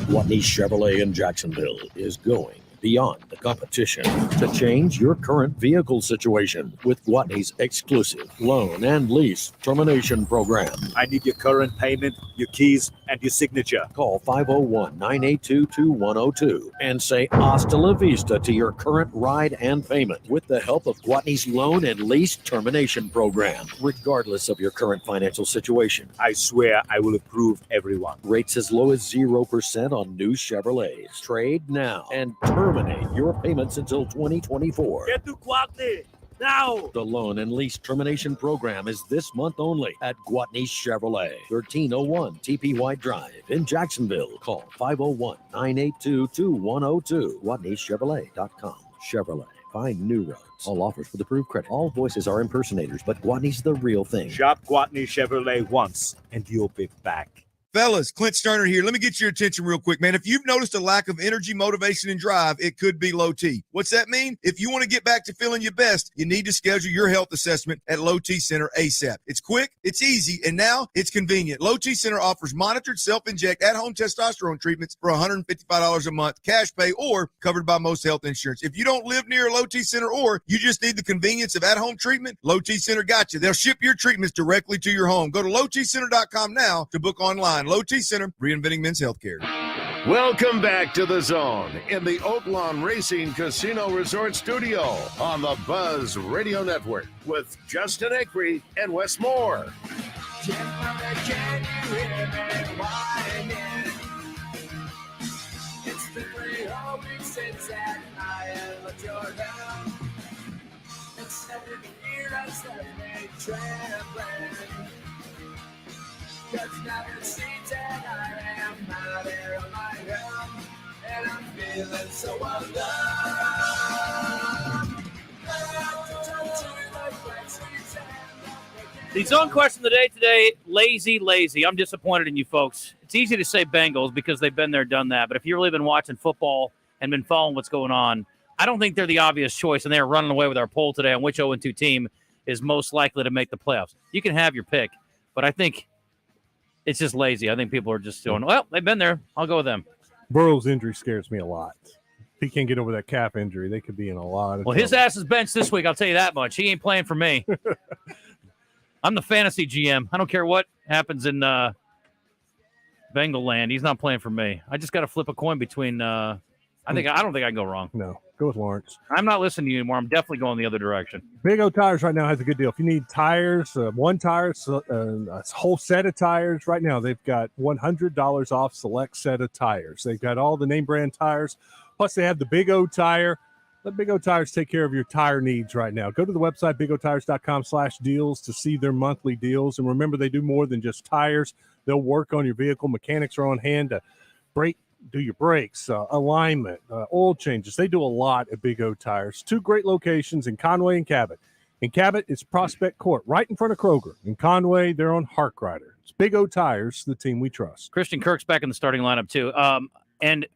S24: Watney Chevrolet in Jacksonville is going beyond the competition to change your current vehicle situation with Watney's exclusive loan and lease termination program.
S25: I need your current payment, your keys, and your signature.
S24: Call 501-982-2102 and say hasta la vista to your current ride and payment with the help of Watney's loan and lease termination program, regardless of your current financial situation.
S25: I swear I will approve everyone.
S24: Rates as low as 0% on new Chevrolets. Trade now and terminate your payments until 2024.
S25: Get to Guate.
S29: now.
S24: The loan and lease termination program is this month only at Gwatney Chevrolet, 1301 TP White Drive in Jacksonville. Call 501-982-2102. GwatneyChevrolet.com. Chevrolet. Find new roads. All offers with approved credit. All voices are impersonators, but Gwatney's the real thing.
S25: Shop Gwatney Chevrolet once, and you'll be back.
S12: Fellas, Clint Sterner here. Let me get your attention real quick, man. If you've noticed a lack of energy, motivation, and drive, it could be low T. What's that mean? If you want to get back to feeling your best, you need to schedule your health assessment at Low T Center ASAP. It's quick, it's easy, and now it's convenient. Low T Center offers monitored self-inject at-home testosterone treatments for $155 a month, cash pay, or covered by most health insurance. If you don't live near a Low T Center or you just need the convenience of at-home treatment, Low T Center got you. They'll ship your treatments directly to your home. Go to lowtcenter.com now to book online. Low T Center, reinventing men's healthcare.
S2: Welcome back to The Zone in the Oaklawn Racing Casino Resort Studio on the Buzz Radio Network with Justin Acree and Wes Moore.
S7: It's been 3 whole weeks since that I have left your home. And 7 years left me trembling. 'Cause now it seems that I am out here on my own, and I'm feeling so alone.
S15: The Zone question of the day today, lazy. I'm disappointed in you folks. It's easy to say Bengals because they've been there, done that. But if you've really been watching football and been following what's going on, I don't think they're the obvious choice, and they're running away with our poll today on which 0-2 team is most likely to make the playoffs. You can have your pick, but I think it's just lazy. I think people are just doing, well, they've been there. I'll go with them.
S8: Burrow's injury scares me a lot. If he can't get over that calf injury, they could be in a lot of trouble.
S15: His ass is benched this week. I'll tell you that much. He ain't playing for me. I'm the fantasy GM. I don't care what happens in Bengal land. He's not playing for me. I just got to flip a coin between. I don't think I can go wrong.
S8: No, go with Lawrence.
S15: I'm not listening to you anymore. I'm definitely going the other direction.
S8: Big O Tires right now has a good deal. If you need tires, one tire, a whole set of tires, right now they've got $100 off select set of tires. They've got all the name brand tires. Plus, they have the Big O Tire. Let Big O Tires take care of your tire needs right now. Go to the website, bigotires.com/deals to see their monthly deals. And remember, they do more than just tires. They'll work on your vehicle. Mechanics are on hand to do your brakes, alignment, oil changes. They do a lot at Big O Tires. 2 great locations in Conway and Cabot. In Cabot, it's Prospect Court, right in front of Kroger. In Conway, they're on Harkrider. It's Big O Tires, the team we trust.
S15: Christian Kirk's back in the starting lineup, too. And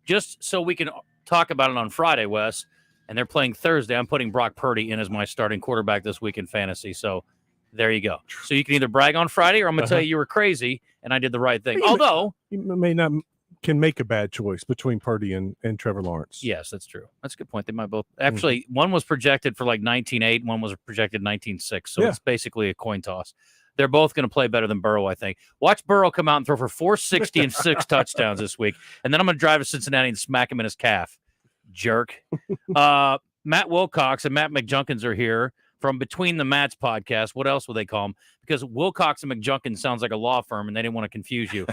S15: just so we can talk about it on Friday, Wes, and they're playing Thursday, I'm putting Brock Purdy in as my starting quarterback this week in fantasy. So there you go. So you can either brag on Friday or I'm going to tell you were crazy and I did the right thing. Although
S8: you may not can make a bad choice between Purdy and Trevor Lawrence.
S15: Yes, that's true. That's a good point. They might both actually one was projected for like 19.8, one was projected 19.6. So it's basically a coin toss. They're both going to play better than Burrow, I think. Watch Burrow come out and throw for 460 and 6 touchdowns this week. And then I'm going to drive to Cincinnati and smack him in his calf. Jerk. Matt Wilcox and Matt McJunkins are here from Between the Mats podcast. What else will they call them? Because Wilcox and McJunkins sounds like a law firm, and they didn't want to confuse you.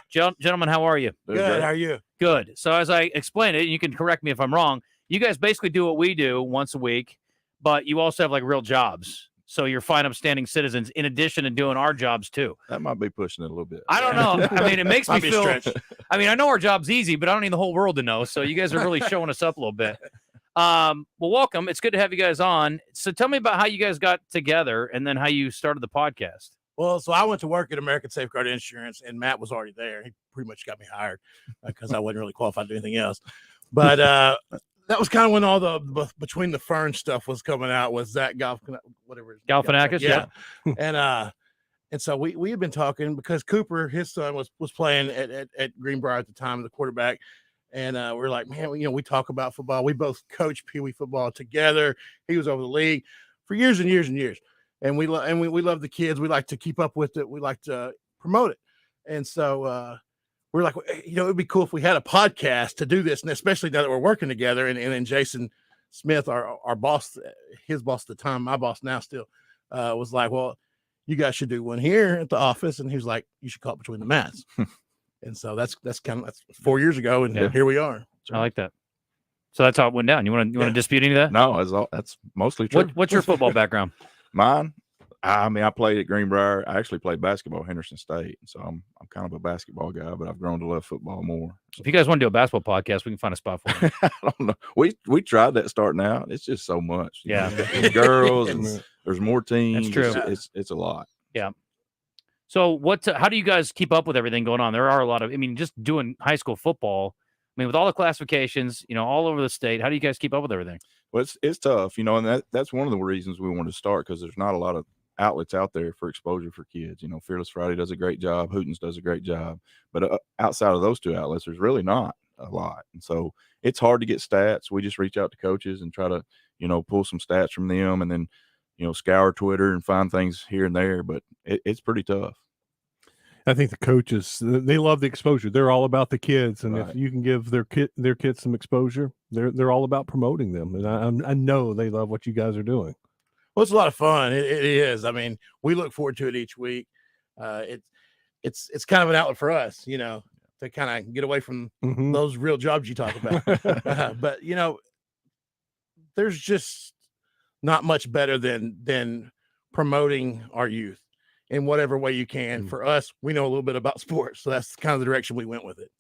S15: Gentlemen, how are you?
S13: Good. How are you?
S15: Good. So as I explained it, you can correct me if I'm wrong, you guys basically do what we do once a week, but you also have like real jobs. So you're fine, upstanding citizens in addition to doing our jobs too.
S13: That might be pushing it a little bit.
S15: I don't know. I mean, it makes me feel, I mean, I know our job's easy, but I don't need the whole world to know. So you guys are really showing us up a little bit. Well, welcome. It's good to have you guys on. So tell me about how you guys got together and then how you started the podcast.
S13: Well, so I went to work at American Safeguard Insurance, and Matt was already there. He pretty much got me hired because I wasn't really qualified to do anything else. But that was kind of when all the Between the Ferns stuff was coming out with Zach
S15: Galifianakis, yeah.
S13: And so we had been talking because Cooper, his son, was playing at Greenbrier at the time, the quarterback. And we're like, man, we talk about football. We both coached Pee Wee football together. He was over the league for years and years and years. And we love the kids. We like to keep up with it. We like to promote it. And so we're like, it'd be cool if we had a podcast to do this. And especially now that we're working together. And then Jason Smith, our boss, his boss at the time, my boss now still, was like, well, you guys should do one here at the office. And he was like, you should call it Between the Mats. And so that's 4 years ago. And here we are.
S15: I like that. So that's how it went down. You want to dispute any of that?
S14: No, that's mostly true.
S15: What's your football background?
S14: Mine? I mean, I played at Greenbrier. I actually played basketball at Henderson State, so I'm kind of a basketball guy. But I've grown to love football more.
S15: If you guys want to do a basketball podcast, we can find a spot for you.
S14: I don't know. We tried that starting out. It's just so much.
S15: Yeah,
S14: and girls, and there's more teams.
S15: That's true.
S14: It's a lot.
S15: Yeah. So how do you guys keep up with everything going on? There are a lot of. I mean, just doing high school football. I mean, with all the classifications, all over the state, how do you guys keep up with everything?
S14: Well, it's tough, and that's one of the reasons we wanted to start, because there's not a lot of outlets out there for exposure for kids. Fearless Friday does a great job. Hootens does a great job. But outside of those two outlets, there's really not a lot. And so it's hard to get stats. We just reach out to coaches and try to, pull some stats from them, and then, scour Twitter and find things here and there. But it's pretty tough.
S8: I think the coaches, they love the exposure. They're all about the kids, and if you can give their kids some exposure, they're all about promoting them. And I know they love what you guys are doing.
S13: Well, it's a lot of fun. It is. I mean, we look forward to it each week. It's kind of an outlet for us, to kind of get away from those real jobs you talk about. But there's just not much better than promoting our youth in whatever way you can. For us, we know a little bit about sports, so that's kind of the direction we went with it.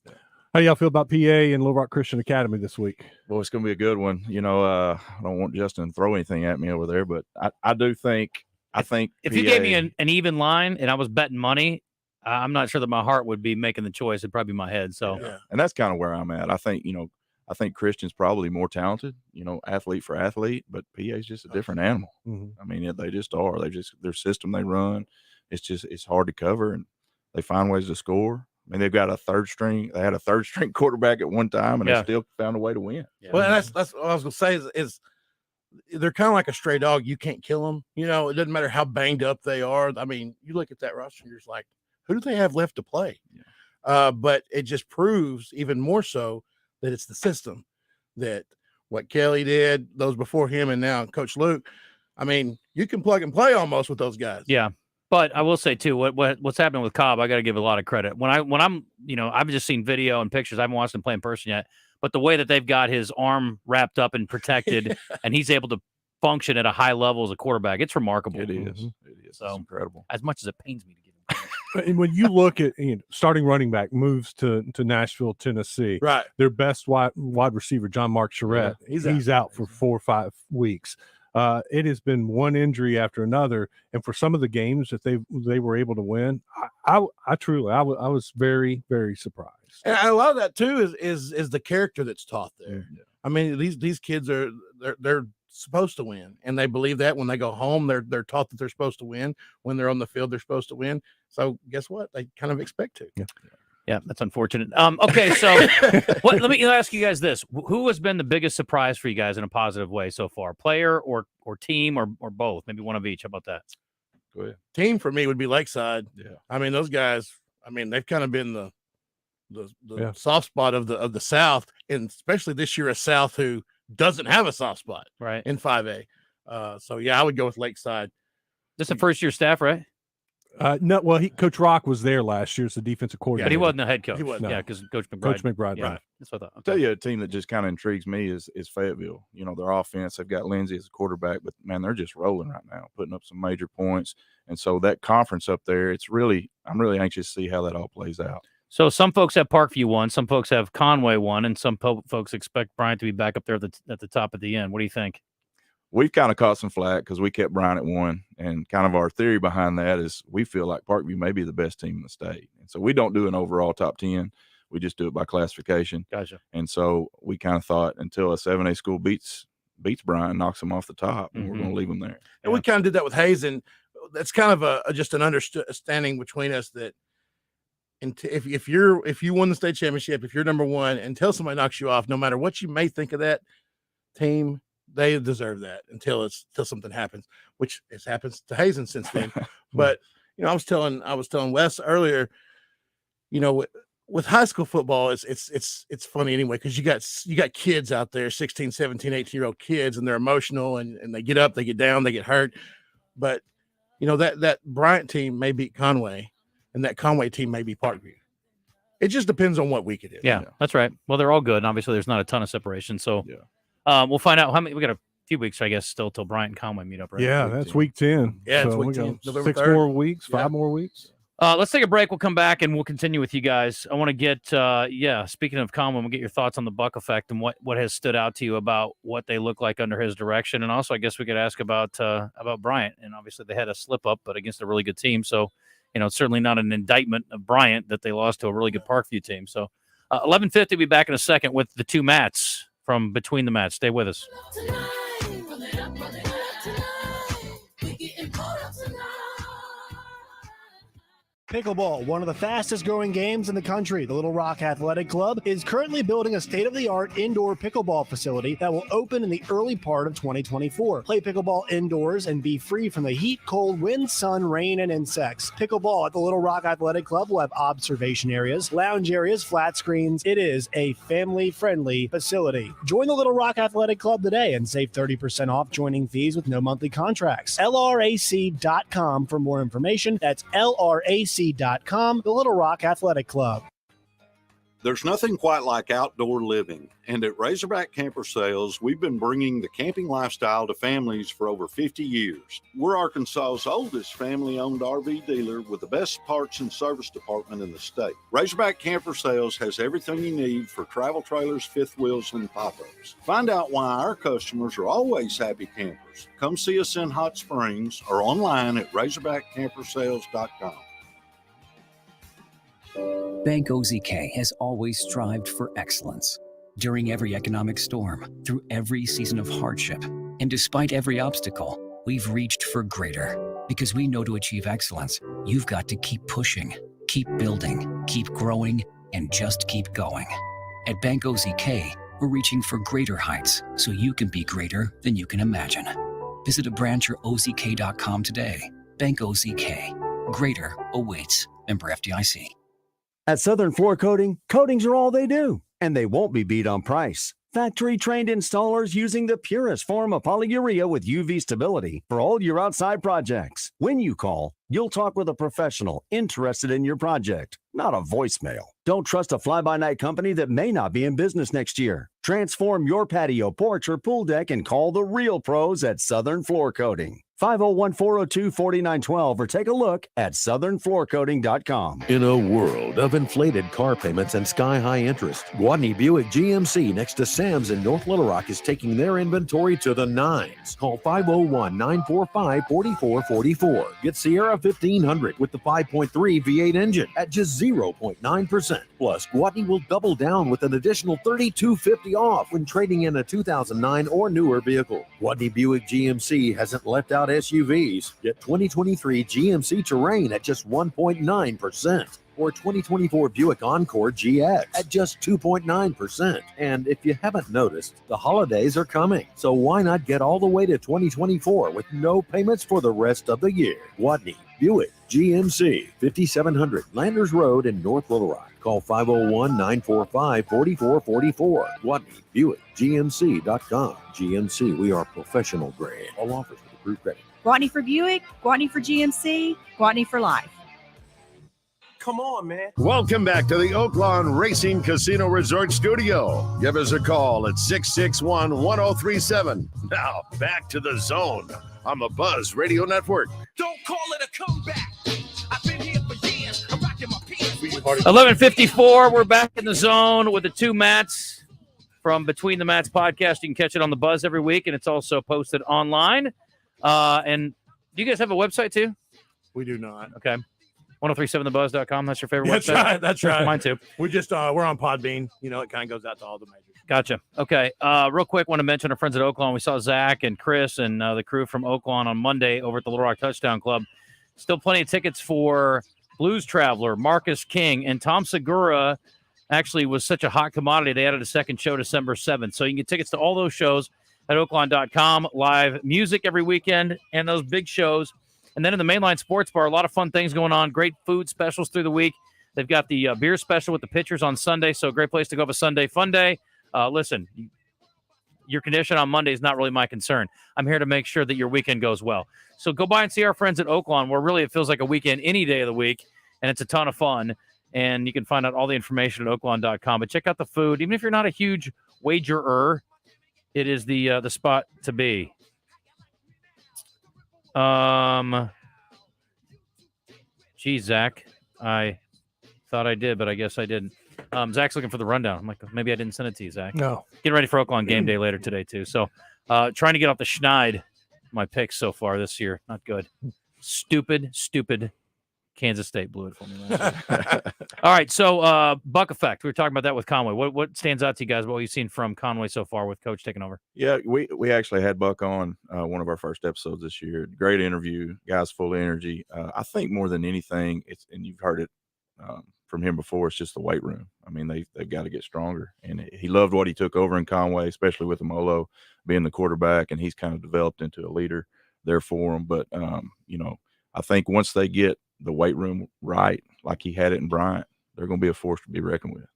S8: How do y'all feel about PA and Little Rock Christian Academy this week?
S14: Well, it's going to be a good one. I don't want Justin to throw anything at me over there, but I do think if
S15: PA, you gave me an even line and I was betting money, I'm not sure that my heart would be making the choice. It'd probably be my head. So,
S14: and that's kind of where I'm at. I think Christian's probably more talented, athlete for athlete, but PA is just a different animal. I mean, they just are. Their system they run. It's hard to cover, and they find ways to score. I mean, they've got a third string. They had a third string quarterback at one time, and they still found a way to win.
S13: Well, that's what I was going to say is they're kind of like a stray dog. You can't kill them. It doesn't matter how banged up they are. I mean, you look at that roster, and you're just like, who do they have left to play? But it just proves even more so that it's the system, that what Kelley did, those before him, and now Coach Luke. I mean, you can plug and play almost with those guys.
S15: Yeah. But I will say too, what's happening with Cobb, I got to give a lot of credit. When I'm, I've just seen video and pictures. I haven't watched him play in person yet. But the way that they've got his arm wrapped up and protected, and he's able to function at a high level as a quarterback, it's remarkable.
S14: It is. It is.
S15: So
S14: it's incredible.
S15: As much as it pains me to give him.
S8: And when you look at starting running back moves to Nashville, Tennessee,
S13: right?
S8: Their best wide receiver, John Mark Charette, he's out for 4 or 5 weeks. It has been one injury after another, and for some of the games that they were able to win, I was very, very surprised.
S13: And a lot of that too is the character that's taught there. I mean, these kids they're supposed to win, and they believe that when they go home, they're taught that they're supposed to win. When they're on the field, they're supposed to win. So guess what? They kind of expect to.
S15: Yeah, that's unfortunate. Okay, so let me ask you guys this: who has been the biggest surprise for you guys in a positive way so far? Player or team or both? Maybe one of each. How about that?
S14: Go ahead.
S13: Team for me would be Lakeside.
S14: Yeah,
S13: I mean those guys. I mean they've kind of been the soft spot of the South, and especially this year a South who doesn't have a soft spot
S15: right
S13: in 5A. So yeah, I would go with Lakeside.
S15: This is the first year staff, right?
S8: No, well, Coach Rock was there last year as the defensive coordinator.
S15: But he wasn't the head coach.
S13: He wasn't.
S15: Yeah, because Coach McBride.
S8: Coach McBride,
S15: yeah,
S8: right.
S15: That's what I thought.
S14: I'll tell you a team that just kind of intrigues me is Fayetteville. Their offense, they've got Lindsay as a quarterback, but man, they're just rolling right now, putting up some major points. And so that conference up there, I'm really anxious to see how that all plays out.
S15: So some folks have Parkview 1, some folks have Conway 1, and some folks expect Bryant to be back up there at the top at the end. What do you think?
S14: We've kind of caught some flack because we kept Bryant at 1, and kind of our theory behind that is we feel like Parkview may be the best team in the state. And so we don't do an overall top 10. We just do it by classification.
S15: Gotcha.
S14: And so we kind of thought until a 7A school beats Bryant, knocks them off the top, and we're going to leave them there.
S13: And we kind of did that with Hazen. That's kind of just an understanding between us that if you won the state championship, if you're number 1, until somebody knocks you off, no matter what you may think of that team, they deserve that until something happens, which has happened to Hazen since then. But I was telling Wes earlier, with high school football, it's funny anyway, because you got kids out there, 16, 17, 18-year-old kids, and they're emotional and they get up, they get down, they get hurt. But that Bryant team may beat Conway, and that Conway team may be Parkview. It just depends on what week it is.
S15: Yeah, that's right. Well, they're all good. And obviously, there's not a ton of separation. So we'll find out how many. We got a few weeks, I guess, still till Bryant and Conway meet up, right?
S8: Yeah, that's week 10.
S13: Yeah, it's
S8: So
S13: week
S8: we got
S13: 10, November
S8: 6
S13: 3rd.
S8: more weeks, 5 more weeks.
S15: Let's take a break. We'll come back and we'll continue with you guys. I want to get, speaking of Conway, we'll get your thoughts on the Buck effect and what has stood out to you about what they look like under his direction. And also, I guess we could ask about Bryant. And obviously, they had a slip up, but against a really good team. So, it's certainly not an indictment of Bryant that they lost to a really good Parkview team. So, 11:50, we'll be back in a second with the two Matts from Between the Mats. Stay with us.
S17: Pickleball, one of the fastest growing games in the country. The Little Rock Athletic Club is currently building a state-of-the-art indoor pickleball facility that will open in the early part of 2024. Play pickleball indoors and be free from the heat, cold, wind, sun, rain, and insects. Pickleball at the Little Rock Athletic Club will have observation areas, lounge areas, flat screens. It is a family-friendly facility. Join the Little Rock Athletic Club today and save 30% off joining fees with no monthly contracts. LRAC.com for more information. That's LRAC.com, the Little Rock Athletic Club.
S16: There's nothing quite like outdoor living, and at Razorback Camper Sales, we've been bringing the camping lifestyle to families for over 50 years. We're Arkansas's oldest family-owned RV dealer with the best parts and service department in the state. Razorback Camper Sales has everything you need for travel trailers, fifth wheels, and pop-ups. Find out why our customers are always happy campers. Come see us in Hot Springs or online at razorbackcampersales.com.
S18: Bank OZK has always strived for excellence. During every economic storm, through every season of hardship, and despite every obstacle, we've reached for greater. Because we know to achieve excellence, you've got to keep pushing, keep building, keep growing, and just keep going. At Bank OZK, we're reaching for greater heights so you can be greater than you can imagine. Visit a branch or OZK.com today. Bank OZK. Greater awaits. Member FDIC.
S31: At Southern Floor Coating, coatings are all they do, and they won't be beat on price. Factory-trained installers using the purest form of polyurea with UV stability for all your outside projects. When you call, you'll talk with a professional interested in your project, not a voicemail. Don't trust a fly-by-night company that may not be in business next year. Transform your patio, porch, or pool deck and call the real pros at Southern Floor Coating. 501-402-4912 or take a look at southernfloorcoating.com.
S24: In a world of inflated car payments and sky-high interest, Guadney Buick GMC next to Sam's in North Little Rock is taking their inventory to the nines. Call 501-945-4444. Get Sierra 1500 with the 5.3 V8 engine at just 0.9%. Plus, Guadney will double down with an additional $3,250 off when trading in a 2009 or newer vehicle. Guadney Buick GMC hasn't left out SUVs. Get 2023 GMC Terrain at just 1.9%. Or 2024 Buick Encore GX at just 2.9%. And if you haven't noticed, the holidays are coming. So why not get all the way to 2024 with no payments for the rest of the year? Guadney Buick GMC, 5700 Landers Road in North Little Rock. Call 501-945-4444. Guadney Buick GMC.com. GMC, we are professional grade. All offers with approved credit.
S19: Guadney for Buick, Guadney for GMC, Guadney for life.
S6: Come on, man.
S2: Welcome back to the Oaklawn Racing Casino Resort Studio. Give us a call at 661-1037. Now, back to the zone on the Buzz Radio Network.
S6: Don't call it a comeback. I've been here for years. I'm rocking my pants.
S15: 11:54. We're back in the zone with the two Mats from Between the Mats podcast. You can catch it on the Buzz every week, and it's also posted online. And do you guys have a website too?
S13: We do not.
S15: Okay. 1037thebuzz.com. That's your favorite
S13: That's
S15: website?
S13: right. That's right.
S15: Mine too.
S13: We just we're on Podbean. You know, it kind of goes out to all the majors.
S15: Gotcha. Okay. Real quick, want to mention our friends at Oaklawn. We saw Zach and Chris and the crew from Oaklawn on Monday over at the Little Rock Touchdown Club. Still plenty of tickets for Blues Traveler, Marcus King, and Tom Segura. Actually was such a hot commodity, they added a second show December 7th. So you can get tickets to all those shows at oaklawn.com. Live music every weekend and those big shows. And then in the Mainline Sports Bar, a lot of fun things going on. Great food specials through the week. They've got the beer special with the pitchers on Sunday, so a great place to go have a Sunday fun day. Listen, your condition on Monday is not really my concern. I'm here to make sure that your weekend goes well. So go by and see our friends at Oaklawn, where really it feels like a weekend any day of the week, and it's a ton of fun. And you can find out all the information at oaklawn.com. But check out the food. Even if you're not a huge wagerer, it is the spot to be. Geez, Zach, I thought I did, but I guess I didn't. Zach's looking for the rundown. I'm like, maybe I didn't send it to you, Zach.
S8: No.
S15: Getting ready for Oaklawn game day later today, too. So trying to get off the schneid. My picks so far this year, not good. Stupid Kansas State blew it for me last year. All right, so Buck effect. We were talking about that with Conway. What stands out to you guys? What you've seen from Conway so far with Coach taking over?
S14: Yeah, we actually had Buck on one of our first episodes this year. Great interview. Guy's full of energy. I think more than anything, and you've heard it from him before, it's just the weight room. I mean, they've got to get stronger. And he loved what he took over in Conway, especially with Amolo being the quarterback, and he's kind of developed into a leader there for him. But, I think once they get the weight room right, like he had it in Bryant, they're going to be a force to be reckoned with.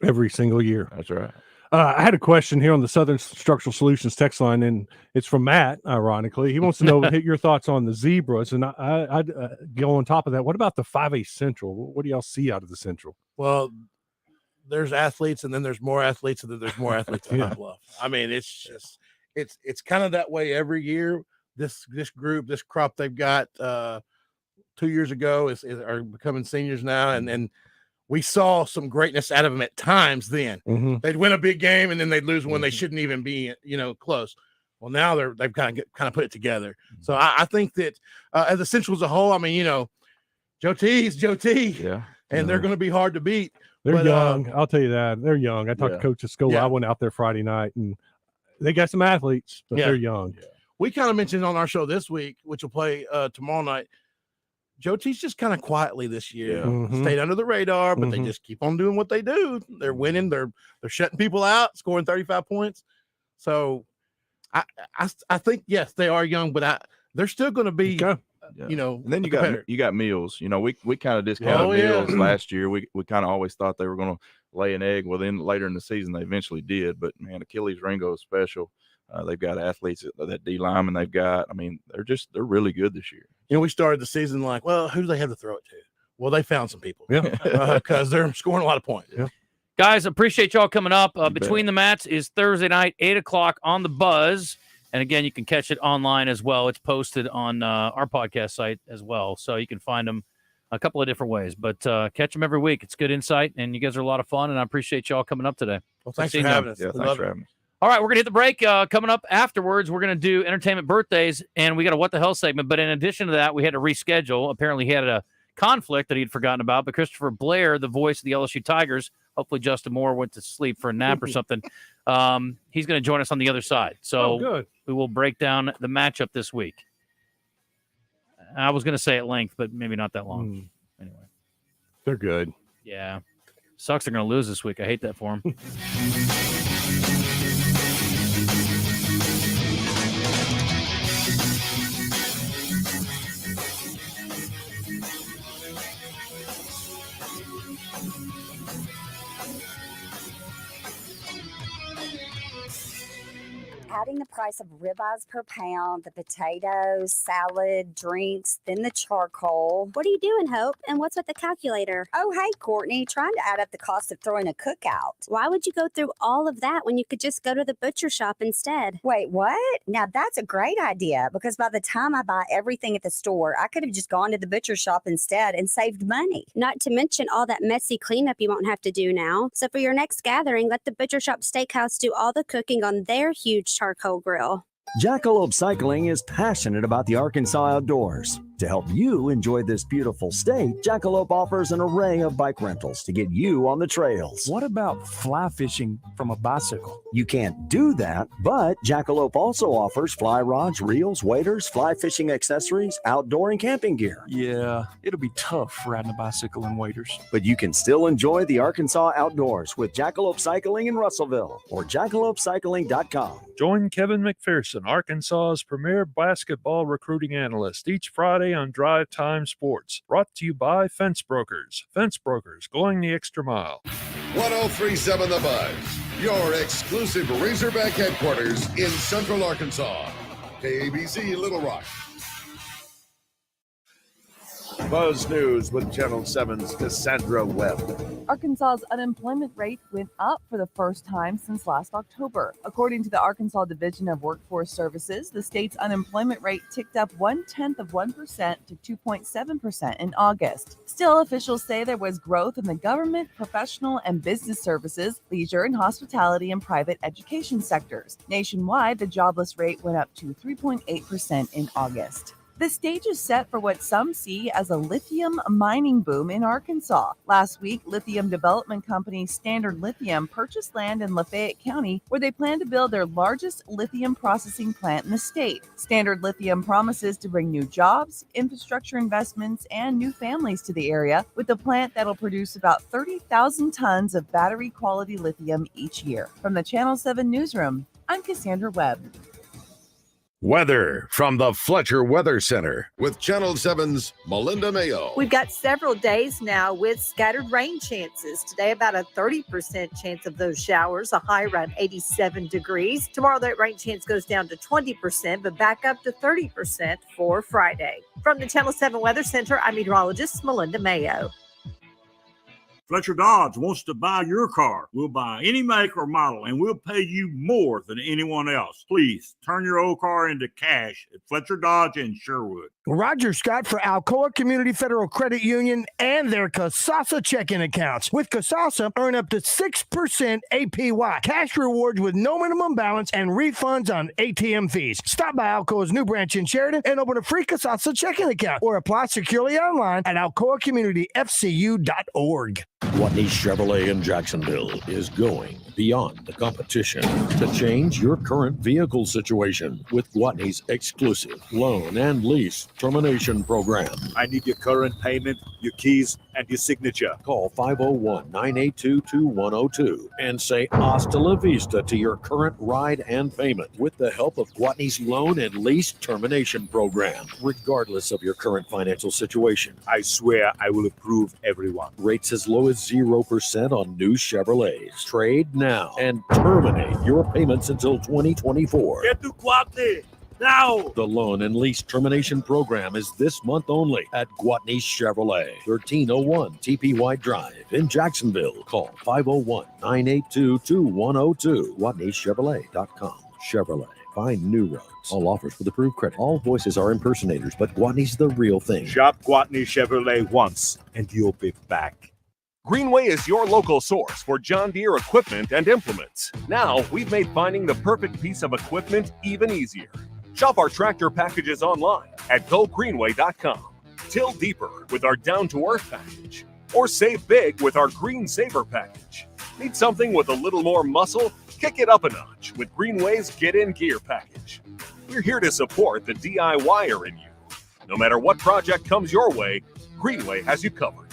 S8: Every single year.
S14: That's right.
S8: I had a question here on the Southern Structural Solutions text line, and it's from Matt, ironically. He wants to know your thoughts on the Zebras. And I'd go on top of that. What about the 5A Central? What do y'all see out of the Central?
S13: Well, there's athletes, and then there's more athletes, and then there's more athletes in High Bluff. I mean, it's just it's kind of that way every year. This group, this crop they've got 2 years ago are becoming seniors now, and we saw some greatness out of them at times then.
S8: Mm-hmm.
S13: They'd win a big game, and then they'd lose one they shouldn't even be, close. Well, now they've kind of put it together. So I think that as a Central as a whole, I mean, Joe T's Joe T.
S14: Yeah.
S13: And they're going to be hard to beat.
S8: They're young. I'll tell you that. They're young. I talked to Coach at school. I went out there Friday night, and they got some athletes, but they're young. Yeah.
S13: We kind of mentioned on our show this week, which will play tomorrow night, Joe T's just kind of quietly this year stayed under the radar, but they just keep on doing what they do. They're winning. They're shutting people out, scoring 35 points. So I think, yes, they are young, but they're still going to be,
S14: And then you got Mills. We kind of discounted Mills last year. We kind of always thought they were going to lay an egg. Well, then later in the season, they eventually did. But, man, Achilles Ringo is special. They've got athletes that D lineman they've got. I mean, they're really good this year.
S13: We started the season like, well, who do they have to throw it to? Well, they found some people. Yeah. Because they're scoring a lot of points.
S8: Yeah.
S15: Guys, appreciate y'all coming up. Between the Mats is Thursday night, 8 o'clock on the Buzz. And again, you can catch it online as well. It's posted on our podcast site as well. So you can find them a couple of different ways. But catch them every week. It's good insight, and you guys are a lot of fun. And I appreciate y'all coming up today.
S13: Well, thanks for having us.
S14: Yeah, thanks for having us.
S15: All right, we're going to hit the break. Coming up afterwards, we're going to do entertainment birthdays, and we got a What the Hell segment. But in addition to that, we had to reschedule. Apparently, he had a conflict that he'd forgotten about. But Christopher Blair, the voice of the LSU Tigers, hopefully Justin Moore went to sleep for a nap or something. He's going to join us on the other side. So we will break down the matchup this week. I was going to say at length, but maybe not that long. Anyway.
S8: They're good.
S15: Yeah. Sucks they're going to lose this week. I hate that for them.
S3: Adding the price of ribeyes per pound, the potatoes, salad, drinks, then the charcoal.
S11: What are you doing, Hope? And what's with the calculator?
S3: Oh, hey, Courtney, trying to add up the cost of throwing a cookout.
S11: Why would you go through all of that when you could just go to the butcher shop instead?
S3: Wait, what? Now, that's a great idea, because by the time I buy everything at the store, I could have just gone to the butcher shop instead and saved money.
S11: Not to mention all that messy cleanup you won't have to do now. So for your next gathering, let the Butcher Shop Steakhouse do all the cooking on their huge charcoal grill.
S31: Jackalope Cycling is passionate about the Arkansas outdoors. To help you enjoy this beautiful state, Jackalope offers an array of bike rentals to get you on the trails.
S4: What about fly fishing from a bicycle?
S31: You can't do that, but Jackalope also offers fly rods, reels, waders, fly fishing accessories, outdoor and camping gear.
S4: Yeah, it'll be tough riding a bicycle in waders.
S31: But you can still enjoy the Arkansas outdoors with Jackalope Cycling in Russellville or jackalopecycling.com.
S5: Join Kevin McPherson, Arkansas's premier basketball recruiting analyst, each Friday on Drive Time Sports. Brought to you by Fence Brokers. Fence Brokers, going the extra mile.
S2: 1037 The Buzz, your exclusive Razorback headquarters in Central Arkansas. KABC Little Rock. Buzz News with Channel 7's Cassandra Webb.
S1: Arkansas's unemployment rate went up for the first time since last October. According to the Arkansas Division of Workforce Services, the state's unemployment rate ticked up 0.1% to 2.7% in August. Still, officials say there was growth in the government, professional, and business services, leisure and hospitality, and private education sectors. Nationwide, the jobless rate went up to 3.8% in August. The stage is set for what some see as a lithium mining boom in Arkansas. Last week, lithium development company Standard Lithium purchased land in Lafayette County where they plan to build their largest lithium processing plant in the state. Standard Lithium promises to bring new jobs, infrastructure investments, and new families to the area with a plant that'll produce about 30,000 tons of battery-quality lithium each year. From the Channel 7 newsroom, I'm Cassandra Webb.
S2: Weather from the Fletcher Weather Center with Channel 7's Melinda Mayo.
S31: We've got several days now with scattered rain chances. Today, about a 30% chance of those showers, a high around 87 degrees. Tomorrow, that rain chance goes down to 20%, but back up to 30% for Friday. From the Channel 7 Weather Center, I'm meteorologist Melinda Mayo.
S9: Fletcher Dodge wants to buy your car. We'll buy any make or model, and we'll pay you more than anyone else. Please turn your old car into cash at Fletcher Dodge in Sherwood.
S10: Roger Scott for Alcoa Community Federal Credit Union and their Casasa checking accounts. With Casasa, earn up to 6% APY, cash rewards with no minimum balance, and refunds on ATM fees. Stop by Alcoa's new branch in Sheridan and open a free Casasa checking account or apply securely online at alcoacommunityfcu.org.
S24: Watney Chevrolet in Jacksonville is going beyond the competition to change your current vehicle situation with Watney's exclusive loan and lease termination program.
S25: I need your current payment, your keys, and your signature.
S24: Call 501-982-2102 and say hasta la vista to your current ride and payment with the help of Watney's loan and lease termination program, regardless of your current financial situation.
S25: I swear I will approve everyone.
S24: Rates as low as 0% on new Chevrolets. Trade now and terminate your payments until 2024.
S25: Get to Guatney now!
S24: The loan and lease termination program is this month only at Guatney Chevrolet, 1301 TPY Drive in Jacksonville. Call 501-982-2102. GuatneyChevrolet.com. Chevrolet. Find new roads. All offers with approved credit. All voices are impersonators, but Guatney's the real thing.
S25: Shop Guatney Chevrolet once, and you'll be back.
S20: Greenway is your local source for John Deere equipment and implements. Now, we've made finding the perfect piece of equipment even easier. Shop our tractor packages online at gogreenway.com. Till deeper with our down-to-earth package. Or save big with our Green Saver package. Need something with a little more muscle? Kick it up a notch with Greenway's Get In Gear package. We're here to support the DIYer in you. No matter what project comes your way, Greenway has you covered.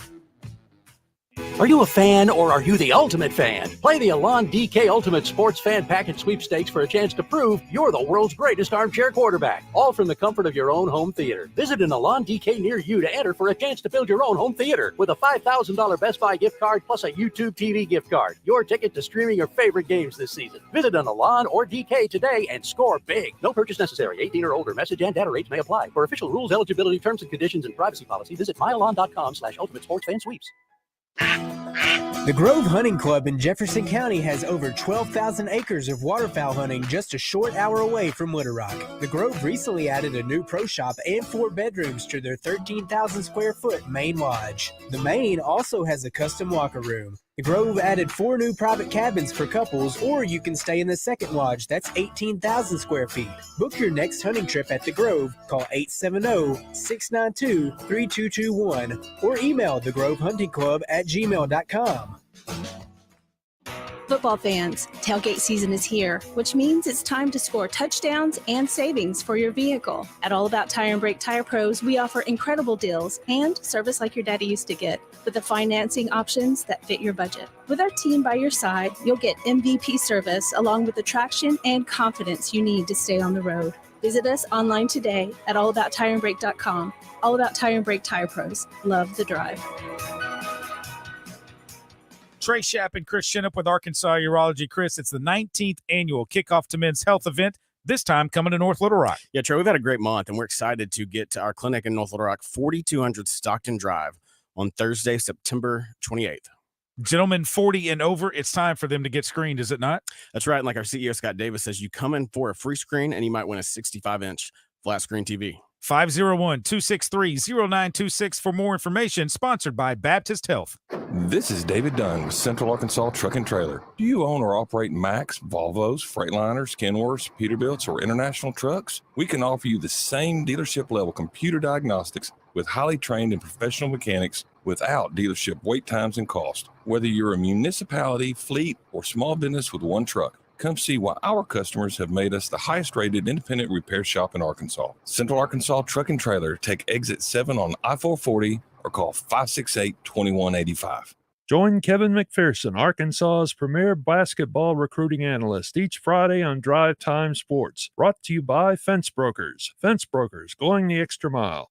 S21: Are you a fan or are you the ultimate fan? Play the Alon DK Ultimate Sports Fan Package Sweepstakes for a chance to prove you're the world's greatest armchair quarterback, all from the comfort of your own home theater. Visit an Alon DK near you to enter for a chance to build your own home theater with a $5,000 Best Buy gift card plus a YouTube TV gift card. Your ticket to streaming your favorite games this season. Visit an Alon or DK today and score big. No purchase necessary. 18 or older. Message and data rates may apply. For official rules, eligibility, terms and conditions, and privacy policy, visit myalon.com/ultimate sports fan sweeps.
S22: The Grove Hunting Club in Jefferson County has over 12,000 acres of waterfowl hunting just a short hour away from Little Rock. The Grove recently added a new pro shop and 4 bedrooms to their 13,000 square foot main lodge. The main also has a custom locker room. The Grove added 4 new private cabins for couples, or you can stay in the second lodge that's 18,000 square feet. Book your next hunting trip at The Grove. Call 870-692-3221 or email thegrovehuntingclub@gmail.com.
S11: Football fans, tailgate season is here, which means it's time to score touchdowns and savings for your vehicle. At All About Tire and Brake Tire Pros, we offer incredible deals and service like your daddy used to get, with the financing options that fit your budget. With our team by your side, you'll get MVP service along with the traction and confidence you need to stay on the road. Visit us online today at allabouttireandbrake.com. All About Tire and Brake Tire Pros. Love the drive.
S23: Trey Shapp and Chris Shinup with Arkansas Urology. Chris, it's the 19th annual Kickoff to Men's Health event
S7: this time coming to North Little Rock.
S12: Yeah, Trey, we've had a great month, and we're excited to get to our clinic in North Little Rock, 4200 Stockton Drive, on Thursday, September 28th.
S7: Gentlemen 40 and over, it's time for them to get screened, is it not?
S12: That's right. And like our CEO, Scott Davis, says, you come in for a free screen, and you might win a 65-inch flat screen TV.
S7: 501-263-0926 for more information. Sponsored by Baptist Health.
S16: This is David Dunn with Central Arkansas Truck and Trailer. Do you own or operate Max, Volvos, Freightliners, Kenworths, Peterbilts, or international trucks? We can offer you the same dealership level computer diagnostics with highly trained and professional mechanics without dealership wait times and cost. Whether you're a municipality, fleet, or small business with one truck, come see why our customers have made us the highest rated independent repair shop in Arkansas. Central Arkansas Truck and Trailer. Take exit 7 on I-440 or call 568-2185.
S5: Join Kevin McPherson, Arkansas's premier basketball recruiting analyst, each Friday on Drive Time Sports. Brought to you by Fence Brokers. Fence Brokers, going the extra mile.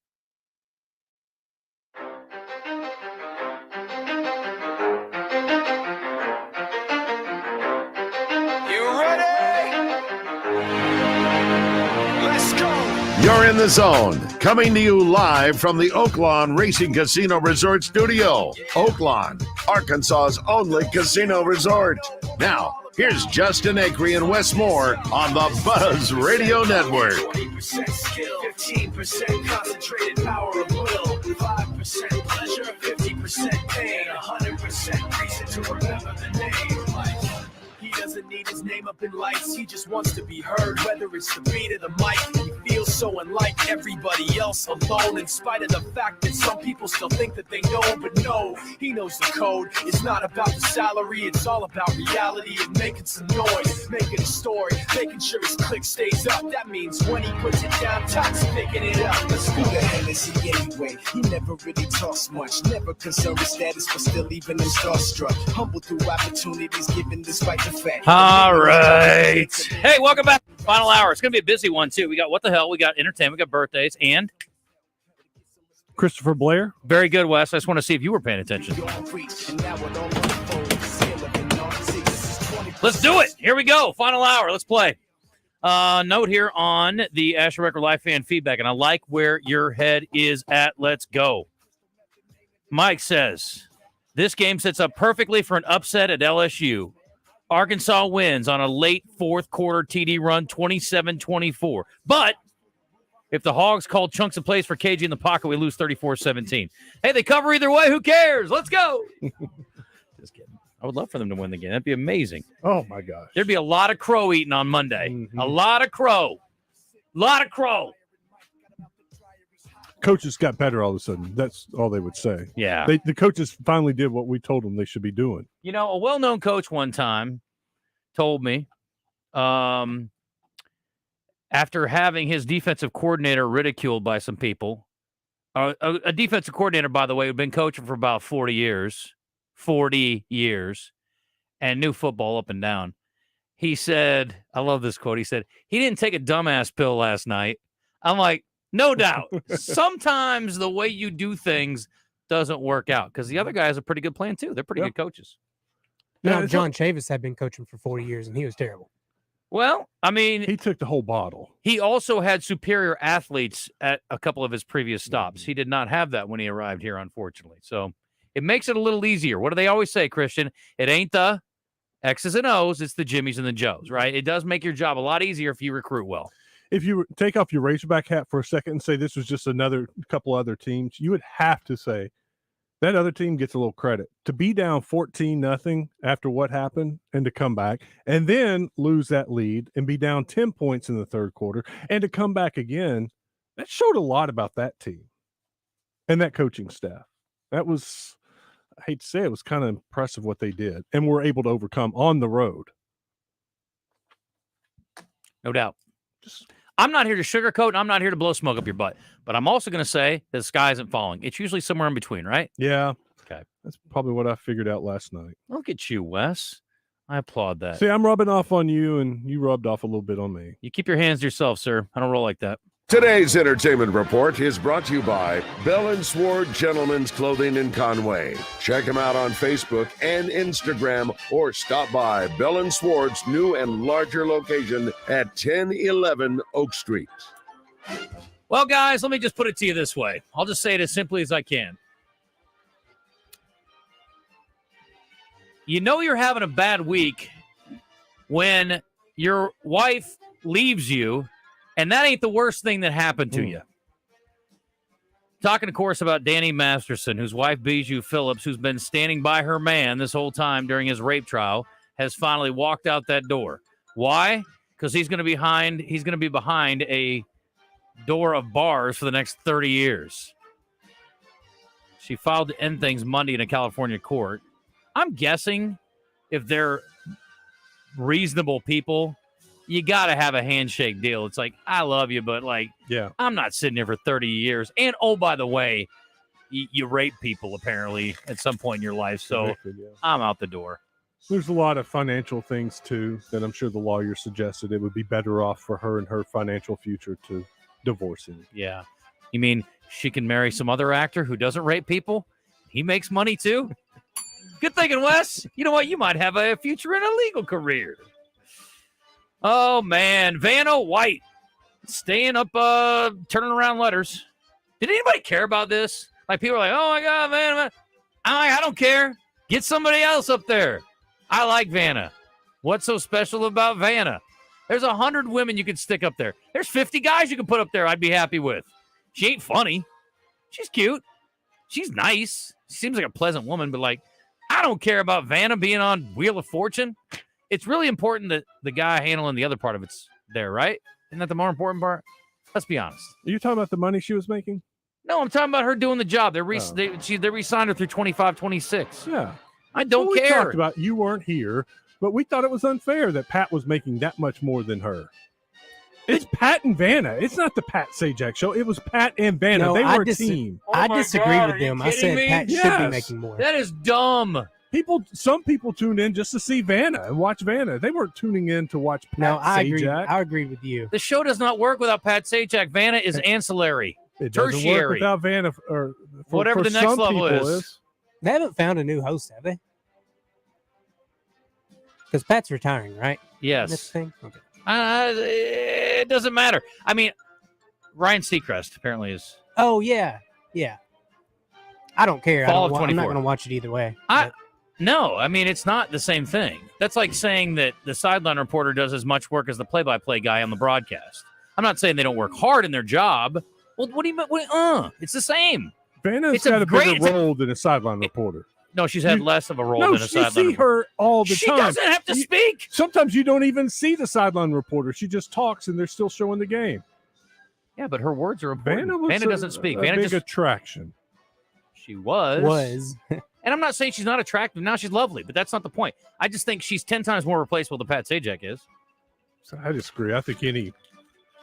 S2: You're in the zone. Coming to you live from the Oaklawn Racing Casino Resort Studio. Oaklawn, Arkansas's only casino resort. Now, here's Justin Acree and Wes Moore on the Buzz Radio Network.
S17: 20% skill, 15% concentrated power of will, 5% pleasure, 50% pain, 100% reason to remember the name. He doesn't need his name up in lights, he just wants to be heard, whether it's the beat of the mic. He feels so unlike everybody else, alone, in spite of the fact that some people still think that they know, but no, he knows the code. It's not about the salary, it's all about reality and making some noise, making a story, making sure his click stays up. That means when he puts it down, Tox picking it up. Let's go. Who the hell is he anyway? He never really talks much, never concerned with status, but still leaving him starstruck. Humble through opportunities given despite the fact.
S15: All right. Hey, welcome back. Final hour. It's going to be a busy one, too. We got What the Hell? We got entertainment. We got birthdays. And
S8: Christopher Blair.
S15: Very good, Wes. I just want to see if you were paying attention. Let's do it. Here we go. Final hour. Let's play. Note here on the Asher Record Live fan feedback, and I like where your head is at. Let's go. Mike says, this game sets up perfectly for an upset at LSU. Arkansas wins on a late fourth quarter TD run, 27-24. But if the Hogs call chunks of plays for KG in the pocket, we lose 34-17. Hey, they cover either way. Who cares? Let's go. Just kidding. I would love for them to win the game. That'd be amazing.
S8: Oh, my gosh.
S15: There'd be a lot of crow eating on Monday.
S8: Mm-hmm.
S15: A lot of crow. Lot of crow.
S8: Coaches got better all of a sudden. That's all they would say.
S15: Yeah.
S8: The coaches finally did what we told them they should be doing.
S15: You know, a well-known coach one time told me after having his defensive coordinator ridiculed by some people, a defensive coordinator, by the way, who'd been coaching for about 40 years, and knew football up and down. He said, I love this quote. He said, he didn't take a dumbass pill last night. I'm like, no doubt. Sometimes the way you do things doesn't work out because the other guy has a pretty good plan, too. They're pretty good coaches.
S18: No, John Chavis had been coaching for 40 years, and he was terrible.
S15: Well, I mean,
S8: he took the whole bottle.
S15: He also had superior athletes at a couple of his previous stops. He did not have that when he arrived here, unfortunately. So it makes it a little easier. What do they always say, Christian? It ain't the X's and O's, it's the Jimmies and the Joes, right? It does make your job a lot easier if you recruit well.
S8: If you take off your Razorback hat for a second and say this was just another couple other teams, you would have to say that other team gets a little credit. To be down 14-0 after what happened and to come back and then lose that lead and be down 10 points in the third quarter and to come back again, that showed a lot about that team and that coaching staff. That was, I hate to say it, was kind of impressive what they did and were able to overcome on the road.
S15: No doubt. I'm not here to sugarcoat, and I'm not here to blow smoke up your butt. But I'm also going to say that the sky isn't falling. It's usually somewhere in between, right?
S8: Yeah.
S15: Okay.
S8: That's probably what I figured out last night.
S15: Look at you, Wes. I applaud that.
S8: See, I'm rubbing off on you, and you rubbed off a little bit on me.
S15: You keep your hands to yourself, sir. I don't roll like that.
S2: Today's entertainment report is brought to you by Bell & Sword Gentlemen's Clothing in Conway. Check them out on Facebook and Instagram or stop by Bell & Sword's new and larger location at 1011 Oak Street.
S15: Well, guys, let me just put it to you this way. I'll just say it as simply as I can. You know you're having a bad week when your wife leaves you, and that ain't the worst thing that happened to you. Talking, of course, about Danny Masterson, whose wife, Bijou Phillips, who's been standing by her man this whole time during his rape trial, has finally walked out that door. Why? Because he's going to be behind a door of bars for the next 30 years. She filed to end things Monday in a California court. I'm guessing if they're reasonable people, you got to have a handshake deal. It's like, I love you, but I'm not sitting here for 30 years. And, oh, by the way, you rape people apparently at some point in your life. So I'm out the door.
S8: There's a lot of financial things, too, that I'm sure the lawyer suggested it would be better off for her and her financial future to divorce him.
S15: Yeah. You mean she can marry some other actor who doesn't rape people? He makes money, too? Good thinking, Wes. You know what? You might have a future in a legal career. Oh, man. Vanna White staying up, turning around letters. Did anybody care about this? Like, people are like, oh, my God, Vanna. I'm like, I don't care. Get somebody else up there. I like Vanna. What's so special about Vanna? There's 100 women you could stick up there. There's 50 guys you can put up there I'd be happy with. She ain't funny. She's cute. She's nice. She seems like a pleasant woman, but, I don't care about Vanna being on Wheel of Fortune. It's really important that the guy handling the other part of it's there, right? Isn't that the more important part? Let's be honest.
S8: Are you talking about the money she was making?
S15: No, I'm talking about her doing the job. They re-signed her through 25-26.
S8: Yeah.
S15: I don't
S8: We
S15: care.
S8: talked about you weren't here, but we thought it was unfair that Pat was making that much more than her. It's Pat and Vanna. It's not the Pat Sajak show. It was Pat and Vanna.
S18: No,
S8: they
S18: I
S8: were a team.
S18: I disagree with them. I said Pat should be making more.
S15: That is dumb.
S8: Some people tuned in just to see Vanna and watch Vanna. They weren't tuning in to watch Pat
S18: No, I
S8: Sajak.
S18: agree. I agree with you.
S15: The show does not work without Pat Sajak. Vanna is ancillary,
S8: It doesn't
S15: tertiary.
S8: work without Vanna. Or
S15: Whatever the next level is.
S18: They haven't found a new host, have they? Because Pat's retiring, right?
S15: Yes.
S18: That's the thing? Okay.
S15: It doesn't matter. I mean, Ryan Seacrest apparently is.
S18: Oh, yeah. Yeah. I don't care.
S15: Fall of
S18: I'm not
S15: 24.
S18: going to watch it either way.
S15: No, I mean, it's not the same thing. That's like saying that the sideline reporter does as much work as the play-by-play guy on the broadcast. I'm not saying they don't work hard in their job. Well, what do you mean? It's the same.
S8: Vanna's got a bigger role than a sideline reporter.
S15: No, she's had less of a role than a sideline
S8: reporter. You see her all the time.
S15: She doesn't have to speak.
S8: Sometimes you don't even see the sideline reporter. She just talks, and they're still showing the game.
S15: Yeah, but her words are important.
S8: Vanna
S15: doesn't speak. Vanna
S8: big attraction.
S15: She was.
S18: Was.
S15: And I'm not saying she's not attractive. Now she's lovely, but that's not the point. I just think she's 10 times more replaceable than Pat Sajak is.
S8: So I disagree. I think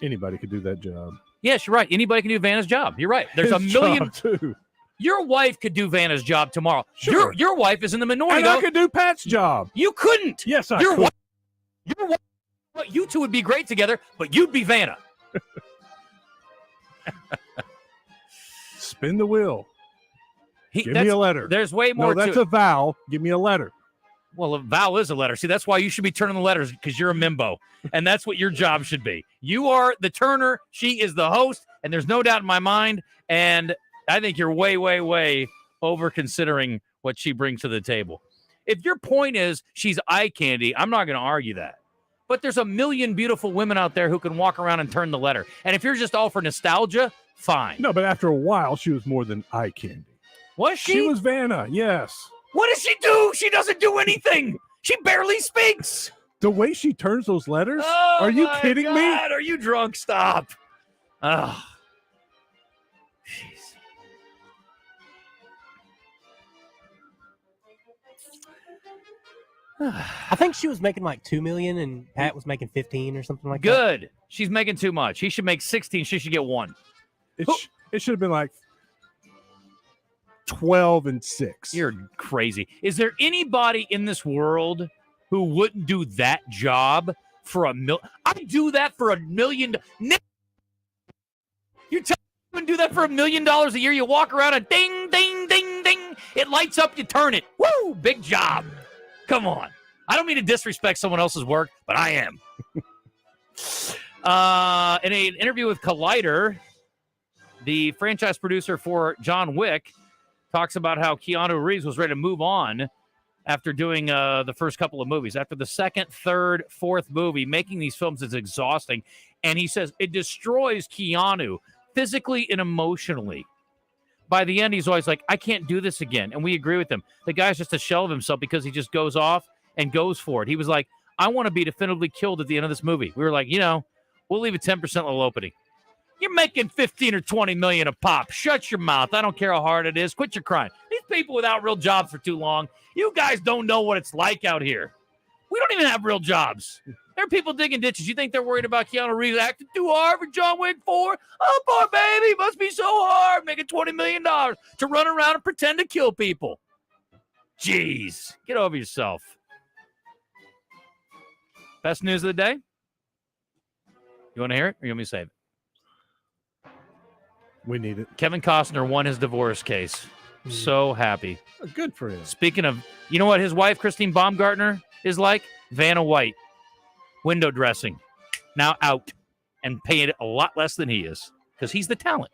S8: anybody could do that job.
S15: Yes, you're right. Anybody can do Vanna's job. You're right. There's
S8: His
S15: a million.
S8: job, too.
S15: Your wife could do Vanna's job tomorrow.
S8: Sure.
S15: Your wife is in the minority.
S8: And I could do Pat's job.
S15: You couldn't.
S8: Yes, I
S15: your
S8: could.
S15: Wife, you two would be great together, but you'd be Vanna.
S8: Spin the wheel. Give me a letter.
S15: There's way more
S8: No, that's
S15: to
S8: a vowel. Give me a letter.
S15: Well, a vowel is a letter. See, that's why you should be turning the letters, because you're a mimbo. And that's what your job should be. You are the turner. She is the host. And there's no doubt in my mind. And I think you're way, way, way over considering what she brings to the table. If your point is she's eye candy, I'm not going to argue that. But there's a million beautiful women out there who can walk around and turn the letter. And if you're just all for nostalgia, fine.
S8: No, but after a while, she was more than eye candy.
S15: Was she?
S8: She was Vanna, yes.
S15: What does she do? She doesn't do anything. She barely speaks.
S8: The way she turns those letters?
S15: Oh,
S8: are you
S15: my
S8: kidding me?
S15: God, are you drunk? Stop. Oh. Jeez.
S18: I think she was making like $2 million and Pat was making 15 or something like that.
S15: Good. She's making too much. He should make 16. She should get 1.
S8: It should have been like 12 and 6.
S15: You're crazy. Is there anybody in this world who wouldn't do that job for $1 million? I'd do that for $1 million. You do that for $1 million a year. You walk around and ding, ding, ding, ding. It lights up, you turn it. Woo! Big job. Come on. I don't mean to disrespect someone else's work, but I am. In an interview with Collider, the franchise producer for John Wick talks about how Keanu Reeves was ready to move on after doing the first couple of movies. After the second, third, fourth movie, making these films is exhausting. And he says it destroys Keanu physically and emotionally. By the end, he's always like, I can't do this again. And we agree with him. The guy's just a shell of himself because he just goes off and goes for it. He was like, I want to be definitively killed at the end of this movie. We were like, we'll leave a 10% little opening. You're making 15 or 20 million a pop. Shut your mouth. I don't care how hard it is. Quit your crying. These people without real jobs for too long, you guys don't know what it's like out here. We don't even have real jobs. There are people digging ditches. You think they're worried about Keanu Reeves acting too hard for John Wick 4? Oh, poor baby. Must be so hard making $20 million to run around and pretend to kill people. Jeez. Get over yourself. Best news of the day? You want to hear it or you want me to save it?
S8: We need it.
S15: Kevin Costner won his divorce case. So happy.
S8: Good for him.
S15: Speaking of, you know what his wife, Christine Baumgartner, is like? Vanna White. Window dressing. Now out. And paying a lot less than he is. Because he's the talent.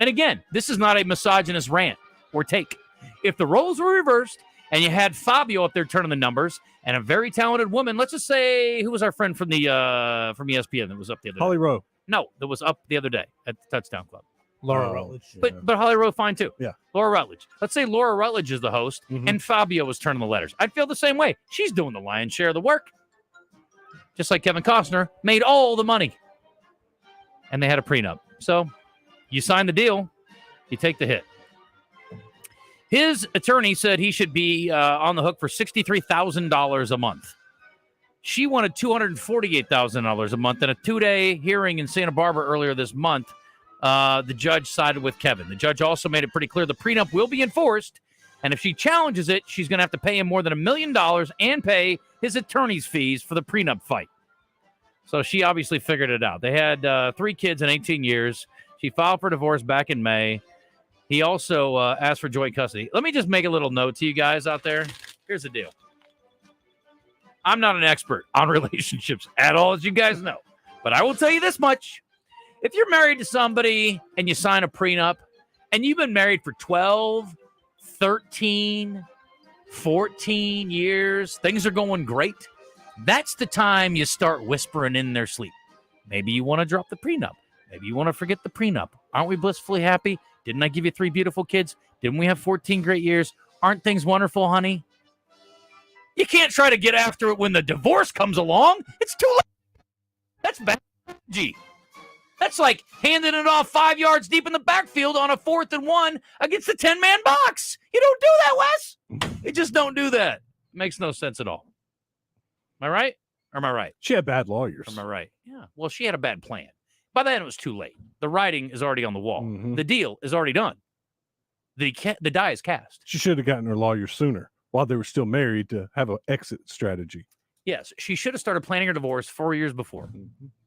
S15: And again, this is not a misogynist rant or take. If the roles were reversed and you had Fabio up there turning the numbers and a very talented woman, let's just say, who was our friend from ESPN that was up the other day?
S8: Holly Rowe.
S15: No, that was up the other day at the Touchdown Club.
S18: Laura Rutledge.
S15: But Holly Rowe fine too.
S8: Yeah.
S15: Laura Rutledge. Let's say Laura Rutledge is the host and Fabio was turning the letters. I'd feel the same way. She's doing the lion's share of the work. Just like Kevin Costner made all the money. And they had a prenup. So you sign the deal, you take the hit. His attorney said he should be on the hook for $63,000 a month. She wanted $248,000 a month. In a 2-day hearing in Santa Barbara earlier this month, the judge sided with Kevin. The judge also made it pretty clear the prenup will be enforced, and if she challenges it, she's going to have to pay him more than $1 million and pay his attorney's fees for the prenup fight. So she obviously figured it out. They had 3 kids in 18 years. She filed for divorce back in May. He also asked for joint custody. Let me just make a little note to you guys out there. Here's the deal. I'm not an expert on relationships at all, as you guys know. But I will tell you this much. If you're married to somebody and you sign a prenup and you've been married for 12, 13, 14 years, things are going great, that's the time you start whispering in their sleep. Maybe you want to drop the prenup. Maybe you want to forget the prenup. Aren't we blissfully happy? Didn't I give you 3 beautiful kids? Didn't we have 14 great years? Aren't things wonderful, honey? You can't try to get after it when the divorce comes along. It's too late. That's bad. Gee. That's like handing it off 5 yards deep in the backfield on a 4th and 1 against the 10-man box. You don't do that, Wes. You just don't do that. Makes no sense at all. Am I right? Or am I right?
S8: She had bad lawyers.
S15: Am I right? Yeah. Well, she had a bad plan. By then, it was too late. The writing is already on the wall. The deal is already done. The die is cast.
S8: She should have gotten her lawyer sooner while they were still married to have an exit strategy.
S15: Yes, she should have started planning her divorce 4 years before.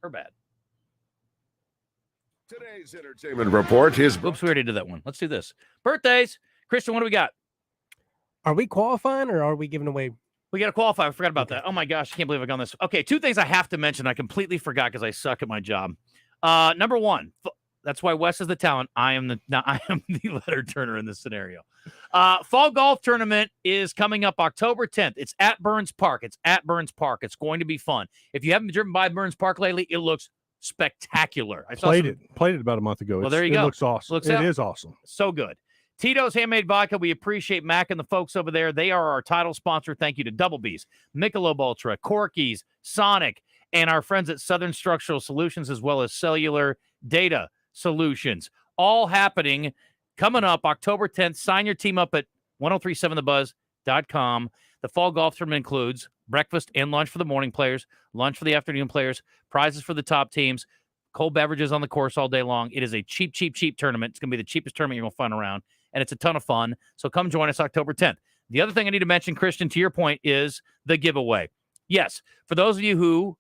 S15: Her bad.
S2: Today's entertainment report is...
S15: Oops, we already did that one. Let's do this. Birthdays. Christian, what do we got?
S18: Are we qualifying or are we giving away?
S15: We got to qualify. I forgot about that. Oh, my gosh. I can't believe I've gone this. Okay, 2 things I have to mention. I completely forgot because I suck at my job. Number 1, that's why Wes is the talent. I am the letter turner in this scenario. Fall golf tournament is coming up October 10th. It's at Burns Park. It's It's going to be fun. If you haven't driven by Burns Park lately, it looks spectacular. I
S8: played it about a month ago.
S15: Well, there you go.
S8: It looks awesome. It is awesome.
S15: So good. Tito's Handmade Vodka. We appreciate Mac and the folks over there. They are our title sponsor. Thank you to Double B's, Michelob Ultra, Corky's, Sonic, and our friends at Southern Structural Solutions, as well as Cellular Data Solutions. All happening coming up October 10th. Sign your team up at 1037thebuzz.com. The fall golf tournament includes breakfast and lunch for the morning players, lunch for the afternoon players, prizes for the top teams, cold beverages on the course all day long. It is a cheap tournament. It's going to be the cheapest tournament you're going to find around, and it's a ton of fun. So come join us October 10th. The other thing I need to mention, Christian, to your point, is the giveaway. Yes, for those of you who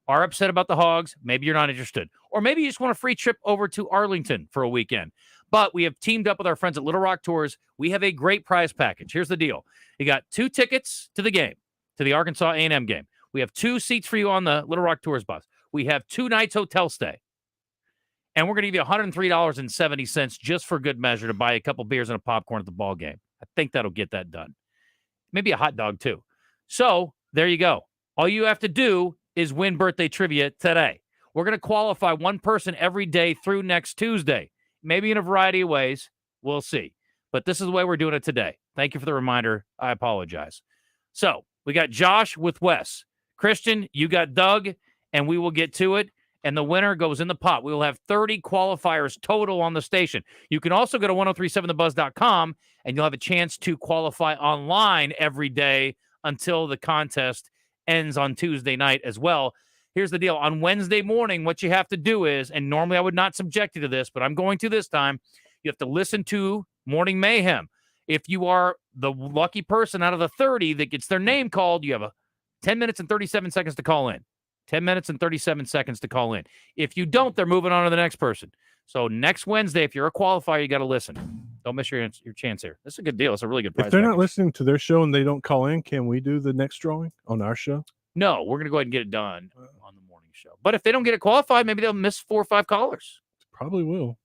S15: are upset about the Hogs, maybe you're not interested. Or maybe you just want a free trip over to Arlington for a weekend. But we have teamed up with our friends at Little Rock Tours. We have a great prize package. Here's the deal. You got 2 tickets to the game, to the Arkansas A&M game. We have 2 seats for you on the Little Rock Tours bus. We have 2 nights hotel stay. And we're going to give you $103.70 just for good measure to buy a couple beers and a popcorn at the ball game. I think that'll get that done. Maybe a hot dog, too. So there you go. All you have to do is win birthday trivia today. We're going to qualify one person every day through next Tuesday, maybe in a variety of ways. We'll see. But this is the way we're doing it today. Thank you for the reminder. I apologize. So we got Josh with Wes. Christian, you got Doug, and we will get to it. And the winner goes in the pot. We will have 30 qualifiers total on the station. You can also go to 1037thebuzz.com, and you'll have a chance to qualify online every day until the contest ends on Tuesday night as well. Here's the deal. On Wednesday morning, what you have to do is, and normally I would not subject you to this, but I'm going to this time, you have to listen to Morning Mayhem. If you are the lucky person out of the 30 that gets their name called, you have 10 minutes and 37 seconds to call in. 10 minutes and 37 seconds to call in. If you don't, they're moving on to the next person. So next Wednesday, if you're a qualifier, you got to listen. Don't miss your chance here. This is a good deal. It's a really good prize.
S8: If they're not listening to their show and they don't call in, can we do the next drawing on our show?
S15: No, we're going to go ahead and get it done on the morning show. But if they don't get it qualified, maybe they'll miss 4 or 5 callers.
S8: Probably will.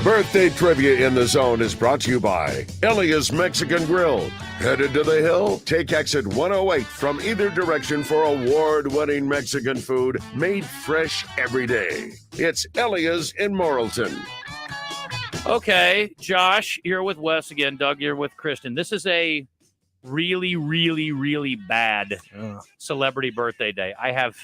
S2: Birthday Trivia in the Zone is brought to you by Elia's Mexican Grill. Headed to the hill? Take exit 108 from either direction for award-winning Mexican food made fresh every day. It's Elia's in Morrilton.
S15: Okay, Josh, you're with Wes again. Doug, you're with Kristen. This is a really, really, really bad celebrity birthday day. I have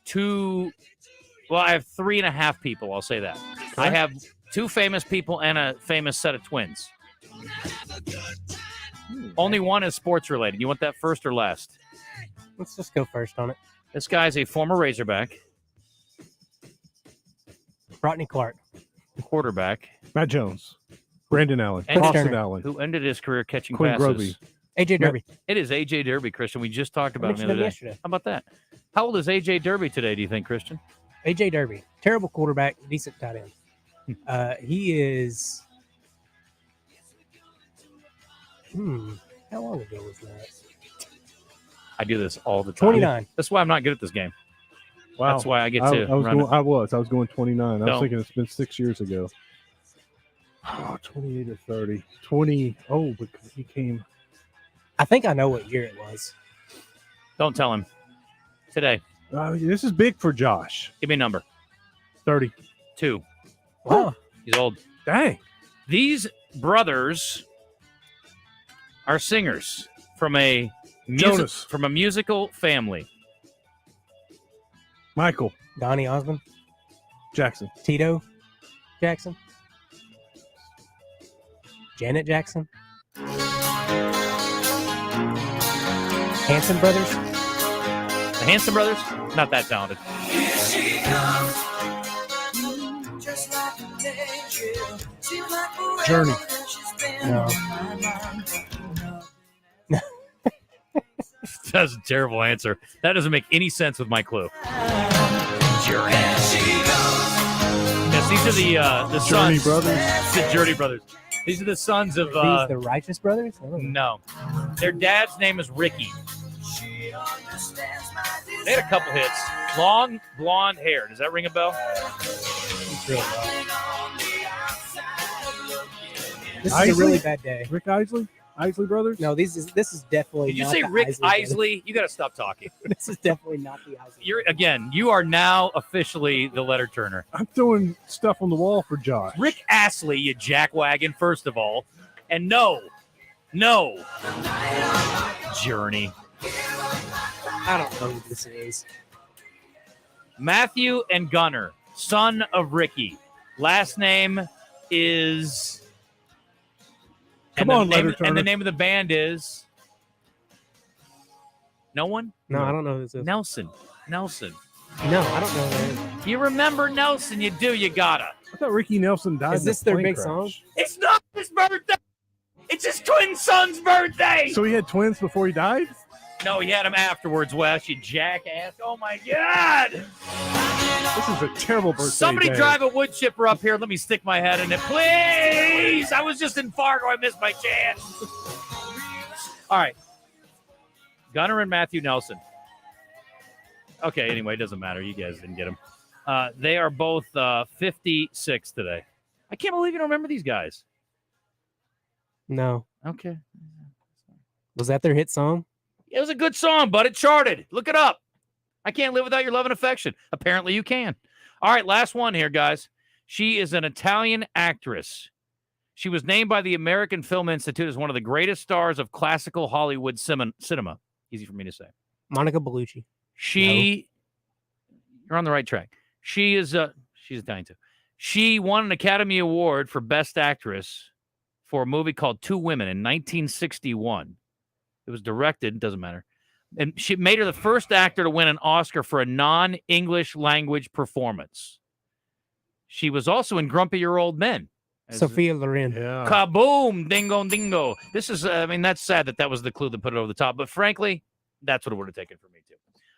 S15: 3.5 people. I'll say that. Okay. I have 2 famous people and a famous set of twins. Only one is sports related. You want that first or last?
S18: Let's just go first on it.
S15: This guy's a former Razorback.
S18: Rodney Clark.
S15: Quarterback.
S8: Matt Jones. Brandon Allen.
S18: Austin
S8: Allen.
S15: Who ended his career catching
S8: Quinn
S15: passes.
S8: Grovey.
S18: A.J. Derby.
S15: It is A.J. Derby, Christian. We just talked about him the other day.
S18: Yesterday.
S15: How about that? How old is A.J. Derby today, do you think, Christian?
S18: A.J. Derby. Terrible quarterback, decent tight end. He is... How long ago was that?
S15: I do this all the time.
S18: 29.
S15: That's why I'm not good at this game.
S8: Wow.
S15: That's why I get to
S8: I was going 29. I was
S15: No.
S8: thinking it's been 6 years ago. 28 or 30. 20. Oh, because he came.
S18: I think I know what year it was.
S15: Don't tell him. Today.
S8: This is big for Josh.
S15: Give me a number.
S8: 32.
S18: Wow.
S15: He's old.
S8: Dang.
S15: These brothers are singers from a
S8: Jonas.
S15: from a musical family.
S8: Michael.
S18: Donnie Osmond.
S8: Jackson.
S18: Tito Jackson. Janet Jackson. Hanson Brothers.
S15: The Hanson Brothers? Not that talented.
S8: Journey.
S18: No.
S15: That's a terrible answer. That doesn't make any sense with my clue. Yes, these are the
S8: Journey
S15: sons.
S8: Brothers.
S15: The Journey Brothers. These are the sons of...
S18: These the Righteous Brothers?
S15: No. Their dad's name is Ricky. They had a couple hits. Long, blonde hair. Does that ring a bell?
S18: This is a really bad day.
S8: Rick Isley? Isley Brothers?
S18: No, this is definitely
S15: Did you
S18: not
S15: say
S18: the
S15: Rick
S18: Isley Brothers.
S15: Isley? You got to stop talking.
S18: This is definitely not the Isley.
S15: You are now officially the letter turner.
S8: I'm throwing stuff on the wall for Josh.
S15: Rick Astley, you jackwagon, first of all. And no. Journey.
S18: I don't know who this is.
S15: Matthew and Gunnar, son of Ricky. Last name is...
S8: Come on,
S15: name,
S8: letter turner.
S15: and the name of the band is... No one?
S18: No, I don't know who this is.
S15: Nelson.
S18: No, I don't know who that is.
S15: You remember Nelson, you do, you gotta.
S8: I thought Ricky Nelson died.
S18: Is this
S8: in a
S18: their
S8: plane
S18: big
S8: crash.
S18: song?
S15: It's not his birthday! It's his twin son's birthday!
S8: So he had twins before he died?
S15: No, you had him afterwards, Wes, you jackass. Oh, my God.
S8: This is a terrible birthday.
S15: Somebody
S8: day.
S15: drive a wood chipper up here. Let me stick my head in it, please. I was just in Fargo. I missed my chance. All right. Gunnar and Matthew Nelson. Okay, anyway, it doesn't matter. You guys didn't get them. They are both 56 today. I can't believe you don't remember these guys.
S18: No.
S15: Okay.
S18: Was that their hit song?
S15: It was a good song, but it charted. Look it up. I can't live without your love and affection. Apparently you can. All right, last one here, guys. She is an Italian actress. She was named by the American Film Institute as one of the greatest stars of classical Hollywood cinema. Easy for me to say.
S18: Monica Bellucci.
S15: You're on the right track. She's Italian too. She won an Academy Award for Best Actress for a movie called Two Women in 1961. It was directed, doesn't matter. And she made her the first actor to win an Oscar for a non-English language performance. She was also in Grumpier Old Men.
S18: Sophia Loren.
S8: Yeah.
S15: Kaboom! Dingo, dingo. This is, that's sad that was the clue that put it over the top. But frankly, that's what it would have taken for me too.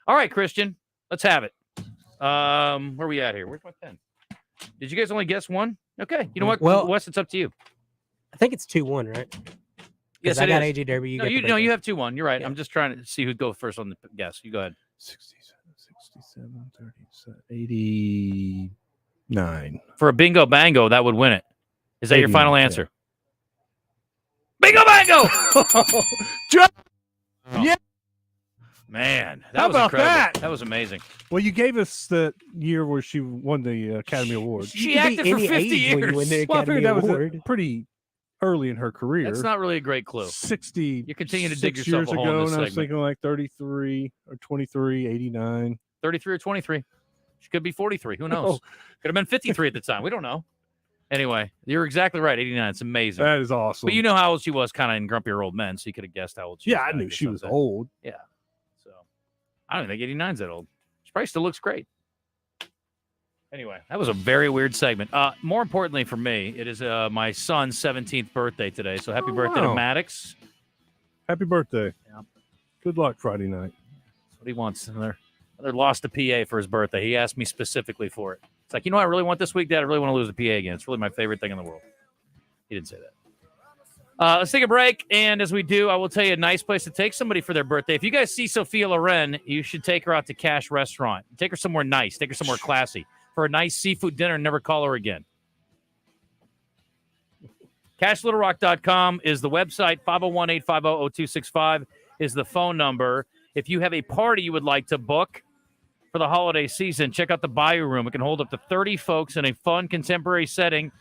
S15: All right, Christian, let's have it. Where are we at here? Where's my pen? Did you guys only guess one? Okay. You know what?
S18: Well,
S15: Wes, it's up to you.
S18: I think it's 2-1, right?
S15: Yes,
S18: I
S15: it
S18: got
S15: is.
S18: AJ Derby.
S15: You have 2-1. You're right. I'm just trying to see who'd go first on the guess. You go ahead.
S8: 67, 37, 89.
S15: For a bingo bango, that would win it. Is that your
S8: 89,
S15: final
S8: yeah.
S15: answer? Bingo bango!
S8: Yeah.
S15: Man, that
S8: How
S15: was
S8: about
S15: incredible.
S8: that?
S15: That was amazing.
S8: Well, you gave us the year where she won the Academy Award.
S15: She acted for 50 years.
S8: Well, I figured that was pretty early in her career.
S15: That's not really a great clue.
S8: 60.
S15: You continue to dig
S8: 6
S15: yourself
S8: years
S15: a hole
S8: ago,
S15: in this
S8: and I was
S15: segment.
S8: thinking like 33 or 23, 89.
S15: 33 or 23. She could be 43. Who knows? Could have been 53 at the time. We don't know. Anyway, you're exactly right. 89. It's amazing.
S8: That is awesome.
S15: But you know how old she was kind of in Grumpier Old Men, so you could have guessed how old she was.
S8: Yeah, I knew she was old.
S15: Yeah. So I don't think 89's that old. She probably still looks great. Anyway, that was a very weird segment. More importantly for me, it is my son's 17th birthday today. So happy birthday to
S8: wow.
S15: Maddox.
S8: Happy birthday.
S15: Yeah.
S8: Good luck Friday night.
S15: That's what he wants. Another loss to PA for his birthday. He asked me specifically for it. It's like, you know what I really want this week, Dad? I really want to lose the PA again. It's really my favorite thing in the world. He didn't say that. Let's take a break. And as we do, I will tell you a nice place to take somebody for their birthday. If you guys see Sophia Loren, you should take her out to Cash Restaurant. Take her somewhere nice. Take her somewhere classy for a nice seafood dinner and never call her again. CashLittleRock.com is the website. 501-850-0265 is the phone number. If you have a party you would like to book for the holiday season, check out the Bayou Room. It can hold up to 30 folks in a fun contemporary setting,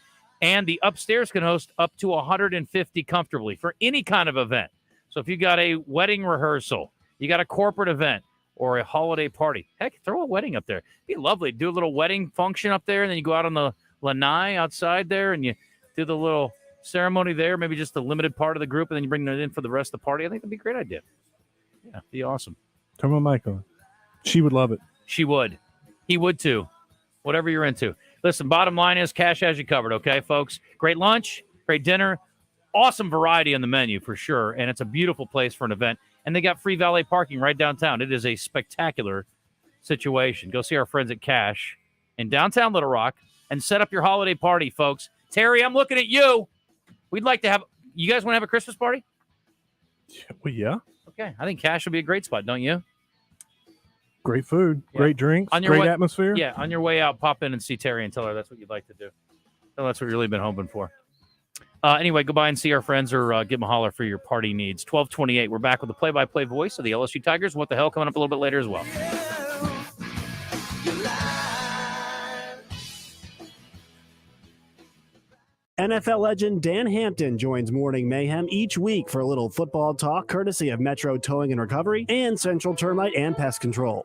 S15: and the upstairs can host up to 150 comfortably for any kind of event. So if you got a wedding rehearsal, you got a corporate event, or a holiday party, heck, throw a wedding up there. It'd be lovely. Do a little wedding function up there, and then you go out on the lanai outside there, and you do the little ceremony there, maybe just a limited part of the group, and then you bring it in for the rest of the party. I think that'd be a great idea. Yeah, it'd be awesome.
S8: Turn my mic on. She would love it.
S15: She would. He would too. Whatever you're into. Listen, bottom line is Cash has you covered, okay, folks? Great lunch, great dinner, awesome variety on the menu for sure, and it's a beautiful place for an event. And they got free valet parking right downtown. It is a spectacular situation. Go see our friends at Cash in downtown Little Rock and set up your holiday party, folks. Terry, I'm looking at you. We'd like to have – you guys want to have a Christmas party?
S8: Well, yeah.
S15: Okay. I think Cash would be a great spot, don't you?
S8: Great food,
S15: Yeah.
S8: great drinks,
S15: On your
S8: great
S15: way-
S8: atmosphere.
S15: Yeah, on your way out, pop in and see Terry and tell her that's what you'd like to do. Tell her that's what you've really been hoping for. Anyway, go by and see our friends or give them a holler for your party needs. 1228. We're back with the play-by-play voice of the LSU Tigers. What the hell coming up a little bit later as well.
S3: NFL legend Dan Hampton joins Morning Mayhem each week for a little football talk courtesy of Metro Towing and Recovery and Central Termite and Pest Control.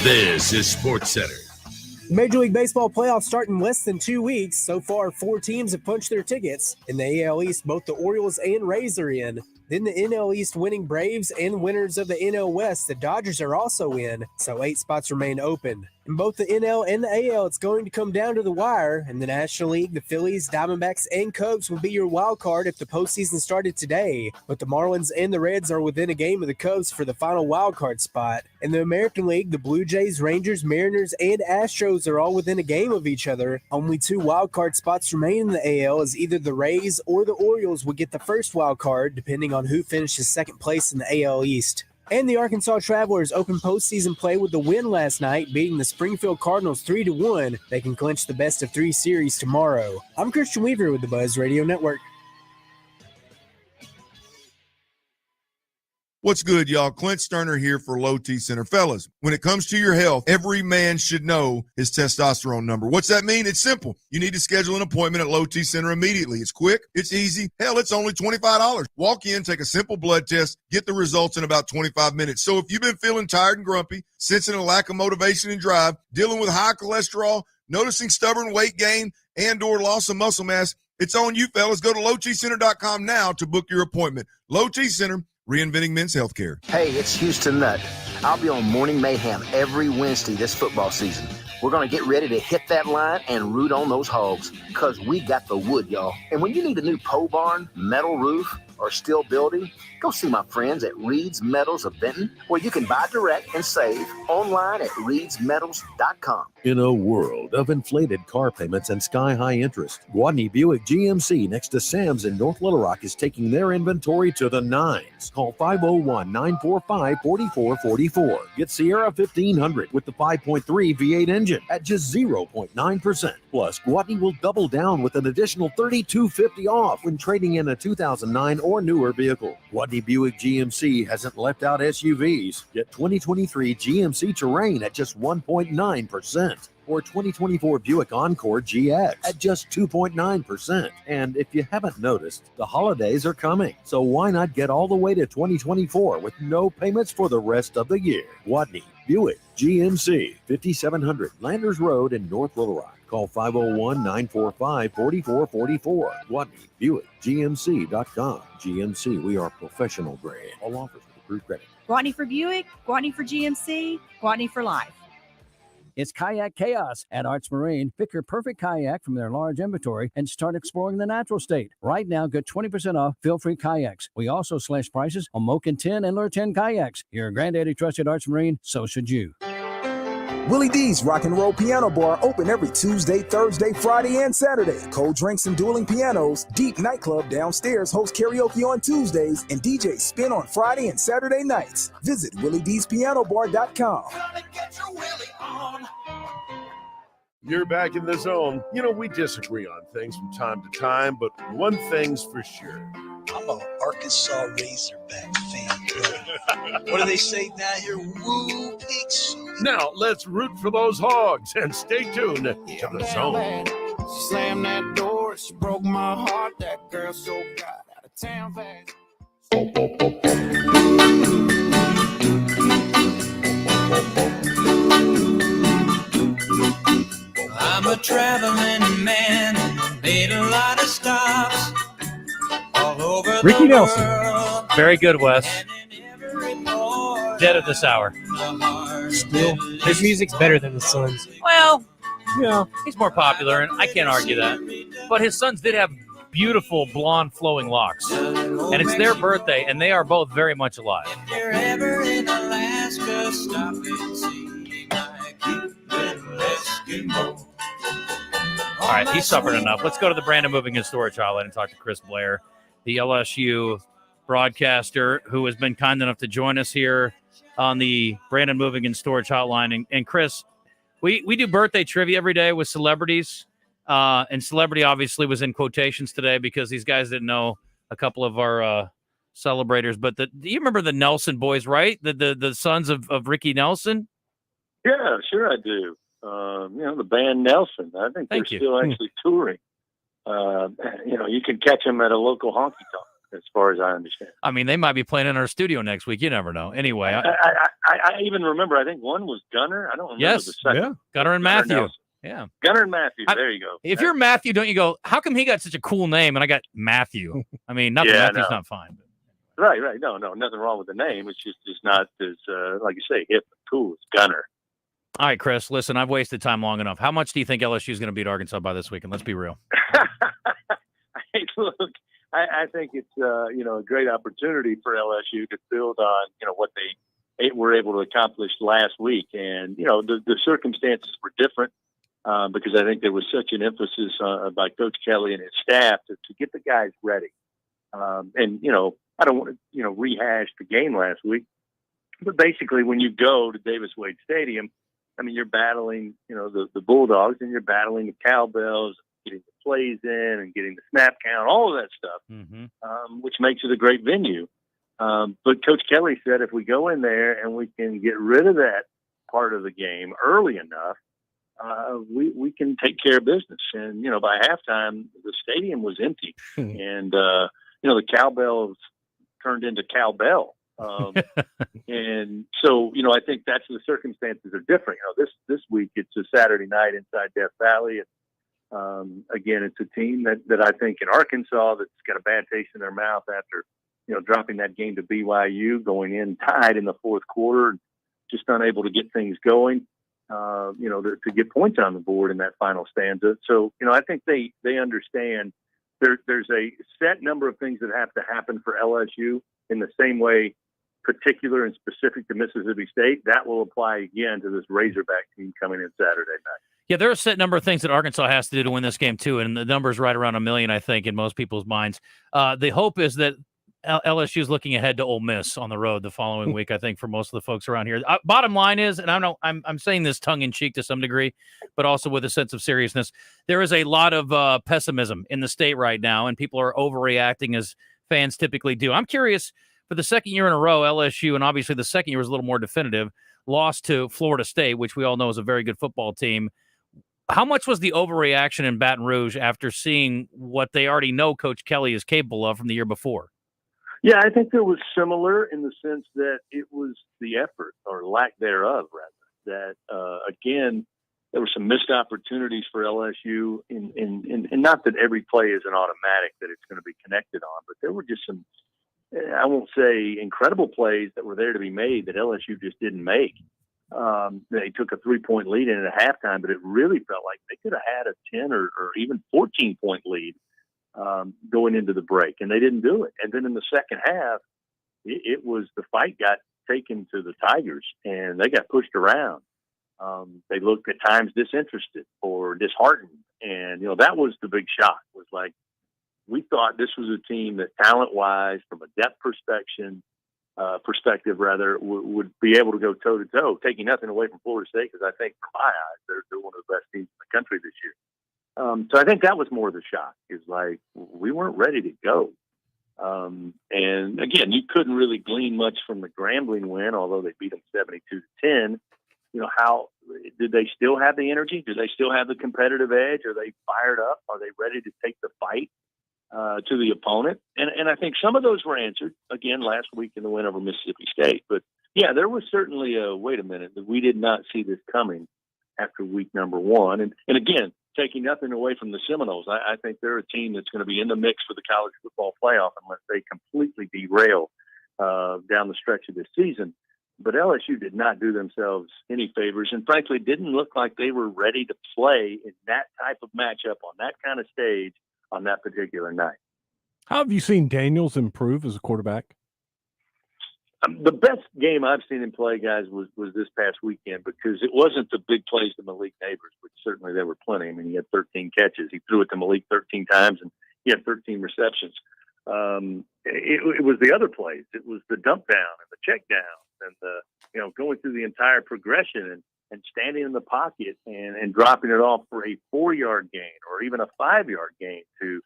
S2: This is SportsCenter.
S22: Major League Baseball playoffs start in less than 2 weeks. So far, 4 teams have punched their tickets. In the AL East, both the Orioles and Rays are in. Then the NL East winning Braves and winners of the NL West, the Dodgers, are also in. So 8 spots remain open. In both the NL and the AL, it's going to come down to the wire. In the National League, the Phillies, Diamondbacks, and Cubs will be your wild card if the postseason started today. But the Marlins and the Reds are within a game of the Cubs for the final wild card spot. In the American League, the Blue Jays, Rangers, Mariners, and Astros are all within a game of each other. Only 2 wild card spots remain in the AL, as either the Rays or the Orioles would get the first wild card, depending on who finishes second place in the AL East. And the Arkansas Travelers opened postseason play with the win last night, beating the Springfield Cardinals 3-1. They can clinch the best-of-3 series tomorrow. I'm Christian Weaver with the Buzz Radio Network.
S4: What's good, y'all? Clint Sterner here for Low T Center. Fellas, when it comes to your health, every man should know his testosterone number. What's that mean? It's simple. You need to schedule an appointment at Low T Center immediately. It's quick. It's easy. Hell, it's only $25. Walk in, take a simple blood test, get the results in about 25 minutes. So if you've been feeling tired and grumpy, sensing a lack of motivation and drive, dealing with high cholesterol, noticing stubborn weight gain and or loss of muscle mass, it's on you, fellas. Go to lowtcenter.com now to book your appointment. Low T Center, reinventing men's healthcare.
S6: Hey, it's Houston Nutt. I'll be on Morning Mayhem every Wednesday this football season. We're going to get ready to hit that line and root on those hogs, because we got the wood, y'all. And when you need a new pole barn, metal roof, or steel building, go see my friends at Reed's Metals of Benton, where you can buy direct and save online at reedsmetals.com.
S24: In a world of inflated car payments and sky-high interest, Guadney Buick GMC next to Sam's in North Little Rock is taking their inventory to the nines. Call 501-945-4444. Get Sierra 1500 with the 5.3 V8 engine at just 0.9%. Plus, Guadney will double down with an additional $3,250 off when trading in a 2009 or newer vehicle. Guadney Buick GMC hasn't left out SUVs. Get 2023 GMC Terrain at just 1.9%. Or 2024 Buick Encore GX at just 2.9%. And if you haven't noticed, the holidays are coming. So why not get all the way to 2024 with no payments for the rest of the year? Guadney Buick GMC, 5700 Landers Road in North Little Rock. Call 501-945-4444. Guadney Buick GMC.com. GMC, we are professional grade. All offers with approved credit.
S13: Guadney for Buick, Guadney for GMC, Guadney for life.
S14: It's Kayak Chaos at Arts Marine. Pick your perfect kayak from their large inventory and start exploring the natural state. Right now, get 20% off feel-free kayaks. We also slash prices on Moken 10 and Lure 10 kayaks. Your granddaddy trusted Arts Marine, so should you.
S19: Willie D's Rock and Roll Piano Bar open every Tuesday, Thursday, Friday, and Saturday. Cold drinks and dueling pianos. Deep Nightclub downstairs hosts karaoke on Tuesdays and DJs spin on Friday and Saturday nights. Visit WillieD'sPianoBar.com.
S2: You're back in the zone. You know, we disagree on things from time to time, but one thing's for sure.
S31: I'm an Arkansas Razorback fan. What do they say down here? Woo, pigs.
S2: Now, let's root for those hogs and stay tuned to the zone.
S23: She slammed that door, she broke my heart. That girl so got out of town fast. I'm a traveling man, made a lot of stops all over
S18: Ricky
S23: the
S18: Nelson.
S23: world.
S15: Very good, Wes. Dead at this hour.
S18: Still, his music's better than the Suns.
S15: Well,
S18: yeah,
S15: he's more popular, and I can't argue that. But his sons did have beautiful blonde flowing locks. And it's their birthday, and they are both very much alive.
S23: If you're ever in Alaska, stop and see my cute little Eskimo.
S15: All right, he's suffered enough. Let's go to the Brandon Moving and Storage Hotline and talk to Chris Blair, the LSU broadcaster who has been kind enough to join us here on the Brandon Moving and Storage Hotline. And Chris, we do birthday trivia every day with celebrities. And celebrity obviously was in quotations today because these guys didn't know a couple of our celebrators. But do you remember the Nelson boys, right? The sons of Ricky Nelson?
S26: Yeah, sure I do. You know, the band Nelson. I think they're still actually touring. You know, you can catch them at a local honky tonk, as far as I understand.
S15: I mean, they might be playing in our studio next week. You never know. Anyway.
S26: I even remember, I think one was Gunner. I don't remember the second.
S15: Yeah. Gunner and Matthew.
S26: Nelson.
S15: Yeah.
S26: Gunner and Matthew. There you go.
S15: If you're Matthew, don't you go, how come he got such a cool name and I got Matthew? I mean, not that Matthew's not fine. But.
S26: Right. No, nothing wrong with the name. It's just not as, like you say, hip and cool as Gunner.
S15: All right, Chris, listen, I've wasted time long enough. How much do you think LSU is going to beat Arkansas by this weekend? Let's be real.
S26: Hey, look, I think it's a great opportunity for LSU to build on what they were able to accomplish last week, and the circumstances were different because I think there was such an emphasis by Coach Kelley and his staff to get the guys ready. And I don't want to rehash the game last week, but basically when you go to Davis Wade Stadium, I mean, you're battling the Bulldogs, and you're battling the cowbells, getting the plays in and getting the snap count, all of that stuff, which makes it a great venue. But Coach Kelley said if we go in there and we can get rid of that part of the game early enough, we can take care of business. And, by halftime, the stadium was empty. And, the cowbells turned into cowbell. And so, I think that's the circumstances are different. This week it's a Saturday night inside Death Valley. And, again, it's a team that I think in Arkansas that's got a bad taste in their mouth after, dropping that game to BYU, going in tied in the fourth quarter, just unable to get things going, to get points on the board in that final stanza. So, I think they understand there's a set number of things that have to happen for LSU in the same way particular and specific to Mississippi State. That will apply again to this Razorback team coming in Saturday night.
S15: Yeah, there are a set number of things that Arkansas has to do to win this game, too, and the number is right around 1 million, I think, in most people's minds. The hope is that LSU is looking ahead to Ole Miss on the road the following week, I think, for most of the folks around here. Bottom line is, and I'm saying this tongue-in-cheek to some degree, but also with a sense of seriousness, there is a lot of pessimism in the state right now, and people are overreacting as fans typically do. I'm curious, for the second year in a row, LSU, and obviously the second year was a little more definitive, lost to Florida State, which we all know is a very good football team. How much was the overreaction in Baton Rouge after seeing what they already know Coach Kelley is capable of from the year before?
S26: Yeah, I think it was similar in the sense that it was the effort or lack thereof, rather, that, again, there were some missed opportunities for LSU in not that every play is an automatic that it's going to be connected on, but there were just some, I won't say incredible plays that were there to be made that LSU just didn't make. They took a 3-point lead in at halftime, but it really felt like they could have had a 10 or even 14-point lead going into the break, and they didn't do it. And then in the second half, it was the fight got taken to the Tigers, and they got pushed around. They looked at times disinterested or disheartened, and that was the big shock. Was like we thought this was a team that talent-wise, from a depth perspective, would be able to go toe-to-toe, taking nothing away from Florida State, because I think, in my eyes, they're one of the best teams in the country this year. So I think that was more of the shock, is like we weren't ready to go. And, again, you couldn't really glean much from the Grambling win, although they beat them 72-10. How did they still have the energy? Do they still have the competitive edge? Are they fired up? Are they ready to take the fight to the opponent? And I think some of those were answered, again, last week in the win over Mississippi State. But, yeah, there was certainly a, wait a minute, that we did not see this coming after week number one. And again, taking nothing away from the Seminoles, I think they're a team that's going to be in the mix for the college football playoff unless they completely derail down the stretch of this season. But LSU did not do themselves any favors and, frankly, didn't look like they were ready to play in that type of matchup on that kind of stage on that particular night.
S8: How have you seen Daniels improve as a quarterback?
S26: The best game I've seen him play, guys, was this past weekend, because it wasn't the big plays to Malik Neighbors, which certainly there were plenty. I mean, he had 13 catches. He threw it to Malik 13 times, and he had 13 receptions. It was the other plays. It was the dump down and the check down and the, going through the entire progression and standing in the pocket and dropping it off for a 4-yard gain or even a 5-yard gain to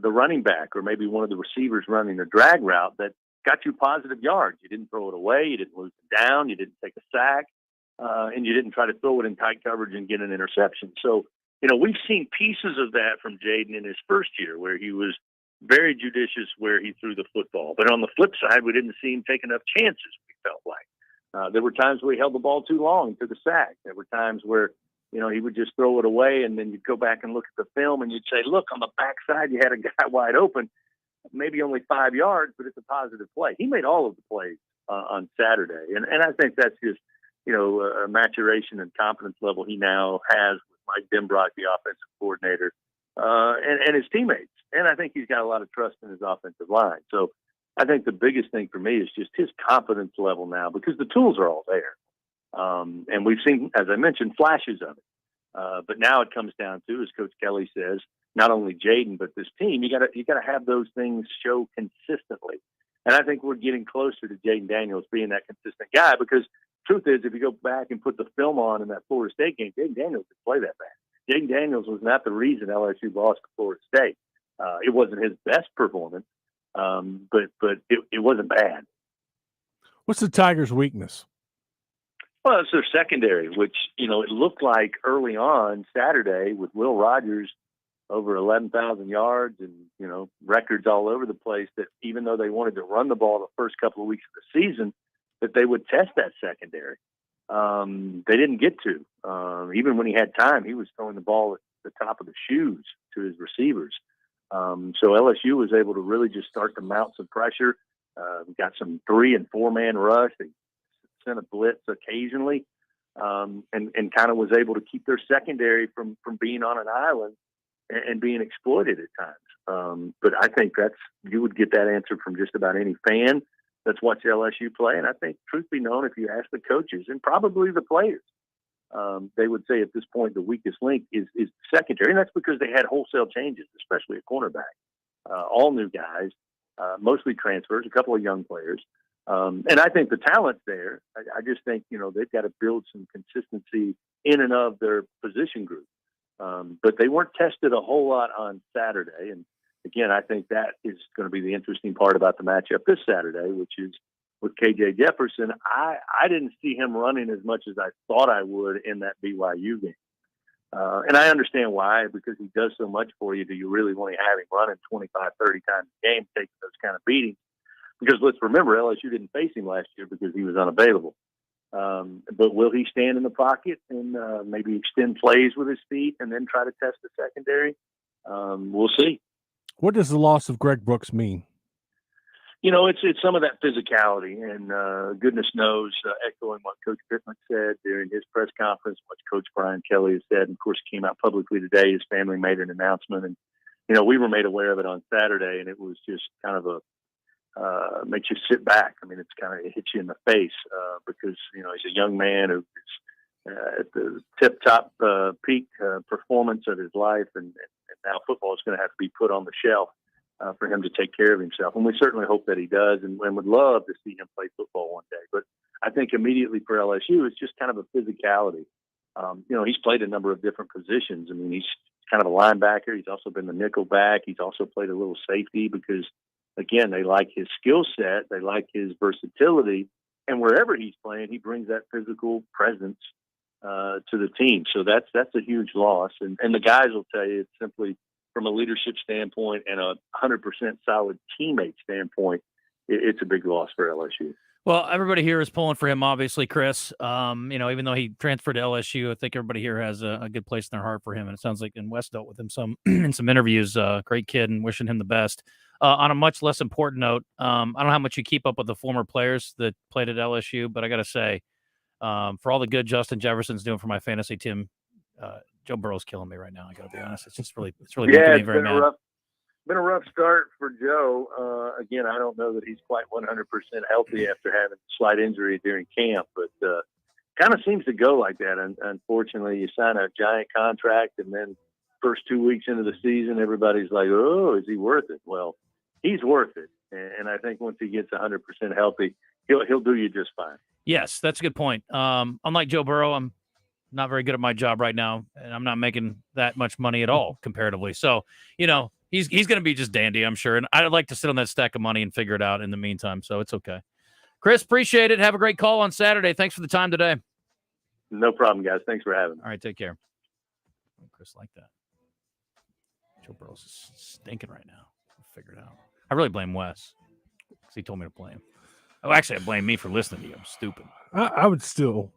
S26: the running back or maybe one of the receivers running a drag route that got you positive yards. You didn't throw it away. You didn't lose it down. You didn't take a sack. And you didn't try to throw it in tight coverage and get an interception. So, we've seen pieces of that from Jaden in his first year where he was very judicious where he threw the football. But on the flip side, we didn't see him take enough chances, we felt like. There were times where he held the ball too long, took a sack. There were times where, he would just throw it away, and then you'd go back and look at the film and you'd say, look, on the backside, you had a guy wide open, maybe only 5 yards, but it's a positive play. He made all of the plays on Saturday. And I think that's just a maturation and confidence level he now has with Mike Denbrock, the offensive coordinator, and his teammates. And I think he's got a lot of trust in his offensive line. So I think the biggest thing for me is just his confidence level now, because the tools are all there. And we've seen, as I mentioned, flashes of it. But now it comes down to, as Coach Kelley says, not only Jaden, but this team, you gotta have those things show consistently. And I think we're getting closer to Jaden Daniels being that consistent guy, because truth is, if you go back and put the film on in that Florida State game, Jaden Daniels didn't play that bad. Jaden Daniels was not the reason LSU lost to Florida State. It wasn't his best performance, but it wasn't bad.
S8: What's the Tigers' weakness?
S26: Well, it's their secondary, which, it looked like early on Saturday with Will Rogers over 11,000 yards and, records all over the place, that even though they wanted to run the ball the first couple of weeks of the season, that they would test that secondary. They didn't get to. Even when he had time, he was throwing the ball at the top of the shoes to his receivers. So LSU was able to really just start to mount some pressure. Got some 3- and 4-man rush. They sent a blitz occasionally, and kind of was able to keep their secondary from being on an island and being exploited at times. But I think you would get that answer from just about any fan that's watched LSU play. And I think, truth be known, if you ask the coaches and probably the players, they would say at this point the weakest link is secondary. And that's because they had wholesale changes, especially at cornerback. All new guys, mostly transfers, a couple of young players. And I think the talent's there. I just think, they've got to build some consistency in and of their position group. But they weren't tested a whole lot on Saturday. And again, I think that is going to be the interesting part about the matchup this Saturday, which is with KJ Jefferson. I didn't see him running as much as I thought I would in that BYU game. And I understand why, because he does so much for you. Do you really want to have him running 25, 30 times a game, taking those kind of beatings? Because let's remember, LSU didn't face him last year because he was unavailable. But will he stand in the pocket and maybe extend plays with his feet and then try to test the secondary? We'll see.
S8: What does the loss of Greg Brooks mean?
S26: It's some of that physicality, and goodness knows, echoing what Coach Pittman said during his press conference, what Coach Brian Kelley has said, and of course came out publicly today. His family made an announcement, and we were made aware of it on Saturday, and it was just kind of makes you sit back. I mean, it hits you in the face because he's a young man who's at the tip-top peak performance of his life, and now football is going to have to be put on the shelf for him to take care of himself. And we certainly hope that he does, and would love to see him play football one day. But I think immediately for LSU, it's just kind of a physicality. He's played a number of different positions. I mean, he's kind of a linebacker. He's also been the nickel back. He's also played a little safety because, again, they like his skill set. They like his versatility. And wherever he's playing, he brings that physical presence to the team. So that's a huge loss. And the guys will tell you, it's simply from a leadership standpoint and a 100% solid teammate standpoint, it's a big loss for LSU.
S15: Well, everybody here is pulling for him, obviously, Chris. Even though he transferred to LSU, I think everybody here has a good place in their heart for him. And it sounds like in West dealt with him some in some interviews. Great kid, and wishing him the best. On a much less important note, I don't know how much you keep up with the former players that played at LSU, but I got to say, for all the good Justin Jefferson's doing for my fantasy team, Joe Burrow's killing me right now. I got to be honest. It's really making me very mad.
S26: Been a rough start for Joe. Again, I don't know that he's quite 100% healthy after having a slight injury during camp, but kind of seems to go like that. And unfortunately, you sign a giant contract, and then first 2 weeks into the season, everybody's like, "Oh, is he worth it?" Well, he's worth it, and I think once he gets 100% healthy, he'll do you just fine.
S15: Yes, that's a good point. Unlike Joe Burrow, I'm not very good at my job right now, and I'm not making that much money at all comparatively. So, he's going to be just dandy, I'm sure. And I'd like to sit on that stack of money and figure it out in the meantime. So it's okay. Chris, appreciate it. Have a great call on Saturday. Thanks for the time today.
S26: No problem, guys. Thanks for having me.
S15: All right, take care. Chris like that. Joe Burrow's stinking right now. I'll figure it out. I really blame Wes because he told me to blame him. Oh, actually, I blame me for listening to you. I'm stupid.
S8: I would still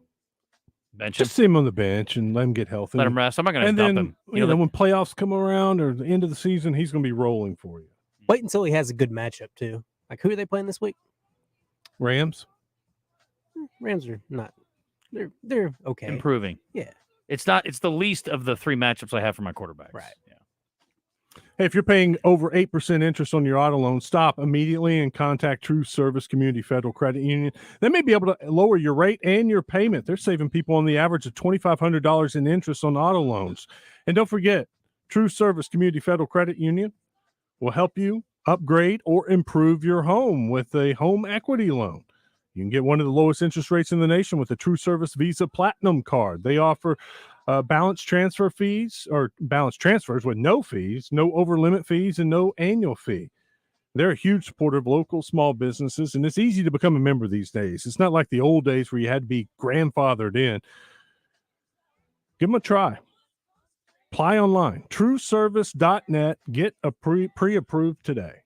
S15: bench him.
S8: Just see him on the bench and let him get healthy.
S15: Let him rest. I'm not going to dump him.
S8: When playoffs come around or the end of the season, he's going to be rolling for you.
S18: Wait until he has a good matchup, too. Like, who are they playing this week?
S8: Rams.
S18: Rams are not They're okay.
S15: Improving.
S18: Yeah.
S15: It's the least of the 3 matchups I have for my quarterbacks.
S18: Right.
S15: Yeah.
S8: Hey, if you're paying over 8% interest on your auto loan, stop immediately and contact True Service Community Federal Credit Union. They may be able to lower your rate and your payment. They're saving people on the average of $2,500 in interest on auto loans. And don't forget, True Service Community Federal Credit Union will help you upgrade or improve your home with a home equity loan. You can get one of the lowest interest rates in the nation with the True Service Visa Platinum Card. They offer balance transfers with no fees, no over-limit fees, and no annual fee. They're a huge supporter of local small businesses, and it's easy to become a member these days. It's not like the old days where you had to be grandfathered in. Give them a try. Apply online, trueservice.net. Get a pre-approved today.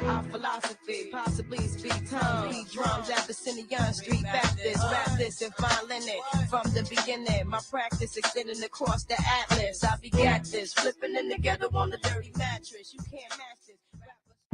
S1: Our philosophy, possibly speak tongue. Beat drums at the Cineon Street Baptist. Rap this and fine linen from the beginning. My practice extending across the atlas. I begat this, flipping in together on the dirty mattress. You can't match this.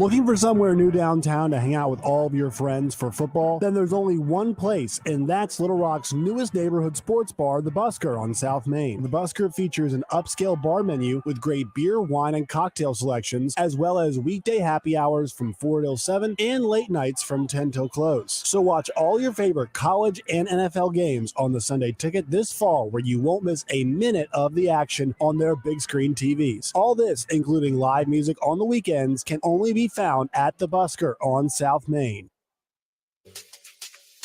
S3: Looking for somewhere new downtown to hang out with all of your friends for football? Then there's only one place, and that's Little Rock's newest neighborhood sports bar, The Busker on South Main. The Busker features an upscale bar menu with great beer, wine, and cocktail selections, as well as weekday happy hours from 4 till 7 and late nights from 10 till close. So watch all your favorite college and NFL games on the Sunday Ticket this fall, where you won't miss a minute of the action on their big screen TVs. All this, including live music on the weekends, can only be found at The Busker on South Main.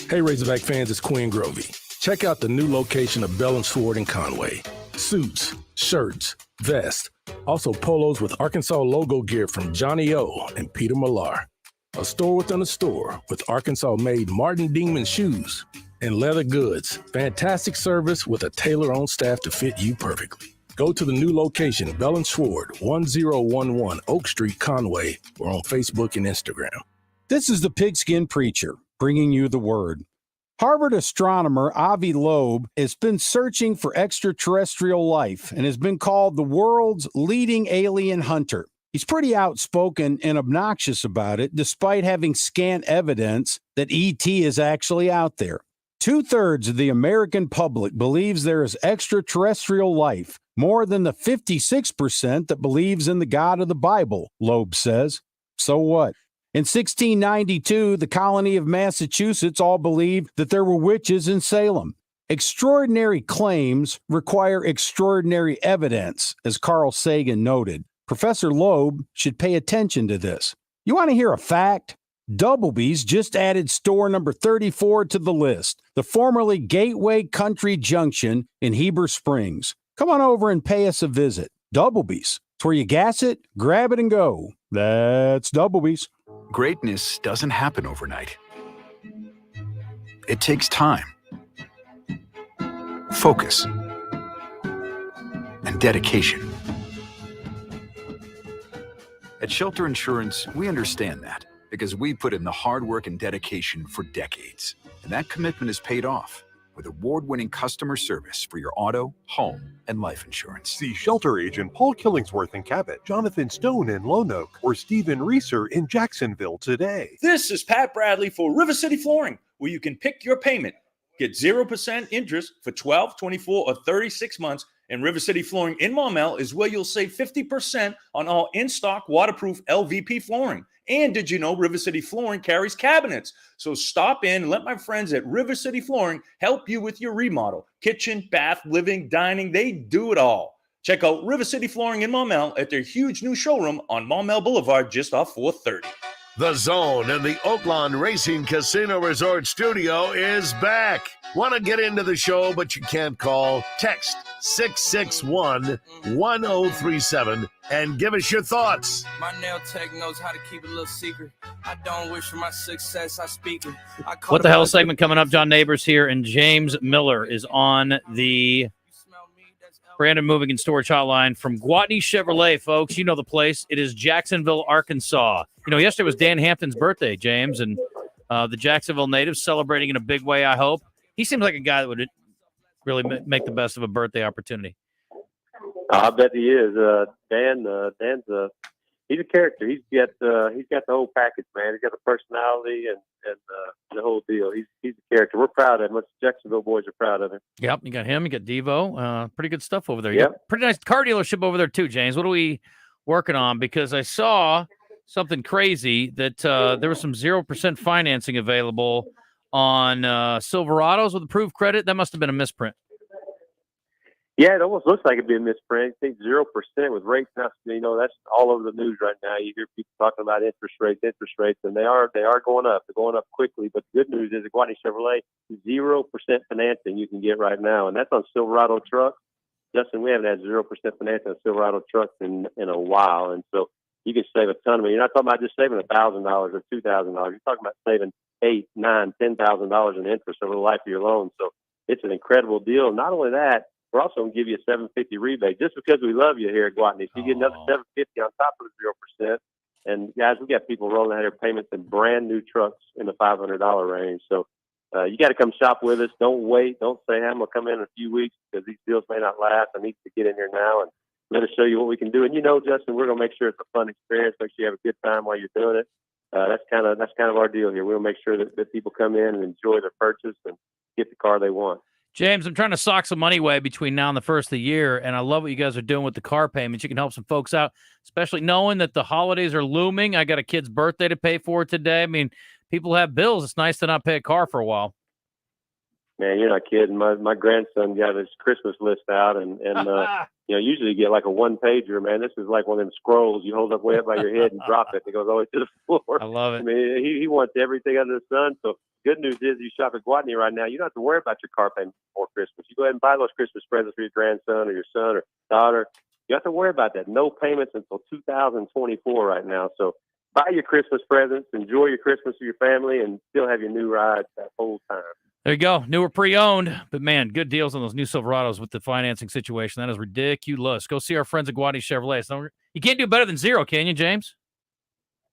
S9: Hey Razorback fans, it's Quinn Grovey. Check out the new location of Bell & Sword in Conway. Suits, shirts, vests, also polos with Arkansas logo gear from Johnny O and Peter Millar. A store within a store with Arkansas-made Martin Dingman shoes and leather goods. Fantastic service with a tailor on staff to fit you perfectly. Go to the new location, Bell & Sword, 1011 Oak Street, Conway, or on Facebook and Instagram.
S10: This is the Pigskin Preacher, bringing you the word. Harvard astronomer Avi Loeb has been searching for extraterrestrial life and has been called the world's leading alien hunter. He's pretty outspoken and obnoxious about it, despite having scant evidence that ET is actually out there. 2/3 of the American public believes there is extraterrestrial life, more than the 56% that believes in the God of the Bible, Loeb says. So what? In 1692, the colony of Massachusetts all believed that there were witches in Salem. Extraordinary claims require extraordinary evidence, as Carl Sagan noted. Professor Loeb should pay attention to this. You want to hear a fact? Doubleby's just added store number 34 to the list, the formerly Gateway Country Junction in Heber Springs. Come on over and pay us a visit. Doubleby's. It's where you gas it, grab it, and go. That's Doubleby's.
S11: Greatness doesn't happen overnight. It takes time, focus, and dedication. At Shelter Insurance, we understand that because we put in the hard work and dedication for decades. And that commitment is paid off with award-winning customer service for your auto, home, and life insurance.
S20: See Shelter Agent Paul Killingsworth in Cabot, Jonathan Stone in Lone Oak, or Stephen Reeser in Jacksonville today.
S21: This is Pat Bradley for River City Flooring, where you can pick your payment. Get 0% interest for 12, 24, or 36 months. And River City Flooring in Maumelle is where you'll save 50% on all in-stock waterproof LVP flooring. And did you know River City Flooring carries cabinets? So stop in and let my friends at River City Flooring help you with your remodel. Kitchen, bath, living, dining, they do it all. Check out River City Flooring in Maumelle at their huge new showroom on Maumelle Boulevard just off 430.
S2: The Zone and the Oaklawn Racing Casino Resort Studio is back. Want to get into the show, but you can't call? Text 661-1037 and give us your thoughts.
S23: My nail tech knows how to keep a little secret. I don't wish for my success, I speak it.
S15: What the Hell segment coming up. John Neighbors here, and James Miller is on the Brandon Moving and Storage Hotline from Gwatney Chevrolet, folks. You know the place. It is Jacksonville, Arkansas. You know, yesterday was Dan Hampton's birthday, James, and the Jacksonville natives celebrating in a big way, I hope. He seems like a guy that would really make the best of a birthday opportunity.
S26: I bet he is. Dan's he's a character. He's got the whole package, man. He's got the personality and the whole deal. He's a character. We're proud of him. Us Jacksonville boys are proud of him.
S15: Yep, you got him. You got Devo. Pretty good stuff over there.
S26: Yep.
S15: You got pretty nice car dealership over there too, James. What are we working on? Because I saw something crazy that there was some 0% financing available on Silverados with approved credit. That must have been a misprint.
S26: Yeah, it almost looks like it'd be a misprint. I think 0% with rates now. That's all over the news right now. You hear people talking about interest rates, and they are going up. They're going up quickly. But the good news is at Guadney Chevrolet, 0% financing you can get right now, and that's on Silverado trucks. Justin, we haven't had 0% financing on Silverado trucks in a while, and so you can save a ton of money. You're not talking about just saving $1,000 or $2,000. You're talking about saving $8,000, $9,000, $10,000 in interest over the life of your loan. So it's an incredible deal. Not only that, we're also going to give you a $750 rebate just because we love you here at Guadney. So you get another $750 on top of the 0%. And guys, we got people rolling out here payments in brand new trucks in the $500 range. So you got to come shop with us. Don't wait. Don't say, I'm going to come in a few weeks because these deals may not last. I need to get in here now and let us show you what we can do. And Justin, we're going to make sure it's a fun experience. Make sure you have a good time while you're doing it. That's kind of our deal here. We'll make sure that people come in and enjoy their purchase and get the car they want.
S15: James, I'm trying to sock some money away between now and the first of the year, and I love what you guys are doing with the car payments. You can help some folks out, especially knowing that the holidays are looming. I got a kid's birthday to pay for today. I mean, people have bills. It's nice to not pay a car for a while.
S26: Man, you're not kidding. My grandson got his Christmas list out, and usually you get like a one-pager, man. This is like one of them scrolls you hold up way up by your head and drop it. It goes all the way to the floor.
S15: I love it.
S26: I mean, he wants everything under the sun. So good news is you shop at Guadney right now, you don't have to worry about your car payment before Christmas. You go ahead and buy those Christmas presents for your grandson or your son or daughter. You have to worry about that. No payments until 2024 right now. So buy your Christmas presents, enjoy your Christmas with your family, and still have your new ride that whole time.
S15: There you go. New or pre-owned. But, man, good deals on those new Silverados with the financing situation. That is ridiculous. Go see our friends at Guadney Chevrolet. So you can't do better than zero, can you, James?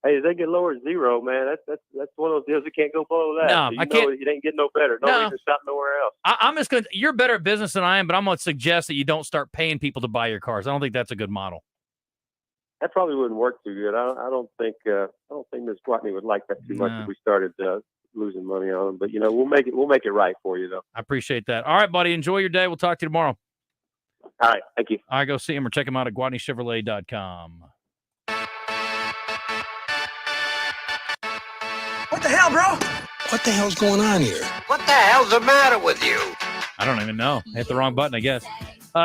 S26: Hey, if they get lower than zero, man, that's one of those deals that can't go below that.
S15: No,
S26: so
S15: I can't.
S26: It ain't getting no better. No reason to shop nowhere else.
S15: I'm just going to – you're better at business than I am, but I'm going to suggest that you don't start paying people to buy your cars. I don't think that's a good model.
S26: That probably wouldn't work too good. I don't think Ms. Guadney would like that too much if we started losing money on them. But we'll make it right for you though.
S15: I appreciate that. All right, buddy. Enjoy your day. We'll talk to you tomorrow.
S26: All right. Thank you.
S15: All right, go see him or check him out at GuadneyChevrolet.com.
S5: What the hell, bro? What the hell's going on here?
S7: What the hell's the matter with you?
S15: I don't even know. I hit the wrong button, I guess.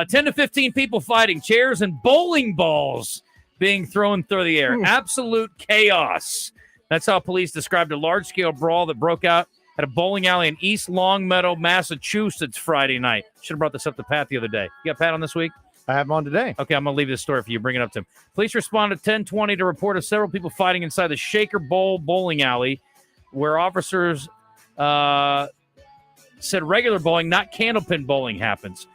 S15: 10 to 15 people fighting, chairs and bowling balls being thrown through the air. Absolute chaos. That's how police described a large-scale brawl that broke out at a bowling alley in East Longmeadow, Massachusetts, Friday night. Should have brought this up to Pat the other day. You got Pat on this week?
S12: I have him on today.
S15: Okay, I'm going to leave this story for you. Bring it up to him. Police responded at 10:20 to report of several people fighting inside the Shaker Bowl bowling alley, where officers said regular bowling, not candlepin bowling, happens.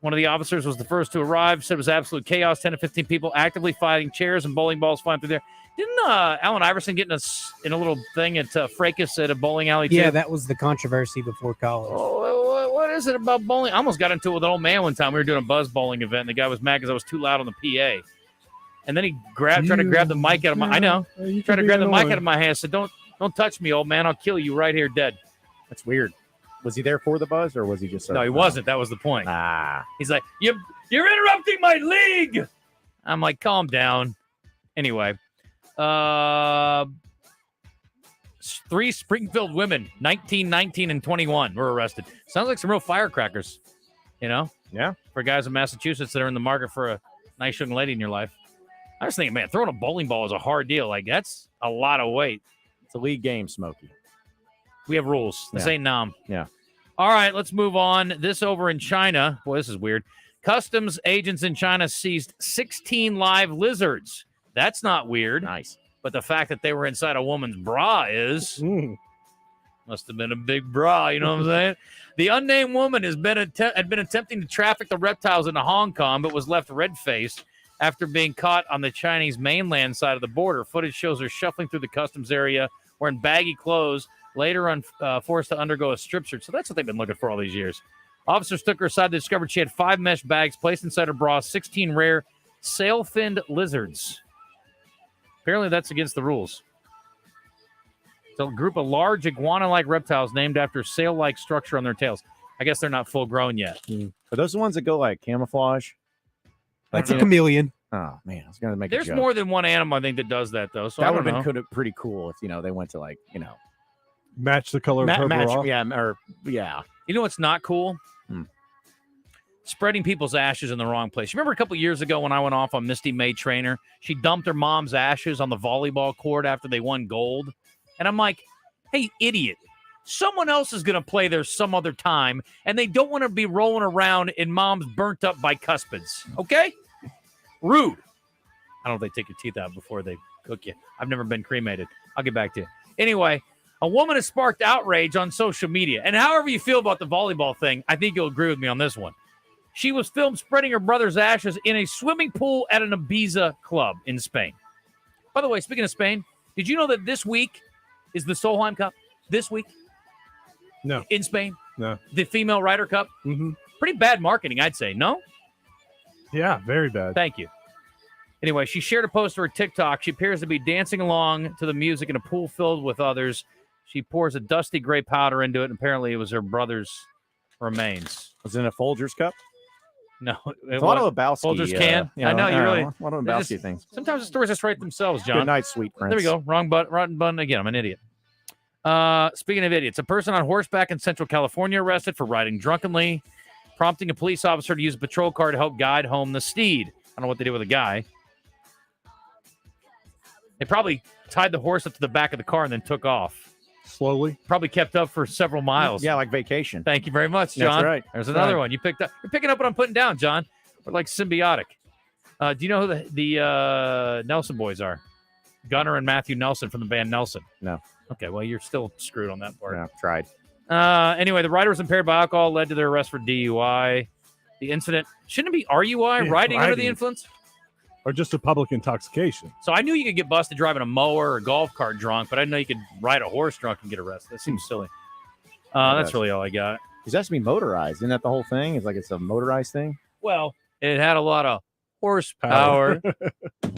S15: One of the officers was the first to arrive, said it was absolute chaos, 10 to 15 people actively fighting, chairs and bowling balls flying through there. Didn't Allen Iverson get in a little thing at Fracas at a bowling alley too?
S18: Yeah, that was the controversy before college.
S15: Oh, what is it about bowling? I almost got into it with an old man one time. We were doing a buzz bowling event, and the guy was mad because I was too loud on the PA. And then he tried to grab the mic out of my. I know. Tried to grab the mic out of my hand. Said, "Don't touch me, old man. I'll kill you right here, dead."
S12: That's weird. Was he there for the buzz, or was he just?
S15: No, he wasn't. That was the point. He's like, "You're interrupting my league." I'm like, "Calm down." Anyway, 3 Springfield women, 19, 19, and 21, were arrested. Sounds like some real firecrackers,
S12: Yeah.
S15: for guys in Massachusetts that are in the market for a nice young lady in your life. I was thinking, man, throwing a bowling ball is a hard deal. Like, that's a lot of weight.
S12: It's a league game, Smokey.
S15: We have rules. This ain't Nam.
S12: Yeah.
S15: All right, let's move on. This over in China. Boy, this is weird. Customs agents in China seized 16 live lizards. That's not weird.
S12: Nice.
S15: But the fact that they were inside a woman's bra is. Must have been a big bra, you know what I'm saying? The unnamed woman had been attempting to traffic the reptiles into Hong Kong, but was left red-faced after being caught on the Chinese mainland side of the border. Footage shows her shuffling through the customs area wearing baggy clothes, later forced to undergo a strip search. So that's what they've been looking for all these years. Officers took her aside. They discovered she had 5 mesh bags placed inside her bra, 16 rare sail-finned lizards. Apparently that's against the rules. It's a group of large iguana-like reptiles named after sail-like structure on their tails. I guess they're not full grown yet.
S12: Are those the ones that go like camouflage?
S18: That's a chameleon.
S12: Oh man, I was gonna make.
S15: There's
S12: a joke.
S15: more than one animal I think that does that though. So
S12: that
S15: I
S12: would
S15: don't
S12: have
S15: know.
S12: been pretty cool if they went to
S8: match the color of her bra.
S12: Yeah.
S15: You know what's not cool? Spreading people's ashes in the wrong place. You remember a couple years ago when I went off on Misty May Trainer? She dumped her mom's ashes on the volleyball court after they won gold. And I'm like, hey, idiot. Someone else is going to play there some other time, and they don't want to be rolling around in mom's burnt up bicuspids. Okay? Rude. I don't know if they take your teeth out before they cook you. I've never been cremated. I'll get back to you. Anyway, a woman has sparked outrage on social media. And however you feel about the volleyball thing, I think you'll agree with me on this one. She was filmed spreading her brother's ashes in a swimming pool at an Ibiza club in Spain. By the way, speaking of Spain, did you know that this week is the Solheim Cup? This week?
S8: No.
S15: In Spain?
S8: No.
S15: The Female Ryder Cup?
S8: Mm-hmm.
S15: Pretty bad marketing, I'd say. No?
S8: Yeah, very bad.
S15: Thank you. Anyway, she shared a post to her TikTok. She appears to be dancing along to the music in a pool filled with others. She pours a dusty gray powder into it, and apparently it was her brother's remains.
S12: Was it in a Folgers cup?
S15: No.
S12: It's a lot of Lebowski.
S15: Folgers can. I know, you really.
S12: A lot of Lebowski things.
S15: Sometimes the stories just write themselves, John.
S12: Good night, sweet prince.
S15: There we go. Wrong button again. I'm an idiot. Speaking of idiots, a person on horseback in Central California arrested for riding drunkenly, prompting a police officer to use a patrol car to help guide home the steed. I don't know what they did with the guy. They probably tied the horse up to the back of the car and then took off.
S8: Slowly.
S15: Probably kept up for several miles.
S12: Yeah, like vacation.
S15: Thank you very much, John.
S12: That's right.
S15: There's another one you picked up. You're picking up what I'm putting down, John. We're like symbiotic. Do you know who the Nelson boys are? Gunnar and Matthew Nelson from the band Nelson.
S12: No.
S15: Okay, well, you're still screwed on that part.
S12: Yeah, tried.
S15: Anyway, the rider was impaired by alcohol, led to their arrest for DUI. The incident, shouldn't it be RUI, riding under the influence?
S8: Or just a public intoxication.
S15: So I knew you could get busted driving a mower or a golf cart drunk, but I didn't know you could ride a horse drunk and get arrested. That seems silly. That's really all I got.
S12: It has to be motorized. Isn't that the whole thing? It's like it's a motorized thing?
S15: Well, it had a lot of horsepower.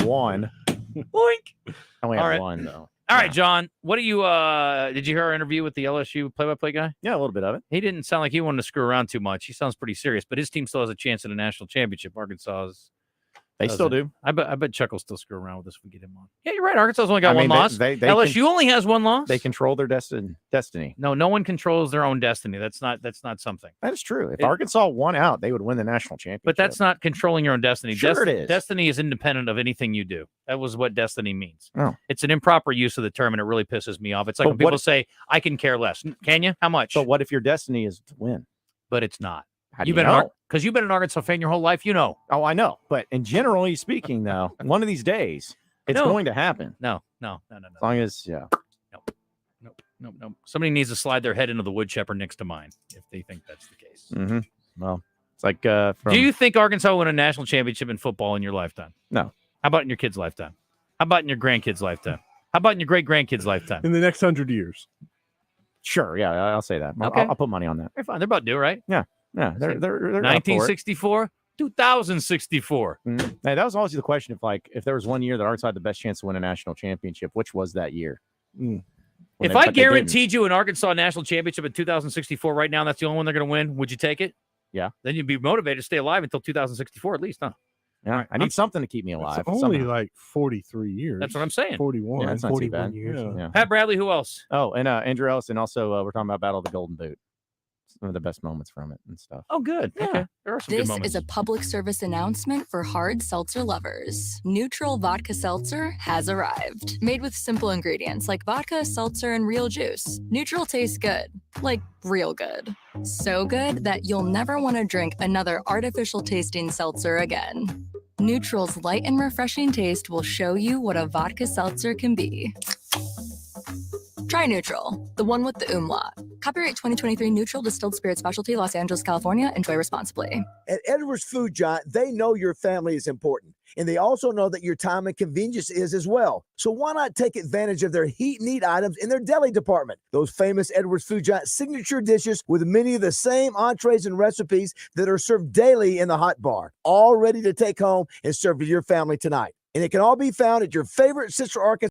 S12: One.
S15: Boink.
S12: I only
S15: All
S12: have
S15: right.
S12: one, though.
S15: All right, John, what do you, did you hear our interview with the LSU play-by-play guy?
S12: Yeah, a little bit of it.
S15: He didn't sound like he wanted to screw around too much. He sounds pretty serious, but his team still has a chance at a national championship. Arkansas's.
S12: They still do.
S15: I bet Chuck will still screw around with us if we get him on. Yeah, you're right. Arkansas's only got one loss. LSU only has one loss.
S12: They control their destiny.
S15: No one controls their own destiny. That's not something.
S12: That is true. If Arkansas won out, they would win the national championship.
S15: But that's not controlling your own destiny.
S12: Sure it is.
S15: Destiny is independent of anything you do. That was what destiny means.
S12: Oh.
S15: It's an improper use of the term, and it really pisses me off. It's like
S12: But
S15: when people
S12: what-
S15: say, I can care less. Can you? How much?
S12: But what if your destiny is to win?
S15: But it's not.
S12: How do
S15: You've
S12: you
S15: been
S12: know?
S15: because you've been an Arkansas fan your whole life. You know.
S12: Oh, I know. But in generally speaking, though, one of these days, it's
S15: No.
S12: going to happen.
S15: No.
S12: As long as,
S15: Nope. Somebody needs to slide their head into the wood chipper next to mine if they think that's the case.
S12: Mm-hmm. Well, it's like
S15: Do you think Arkansas will win a national championship in football in your lifetime?
S12: No.
S15: How about in your kid's lifetime? How about in your grandkid's lifetime? How about in your great-grandkid's lifetime?
S8: In the next 100 years.
S12: Sure. Yeah, I'll say that.
S15: Okay.
S12: I'll put money on that.
S15: They're fine. They're about due, right?
S12: Yeah. They're up for it.
S15: 1964, 2064.
S12: Hey, that was always the question if there was one year that Arkansas had the best chance to win a national championship, which was that year?
S15: If I guaranteed you an Arkansas national championship in 2064 right now, and that's the only one they're going to win, would you take it?
S12: Yeah.
S15: Then you'd be motivated to stay alive until 2064 at least, huh?
S12: Yeah, I need something to keep me alive.
S8: It's only
S12: somehow.
S8: like 43 years.
S15: That's what I'm saying.
S8: 41.
S12: Yeah, that's not too
S18: 41
S12: bad.
S18: years.
S8: Yeah.
S15: Pat Bradley, who else?
S12: Oh, and Andrew Ellison. Also, we're talking about Battle of the Golden Boot. Some of the best moments from it and stuff.
S15: Oh, good.
S12: Yeah.
S15: Okay. There are some good
S4: This
S15: moments.
S4: is a public service announcement for hard seltzer lovers. Neutral Vodka Seltzer has arrived. Made with simple ingredients like vodka, seltzer, and real juice. Neutral tastes good. Like real good. So good that you'll never want to drink another artificial tasting seltzer again. Neutral's light and refreshing taste will show you what a vodka seltzer can be. Try Neutral, the one with the umlaut. Copyright 2023 Neutral Distilled Spirit Specialty, Los Angeles, California. Enjoy responsibly.
S6: At Edwards Food Giant, they know your family is important, and they also know that your time and convenience is as well. So why not take advantage of their heat and eat items in their deli department? Those famous Edwards Food Giant signature dishes with many of the same entrees and recipes that are served daily in the hot bar, all ready to take home and serve to your family tonight. And it can all be found at your favorite Sister Arkansas